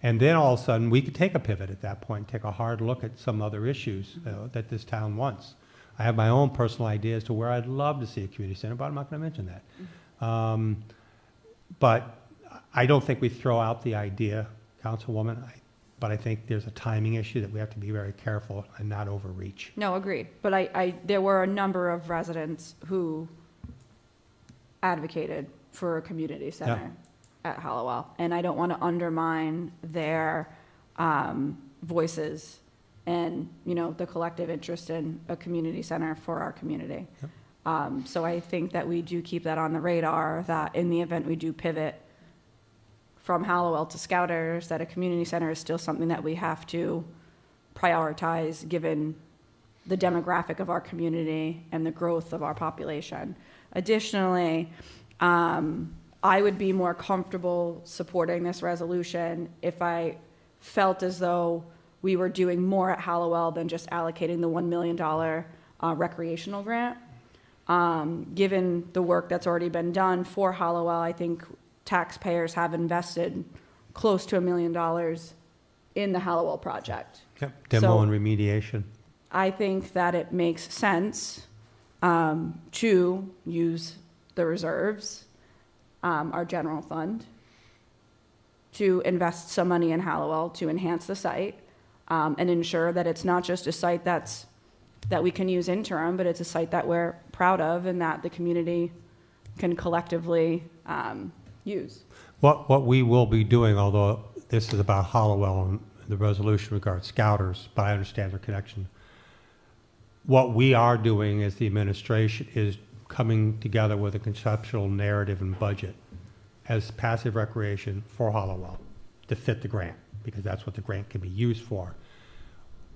And then all of a sudden, we could take a pivot at that point, take a hard look at some other issues that this town wants. I have my own personal ideas to where I'd love to see a community center, but I'm not going to mention that. But I don't think we throw out the idea, Councilwoman, but I think there's a timing issue that we have to be very careful and not overreach. No, agreed. But there were a number of residents who advocated for a community center at Hallowell, and I don't want to undermine their voices and, the collective interest in a community center for our community. So I think that we do keep that on the radar, that in the event we do pivot from Hallowell to Scouters, that a community center is still something that we have to prioritize given the demographic of our community and the growth of our population. Additionally, I would be more comfortable supporting this resolution if I felt as though we were doing more at Hallowell than just allocating the $1 million recreational grant. Given the work that's already been done for Hallowell, I think taxpayers have invested close to $1 million in the Hallowell project. Yep, demo So- and remediation. I think that it makes sense to use the reserves, our general fund, to invest some money in Hallowell to enhance the site and ensure that it's not just a site that we can use interim, but it's a site that we're proud of and that the community can collectively use. What we will be doing, although this is about Hollowell and the resolution regards Scouters, but I understand their connection. What we are doing as the administration is coming together with a conceptual narrative and budget as passive recreation for Hollowell to fit the grant, because that's what the grant can be used for.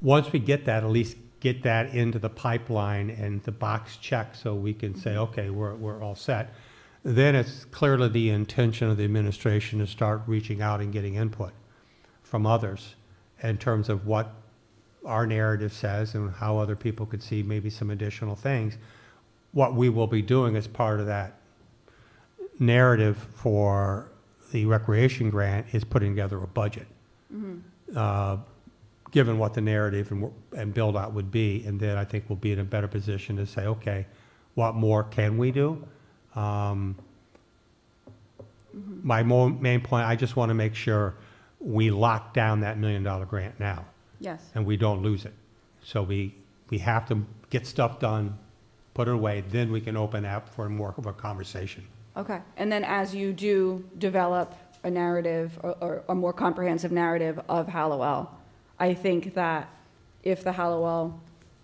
Once we get that, at least get that into the pipeline and the box checked so we can say, okay, we're all set. Then it's clearly the intention of the administration to start reaching out and getting input from others in terms of what our narrative says and how other people could see maybe some additional things. What we will be doing as part of that narrative for the recreation grant is putting together a budget, given what the narrative and build out would be. And then I think we'll be in a better position to say, okay, what more can we do? My main point, I just want to make sure we lock down that $1 million grant now. Yes. And we don't lose it. So we have to get stuff done, put it away, then we can open up for more of a conversation. Okay. And then as you do develop a narrative or a more comprehensive narrative of Hallowell, I think that if the Hallowell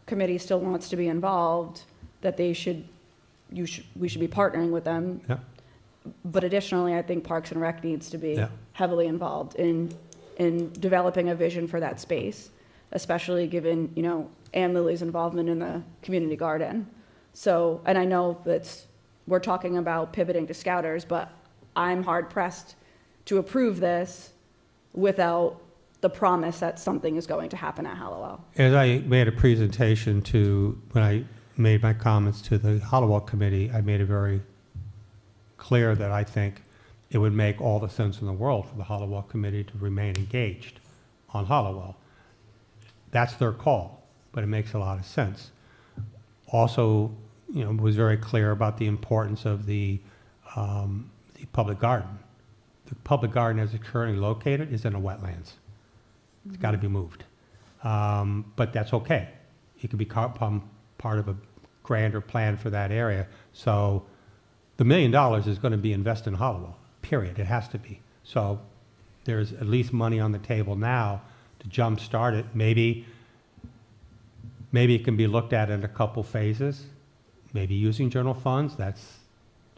committee still wants to be involved, that we should be partnering with them. Yeah. But additionally, I think Parks and Rec needs to be Yeah. heavily involved in developing a vision for that space, especially given, Anne Lily's involvement in the community garden. So, and I know we're talking about pivoting to Scouters, but I'm hard pressed to approve this without the promise that something is going to happen at Hallowell. As I made a presentation when I made my comments to the Hollowell committee, I made it very clear that I think it would make all the sense in the world for the Hollowell committee to remain engaged on Hollowell. That's their call, but it makes a lot of sense. Also, was very clear about the importance of the public garden. The public garden as it's currently located is in a wetlands. It's got to be moved. But that's okay. It could be part of a grander plan for that area. So the $1 million is going to be invested in Hollowell, period. It has to be. So there's at least money on the table now to jumpstart it. Maybe it can be looked at in a couple phases. Maybe using general funds. That's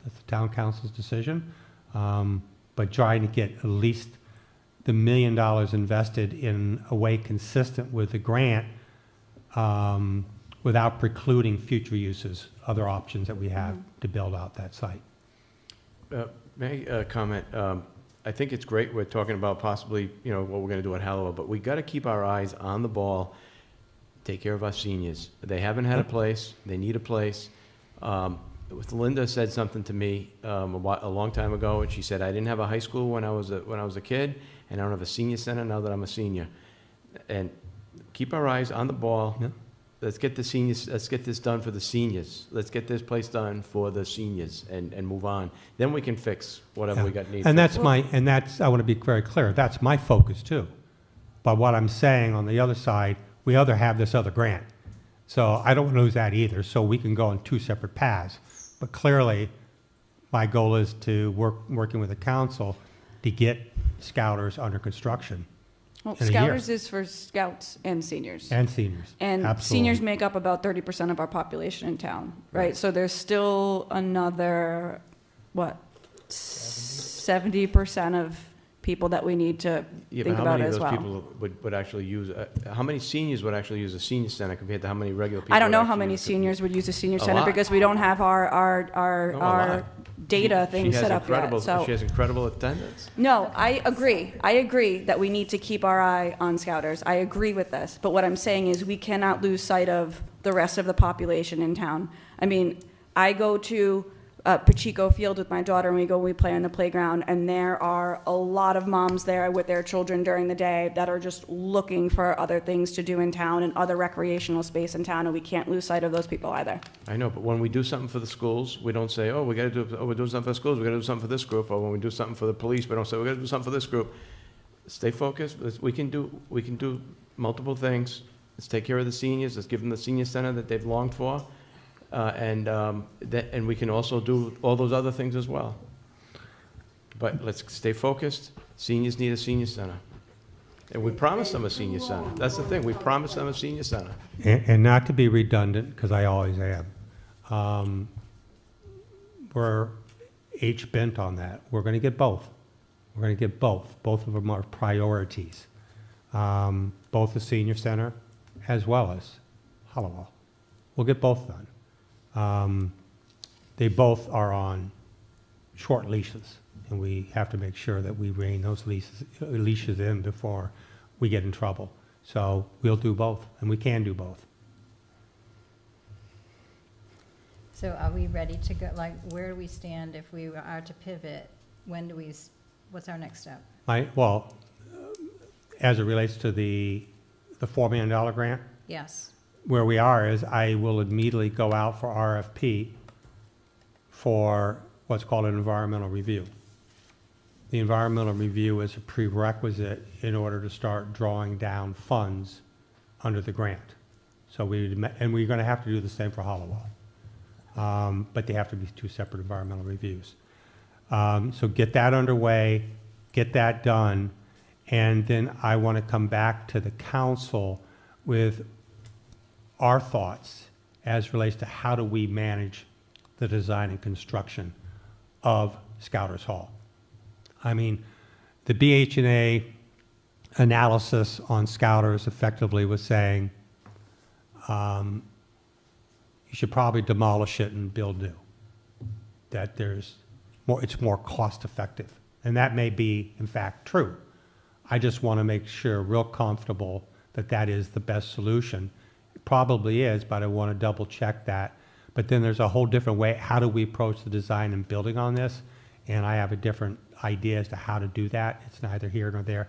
the town council's decision. But trying to get at least the $1 million invested in a way consistent with the grant, without precluding future uses, other options that we have to build out that site. May I comment? I think it's great we're talking about possibly, what we're going to do at Hallowell, but we got to keep our eyes on the ball, take care of our seniors. They haven't had a place. They need a place. Linda said something to me a long time ago, and she said, I didn't have a high school when I was a kid, and I don't have a senior center now that I'm a senior. And keep our eyes on the ball. Yeah. Let's get the seniors. Let's get this done for the seniors. Let's get this place done for the seniors and move on. Then we can fix whatever we got needed. And that's I want to be very clear, that's my focus too. But what I'm saying on the other side, we have this other grant. So I don't want to lose that either, so we can go on two separate paths. But clearly, my goal is to working with the council to get Scouters under construction. Well, in a year. Scouters is for scouts and seniors. And seniors. And Absolutely. seniors make up about 30% of our population in town, right? So there's still another, 70% of people that we need to Yeah, think but how about many as of those well. people would actually use, how many seniors would actually use a senior center compared to how many regular people? I don't know would how actually many use it? seniors would use a senior A center lot. because we don't have No, a our lot. data thing set up yet, so. She has incredible attendance. No, I agree. I agree that we need to keep our eye on Scouters. I agree with this. But what I'm saying is we cannot lose sight of the rest of the population in town. I mean, I go to Pacheco Field with my daughter, and we play on the playground, and there are a lot of moms there with their children during the day that are just looking for other things to do in town and other recreational space in town, and we can't lose sight of those people either. I know, but when we do something for the schools, we don't say, oh, we gotta do, oh, we're doing something for the schools, we gotta do something for this group, or when we do something for the police, we don't say, we gotta do something for this group. Stay focused, we can do multiple things. Let's take care of the seniors, let's give them the senior center that they've longed for, and we can also do all those other things as well. But let's stay focused. Seniors need a senior center. And we promised them a senior center. That's the thing, we promised them a senior center. And not to be redundant, because I always am, we're H-bent on that. We're going to get both. We're going to get both. Both of them are priorities. Both the senior center as well as Hollowell. We'll get both done. They both are on short leashes, and we have to make sure that we rein those leashes in before we get in trouble. So we'll do both, and we can do both. So are we ready to go, like, where do we stand if we are to pivot? When do we, what's our next step? Well, as it relates to the $4 million grant, Yes. where we are is I will immediately go out for RFP for what's called an environmental review. The environmental review is a prerequisite in order to start drawing down funds under the grant. So we're going to have to do the same for Hollowell. But they have to be two separate environmental reviews. So get that underway, get that done, and then I want to come back to the council with our thoughts as relates to how do we manage the design and construction of Scouters Hall. I mean, the BHNA analysis on Scouters effectively was saying you should probably demolish it and build new. That it's more cost effective. And that may be, in fact, true. I just want to make sure real comfortable that that is the best solution. It probably is, but I want to double check that. But then there's a whole different way. How do we approach the design and building on this? And I have a different idea as to how to do that. It's neither here nor there.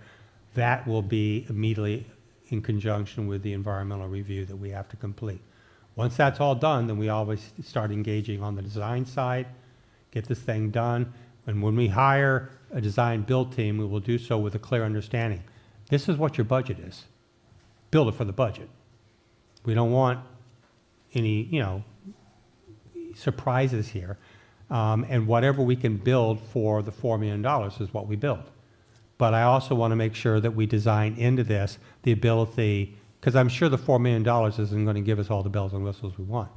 That will be immediately in conjunction with the environmental review that we have to complete. Once that's all done, then we always start engaging on the design side, get this thing done. And when we hire a design build team, we will do so with a clear understanding. This is what your budget is. Build it for the budget. We don't want any, surprises here. And whatever we can build for the $4 million is what we build. But I also want to make sure that we design into this the ability, because I'm sure the $4 million isn't going to give us all the bells and whistles we want.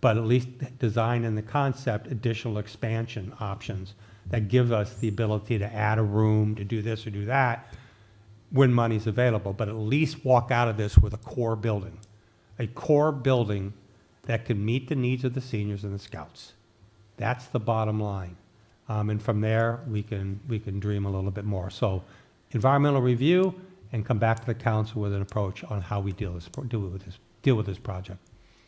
But at least design in the concept additional expansion options that give us the ability to add a room, to do this or do that when money's available. But at least walk out of this with a core building that can meet the needs of the seniors and the scouts. That's the bottom line. And from there, we can dream a little bit more. So environmental review and come back to the council with an approach on how we deal with this project.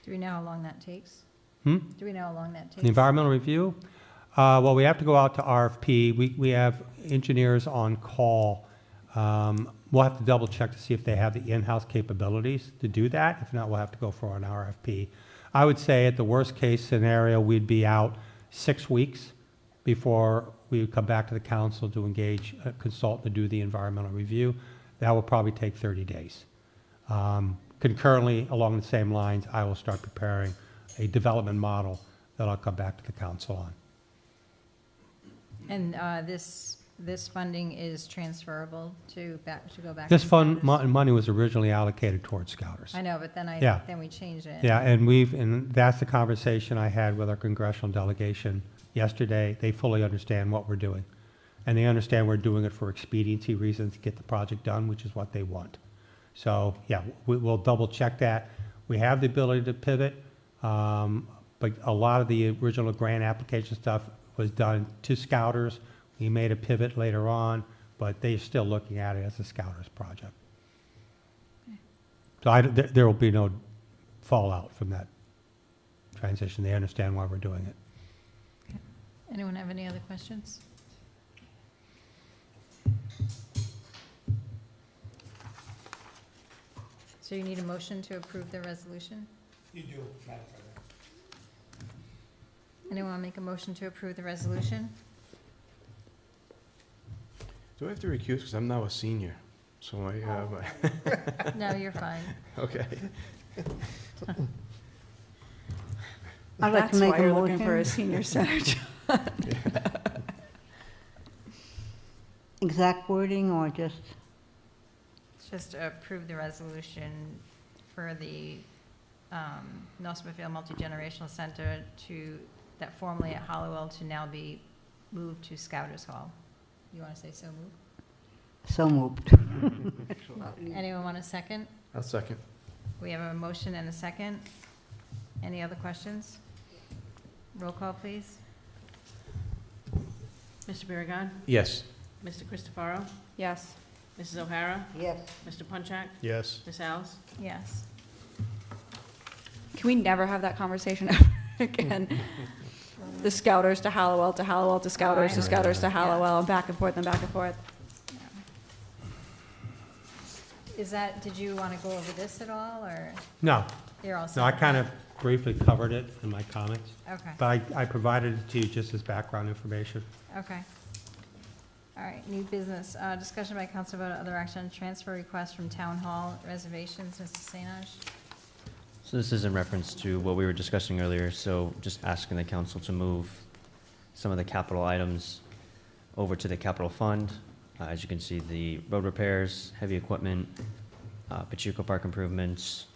Do we know how long that takes? Hmm? Do we know how long that takes? The environmental review? Well, we have to go out to RFP. We have engineers on call. We'll have to double check to see if they have the in-house capabilities to do that. If not, we'll have to go for an RFP. I would say at the worst case scenario, we'd be out 6 weeks before we would come back to the council to engage a consultant to do the environmental review. That will probably take 30 days. Concurrently, along the same lines, I will start preparing a development model that I'll come back to the council on. And this funding is transferable to go back? This to fund Scouters? money was originally allocated towards Scouters. I know, but then Yeah. then we changed it. Yeah, and that's the conversation I had with our congressional delegation yesterday. They fully understand what we're doing. And they understand we're doing it for expediency reasons to get the project done, which is what they want. So, yeah, we'll double check that. We have the ability to pivot, but a lot of the original grant application stuff was done to Scouters. We made a pivot later on, but they're still looking at it as a Scouters project. So there will be no fallout from that transition. They understand why we're doing it. Anyone have any other questions? So you need a motion to approve the resolution? You do, Madam President. Anyone want to make a motion to approve the resolution? Do I have to recuse, because I'm now a senior? So I, No, you're fine. okay. I'd like to make a That's why you're looking for a motion. senior center. Exact wording or just, Just to approve the resolution for the North Smithfield Multi-Generational Center that formerly at Hollowell to now be moved to Scouters Hall. You want to say so moved? so moved. Anyone want a second? I'll second. We have a motion and a second. Any other questions? Roll call, please. Mr. Biragad. Yes. Mr. Christopherow. Yes. Mrs. O'Hara. Yes. Mr. Punchak. Yes. Ms. Alves. Yes. Can we never have that conversation ever again? The Scouters to Hallowell, to Hallowell, to Scouters, to Scouters to Hallowell, and back and forth and back and forth. Did you want to go over this at all, or No, you're all set? no, I kind of briefly covered it in my comments, Okay, but I provided it to you just as background information. okay. All right, new business, discussion by council vote other action, transfer request from town hall reservations, Mr. St. Ange? So this is in reference to what we were discussing earlier, so just asking the council to move some of the capital items over to the capital fund. As you can see, the road repairs, heavy equipment, Pacheco Park improvements,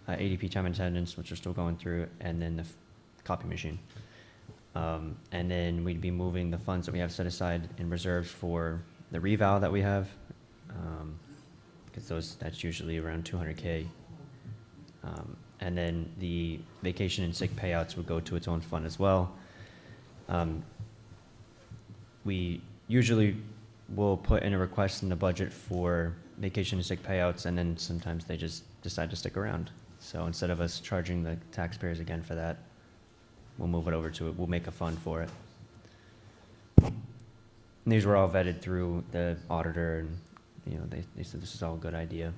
ADP time and attendance, which we're still going through, and then the copy machine. And then we'd be moving the funds that we have set aside in reserves for the revow that we have, because that's usually around 200K. And then the vacation and sick payouts would go to its own fund as well. We usually will put in a request in the budget for vacation and sick payouts, and then sometimes they just decide to stick around. So instead of us charging the taxpayers again for that, we'll move it over to it. We'll make a fund for it. And these were all vetted through the auditor, and they said this is all a good idea.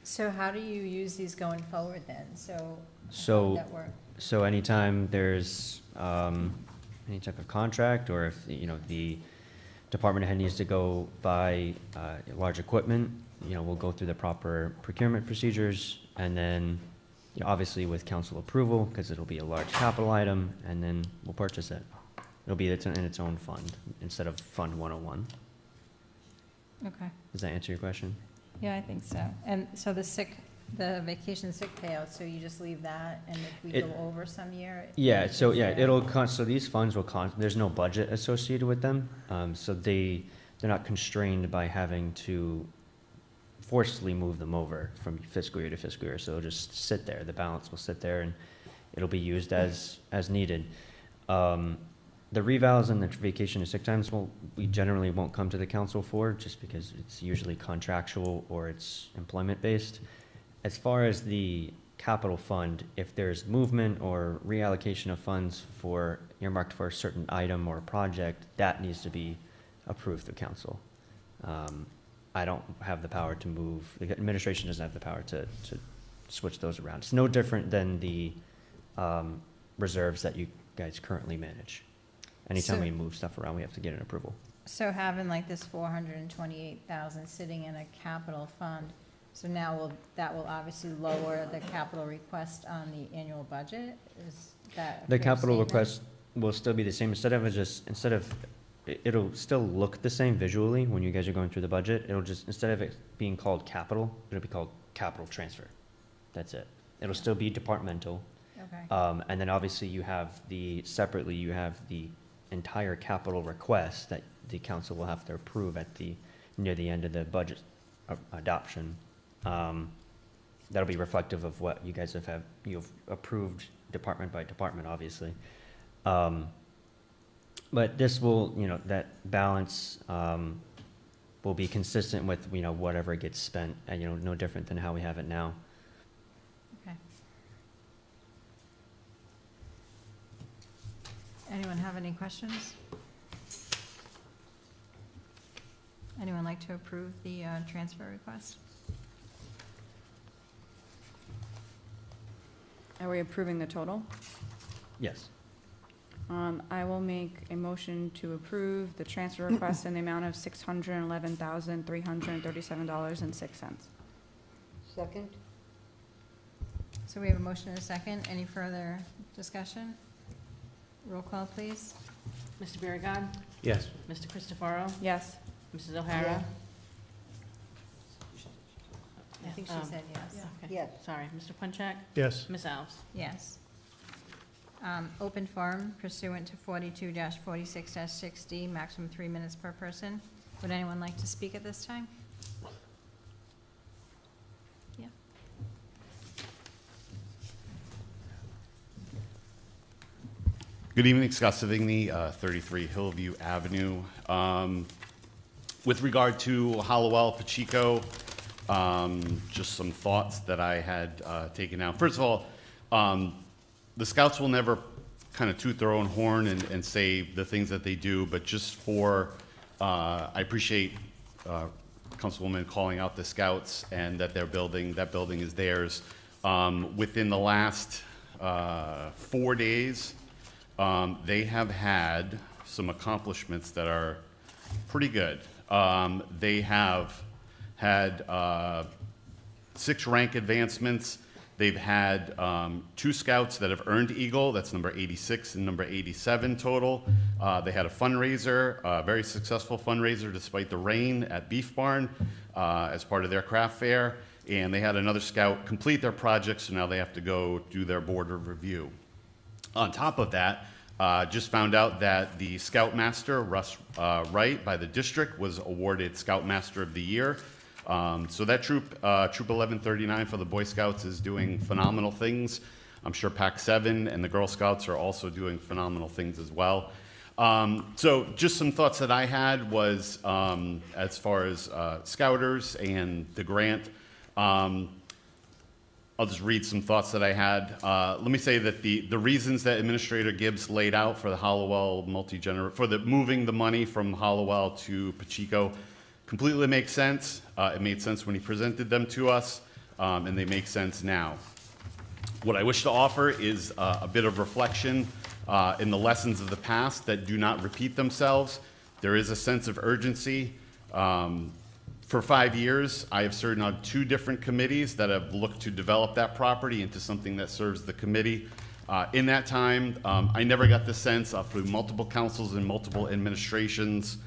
So how do you use these going forward then? So how So- would that work? So anytime there's any type of contract, or if the department head needs to go buy large equipment, we'll go through the proper procurement procedures, and then obviously with council approval, because it'll be a large capital item, and then we'll purchase it. It'll be in its own fund instead of Fund 101. Okay, Does that answer your question? yeah, I think so. And so the vacation sick payout, so you just leave that, and if we It- go over some year? Yeah, so it's there? so these funds will there's no budget associated with them. So they're not constrained by having to forcefully move them over from fiscal year to fiscal year. So it'll just sit there. The balance will sit there, and it'll be used as needed. The revals and the vacation and sick times, we generally won't come to the council for, just because it's usually contractual or it's employment-based. As far as the capital fund, if there's movement or reallocation of funds earmarked for a certain item or project, that needs to be approved through council. I don't have the power to move, the administration doesn't have the power to switch those around. It's no different than the reserves that you guys currently manage. Anytime So- we move stuff around, we have to get an approval. So having like this 428,000 sitting in a capital fund, so now that will obviously lower the capital request on the annual budget? Is that a The fair capital statement? request will still be the same, it'll still look the same visually when you guys are going through the budget. It'll just, instead of it being called capital, it'll be called capital transfer. That's it. It'll still be departmental. Okay, And then obviously you have separately, you have the entire capital request that the council will have to approve near the end of the budget adoption. That'll be reflective of what you guys you've approved department by department, obviously. But this will, that balance, will be consistent with, whatever gets spent, and, no different than how we have it now. okay. Anyone have any questions? Anyone like to approve the transfer request? Are we approving the total? Yes. I will make a motion to approve the transfer request in the amount of $611,337.06. Second? So we have a motion and a second. Any further discussion? Roll call, please. Mr. Biragad. Yes. Mr. Christopherow. Yes. Mrs. O'Hara. I think she said yes. Okay. Yes. Sorry, Mr. Punchak. Yes. Ms. Alves. Yes. Open forum pursuant to 42-46-6D, maximum 3 minutes per person. Would anyone like to speak at this time? Yeah. Good evening, Scott Savigny, 33 Hillview Avenue. With regard to Hallowell, Pacheco, just some thoughts that I had taken out. First of all, the Scouts will never kind of toot their own horn and say the things that they do, but just for, I appreciate Councilwoman calling out the Scouts and that that building is theirs. Within the last 4 days, they have had some accomplishments that are pretty good. They have had 6 rank advancements. They've had 2 Scouts that have earned Eagle. That's number 86 and number 87 total. They had a fundraiser, a very successful fundraiser despite the rain at Beef Barn as part of their craft fair. And they had another Scout complete their project, so now they have to go do their board of review. On top of that, just found out that the Scoutmaster, Russ Wright, by the district, was awarded Scoutmaster of the Year. So that troop 1139 for the Boy Scouts is doing phenomenal things. I'm sure Pac 7 and the Girl Scouts are also doing phenomenal things as well. So just some thoughts that I had was as far as Scouters and the grant. I'll just read some thoughts that I had. Let me say that the reasons that Administrator Gibbs laid out for the Hallowell moving the money from Hallowell to Pacheco completely makes sense. It made sense when he presented them to us, and they make sense now. What I wish to offer is a bit of reflection in the lessons of the past that do not repeat themselves. There is a sense of urgency. For 5 years, I have served on 2 different committees that have looked to develop that property into something that serves the committee. In that time, I never got the sense through multiple councils and multiple administrations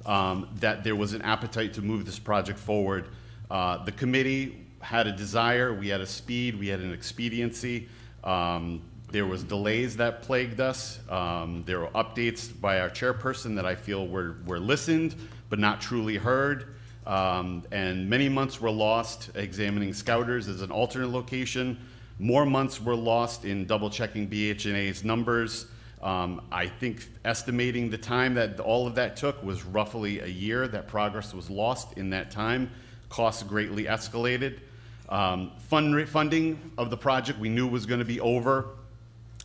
that there was an appetite to move this project forward. The committee had a desire, we had a speed, we had an expediency. There was delays that plagued us. There were updates by our chairperson that I feel were listened but not truly heard. And many months were lost examining Scouters as an alternate location. More months were lost in double-checking BH&A's numbers. I think estimating the time that all of that took was roughly a year. That progress was lost in that time. Costs greatly escalated. Funding of the project we knew was going to be over.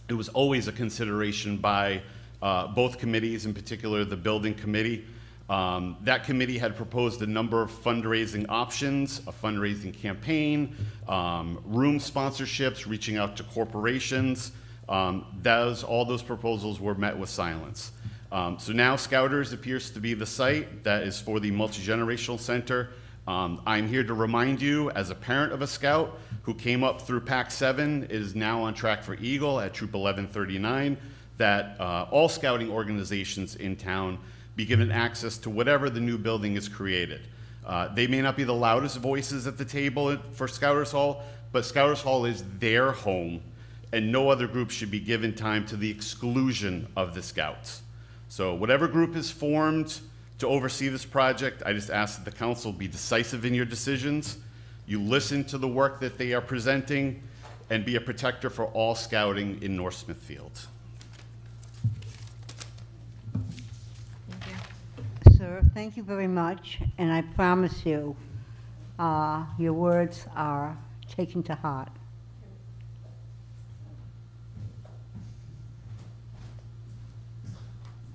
It was always a consideration by both committees, in particular the building committee. That committee had proposed a number of fundraising options, a fundraising campaign, room sponsorships, reaching out to corporations. All those proposals were met with silence. So now Scouters appears to be the site that is for the multi-generational center. I'm here to remind you, as a parent of a Scout who came up through Pac 7, is now on track for Eagle at Troop 1139, that all scouting organizations in town be given access to whatever the new building is created. They may not be the loudest voices at the table for Scouters Hall, but Scouters Hall is their home, and no other group should be given time to the exclusion of the Scouts. So whatever group is formed to oversee this project, I just ask that the council be decisive in your decisions. You listen to the work that they are presenting, and be a protector for all scouting in North Smithfield. Sir, thank you very much, and I promise you, your words are taken to heart.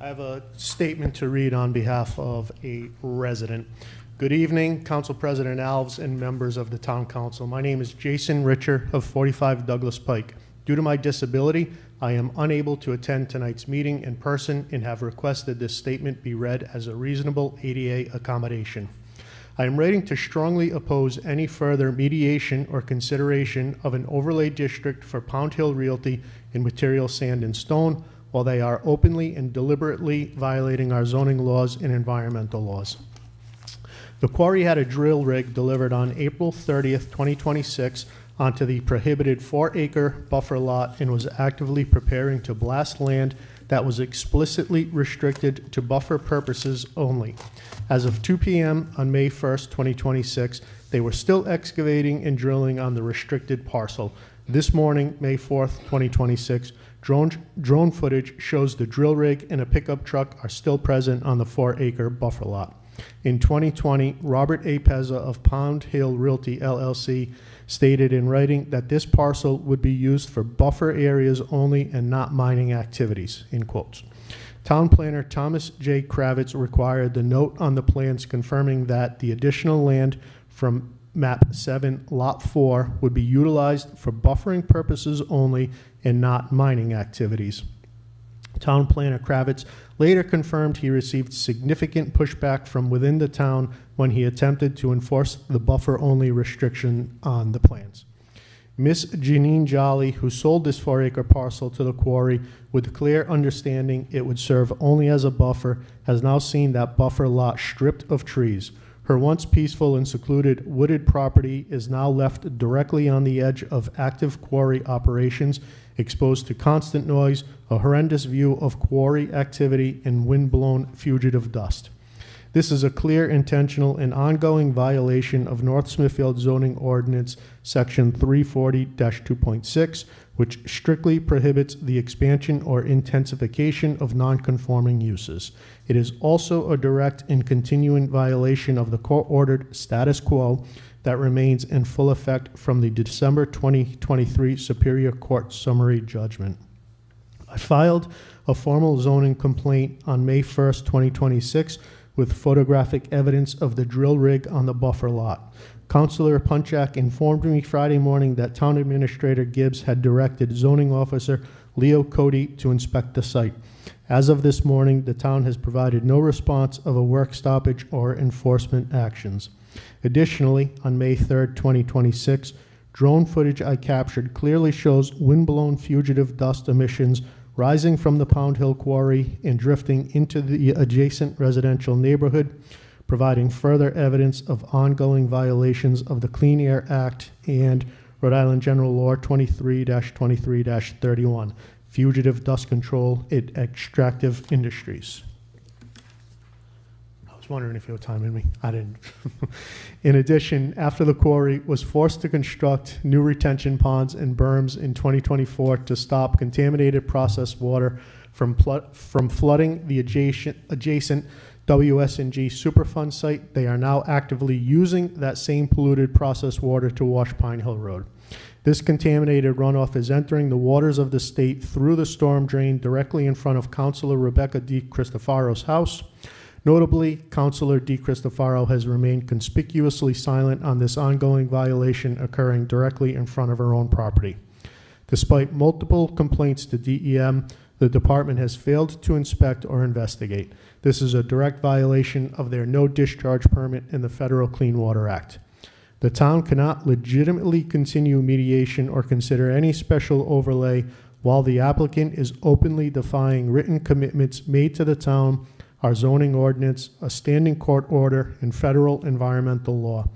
I have a statement to read on behalf of a resident. Good evening, Council President Alves and members of the Town Council. My name is Jason Richer of 45 Douglas Pike. Due to my disability, I am unable to attend tonight's meeting in person and have requested this statement be read as a reasonable ADA accommodation. I am writing to strongly oppose any further mediation or consideration of an overlay district for Pound Hill Realty in material sand and stone, while they are openly and deliberately violating our zoning laws and environmental laws. The quarry had a drill rig delivered on April 30th, 2026 onto the prohibited 4-acre buffer lot and was actively preparing to blast land that was explicitly restricted to buffer purposes only. As of 2 p.m. on May 1st, 2026, they were still excavating and drilling on the restricted parcel. This morning, May 4th, 2026, drone footage shows the drill rig and a pickup truck are still present on the 4-acre buffer lot. In 2020, Robert A. Pezza of Pound Hill Realty, LLC, stated in writing that this parcel would be used for buffer areas only and not mining activities, in quotes. Town planner Thomas J. Kravitz required the note on the plans confirming that the additional land from Map 7, Lot 4 would be utilized for buffering purposes only and not mining activities. Town planner Kravitz later confirmed he received significant pushback from within the town when he attempted to enforce the buffer-only restriction on the plans. Miss Janine Jolly, who sold this 4-acre parcel to the quarry with clear understanding it would serve only as a buffer, has now seen that buffer lot stripped of trees. Her once peaceful and secluded wooded property is now left directly on the edge of active quarry operations, exposed to constant noise, a horrendous view of quarry activity, and wind-blown fugitive dust. This is a clear, intentional, and ongoing violation of North Smithfield Zoning Ordinance Section 340-2.6, which strictly prohibits the expansion or intensification of nonconforming uses. It is also a direct and continuing violation of the court-ordered status quo that remains in full effect from the December 2023 Superior Court summary judgment. I filed a formal zoning complaint on May 1st, 2026, with photographic evidence of the drill rig on the buffer lot. Councilor Punchak informed me Friday morning that Town Administrator Gibbs had directed Zoning Officer Leo Cody to inspect the site. As of this morning, the town has provided no response of a work stoppage or enforcement actions. Additionally, on May 3rd, 2026, drone footage I captured clearly shows wind-blown fugitive dust emissions rising from the Pound Hill Quarry and drifting into the adjacent residential neighborhood, providing further evidence of ongoing violations of the Clean Air Act and Rhode Island General Law 23-23-31, Fugitive Dust Control in Extractive Industries. I was wondering if you were timing me. I didn't. In addition, after the quarry was forced to construct new retention ponds and berms in 2024 to stop contaminated processed water from flooding the adjacent WS&G Superfund site, they are now actively using that same polluted processed water to wash Pine Hill Road. This contaminated runoff is entering the waters of the state through the storm drain directly in front of Councilor Rebecca D. Cristofaro's house. Notably, Councilor D. Cristofaro has remained conspicuously silent on this ongoing violation occurring directly in front of her own property. Despite multiple complaints to DEM, the department has failed to inspect or investigate. This is a direct violation of their no discharge permit in the Federal Clean Water Act. The town cannot legitimately continue mediation or consider any special overlay while the applicant is openly defying written commitments made to the town, our zoning ordinance, a standing court order, and federal environmental law.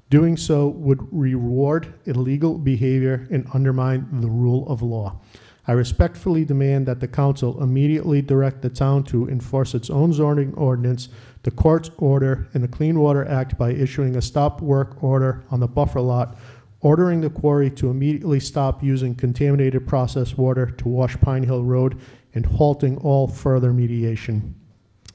Doing so would reward illegal behavior and undermine the rule of law. I respectfully demand that the council immediately direct the town to enforce its own zoning ordinance, the court's order, and the Clean Water Act by issuing a stop work order on the buffer lot, ordering the quarry to immediately stop using contaminated processed water to wash Pine Hill Road, and halting all further mediation.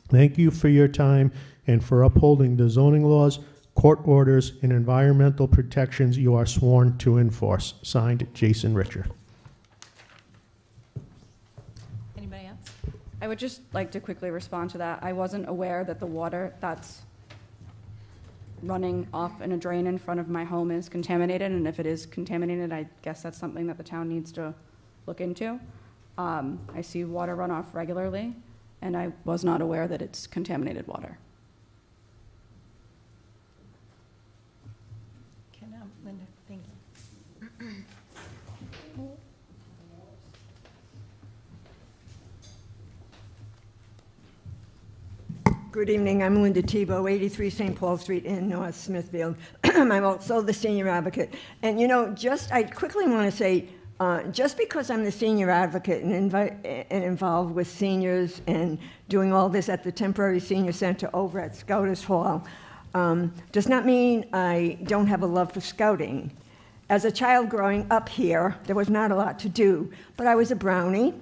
Thank you for your time and for upholding the zoning laws, court orders, and environmental protections you are sworn to enforce. Signed, Jason Richer. Anybody else? I would just like to quickly respond to that. I wasn't aware that the water that's running off in a drain in front of my home is contaminated, and if it is contaminated, I guess that's something that the town needs to look into. I see water runoff regularly, and I was not aware that it's contaminated water. Can, Linda, thank you. Good evening, I'm Linda Tebow, 83 St. Paul Street in North Smithfield. I'm also the senior advocate. And you know, I quickly want to say, just because I'm the senior advocate and involved with seniors and doing all this at the temporary senior center over at Scouters Hall, does not mean I don't have a love for scouting. As a child growing up here, there was not a lot to do, but I was a Brownie.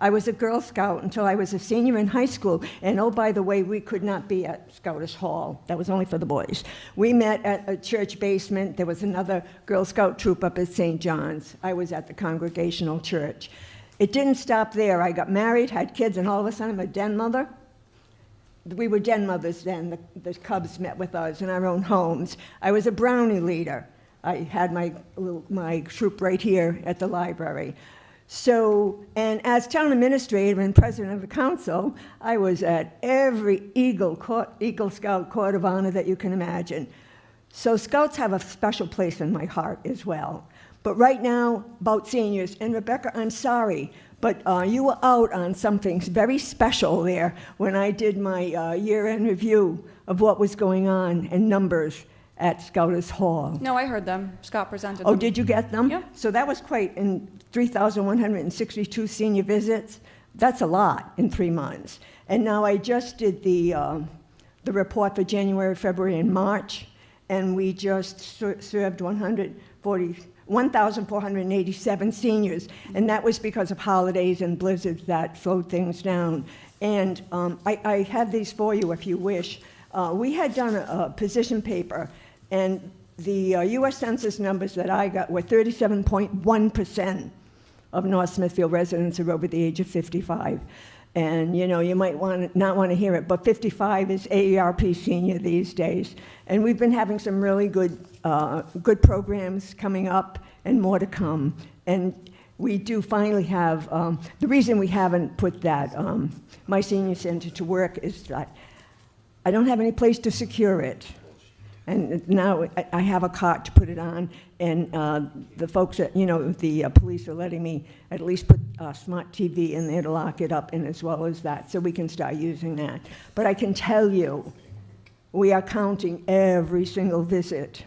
I was a Girl Scout until I was a senior in high school, and oh, by the way, we could not be at Scouters Hall. That was only for the boys. We met at a church basement. There was another Girl Scout troop up at St. John's. I was at the Congregational Church. It didn't stop there. I got married, had kids, and all of a sudden I'm a den mother. We were den mothers then. The Cubs met with us in our own homes. I was a Brownie leader. I had my troop right here at the library. So, and as town administrator and president of the council, I was at every Eagle Scout Court of Honor that you can imagine. So Scouts have a special place in my heart as well. But right now, about seniors, and Rebecca, I'm sorry, but you were out on something very special there when I did my year-end review of what was going on in numbers at Scouters Hall. No, I heard them. Scott presented them. Oh, did you get them? Yep. So that was quite, in 3,162 senior visits. That's a lot in 3 months. And now I just did the report for January, February, and March, and we just served 1,487 seniors, and that was because of holidays and blizzards that slowed things down. And I have these for you if you wish. We had done a position paper, and the U.S. Census numbers that I got were 37.1% of North Smithfield residents are over the age of 55. And you know, you might not want to hear it, but 55 is AARP senior these days. And we've been having some really good programs coming up and more to come. And we do finally have, the reason we haven't put that, my senior center to work is that I don't have any place to secure it. And now I have a cart to put it on, and the folks at, the police are letting me at least put smart TV in there to lock it up, and as well as that, so we can start using that. But I can tell you, we are counting every single visit.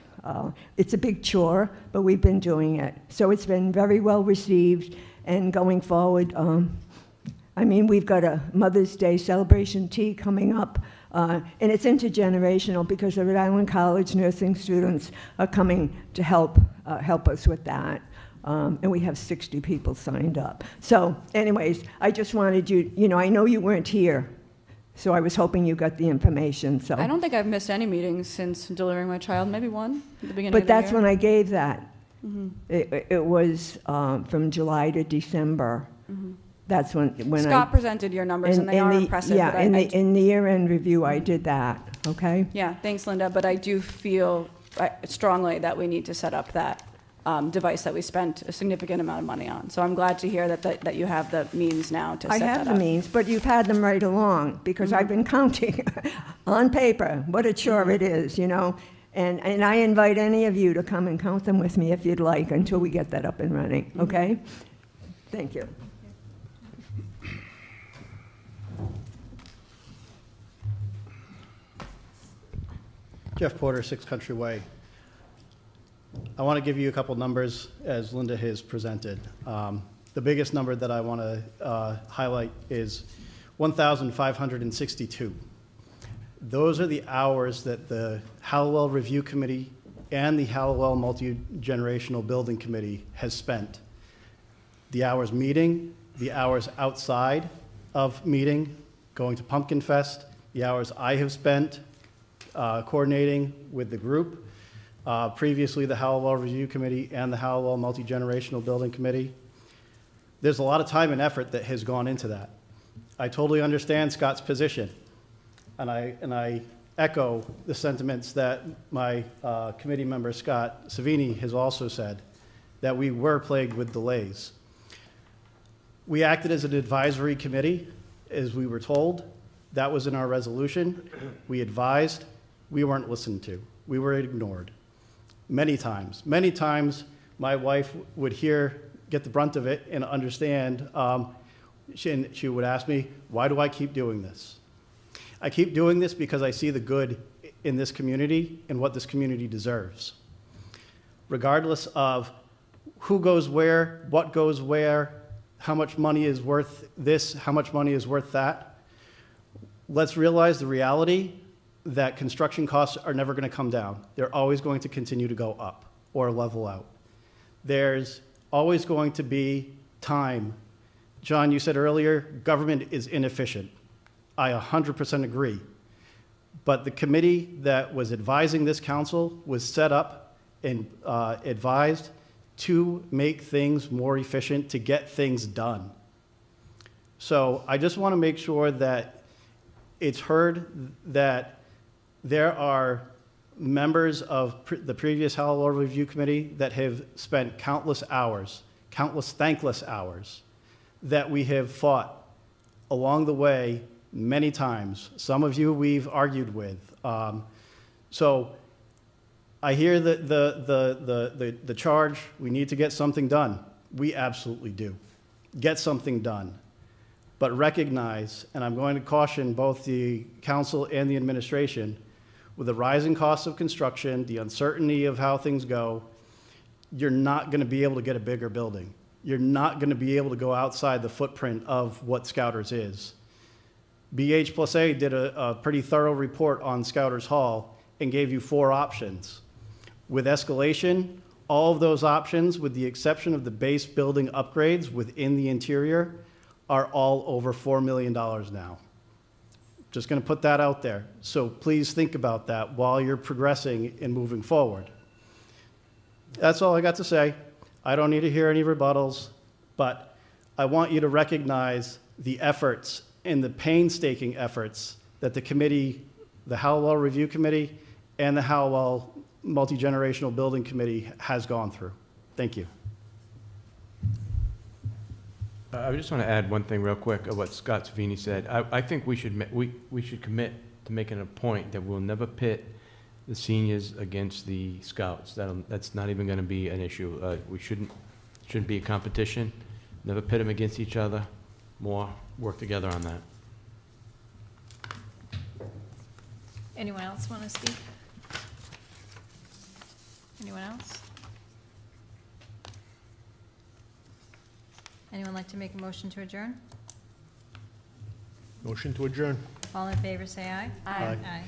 It's a big chore, but we've been doing it. So it's been very well received, and going forward, I mean, we've got a Mother's Day celebration tea coming up. And it's intergenerational because the Rhode Island College nursing students are coming to help us with that. And we have 60 people signed up. So anyways, I just wanted you, I know you weren't here, so I was hoping you got the information. So I don't think I've missed any meetings since delivering my child, maybe one at the beginning of the year. But that's when I gave that. Mm-hmm. It was from July to December. Mm-hmm. That's when Scott presented your numbers, and they are impressive. Yeah, in the year-end review, I did that, okay? Yeah, thanks, Linda, but I do feel strongly that we need to set up that device that we spent a significant amount of money on. So I'm glad to hear that you have the means now to set that up. I have the means, but you've had them right along, because I've been counting on paper what a chore it is, And I invite any of you to come and count them with me if you'd like, until we get that up and running, okay? Thank you. Jeff Porter, 6 Country Way. I want to give you a couple numbers as Linda has presented. The biggest number that I want to highlight is 1,562. Those are the hours that the Hallowell Review Committee and the Hallowell Multi-Generational Building Committee has spent. The hours meeting, the hours outside of meeting, going to Pumpkin Fest, the hours I have spent coordinating with the group, previously the Hallowell Review Committee and the Hallowell Multi-Generational Building Committee. There's a lot of time and effort that has gone into that. I totally understand Scott's position, and I echo the sentiments that my committee member, Scott Savini, has also said, that we were plagued with delays. We acted as an advisory committee, as we were told. That was in our resolution. We advised. We weren't listened to. We were ignored. Many times. Many times, my wife would get the brunt of it and understand. She would ask me, why do I keep doing this? I keep doing this because I see the good in this community and what this community deserves. Regardless of who goes where, what goes where, how much money is worth this, how much money is worth that, let's realize the reality that construction costs are never going to come down. They're always going to continue to go up or level out. There's always going to be time. John, you said earlier, government is inefficient. I 100% agree. But the committee that was advising this council was set up and advised to make things more efficient, to get things done. So I just want to make sure that it's heard that there are members of the previous Hallowell Review Committee that have spent countless hours, countless thankless hours, that we have fought along the way many times. Some of you we've argued with. So I hear the charge, we need to get something done. We absolutely do. Get something done. But recognize, and I'm going to caution both the council and the administration, with the rising costs of construction, the uncertainty of how things go, you're not going to be able to get a bigger building. You're not going to be able to go outside the footprint of what Scouters is. BH+A did a pretty thorough report on Scouters Hall and gave you 4 options. With escalation, all of those options, with the exception of the base building upgrades within the interior, are all over $4 million now. Just going to put that out there. So please think about that while you're progressing and moving forward. That's all I got to say. I don't need to hear any rebuttals, but I want you to recognize the efforts and the painstaking efforts that the committee, the Hallowell Review Committee, and the Hallowell Multi-Generational Building Committee has gone through. Thank you. I just want to add one thing real quick of what Scott Savini said. I think we should commit to making a point that we'll never pit the seniors against the scouts. That's not even going to be an issue. We shouldn't be a competition. Never pit them against each other. More work together on that. Anyone else want to speak? Anyone else? Anyone like to make a motion to adjourn? Motion to adjourn. All in favor, say aye. Aye. Aye.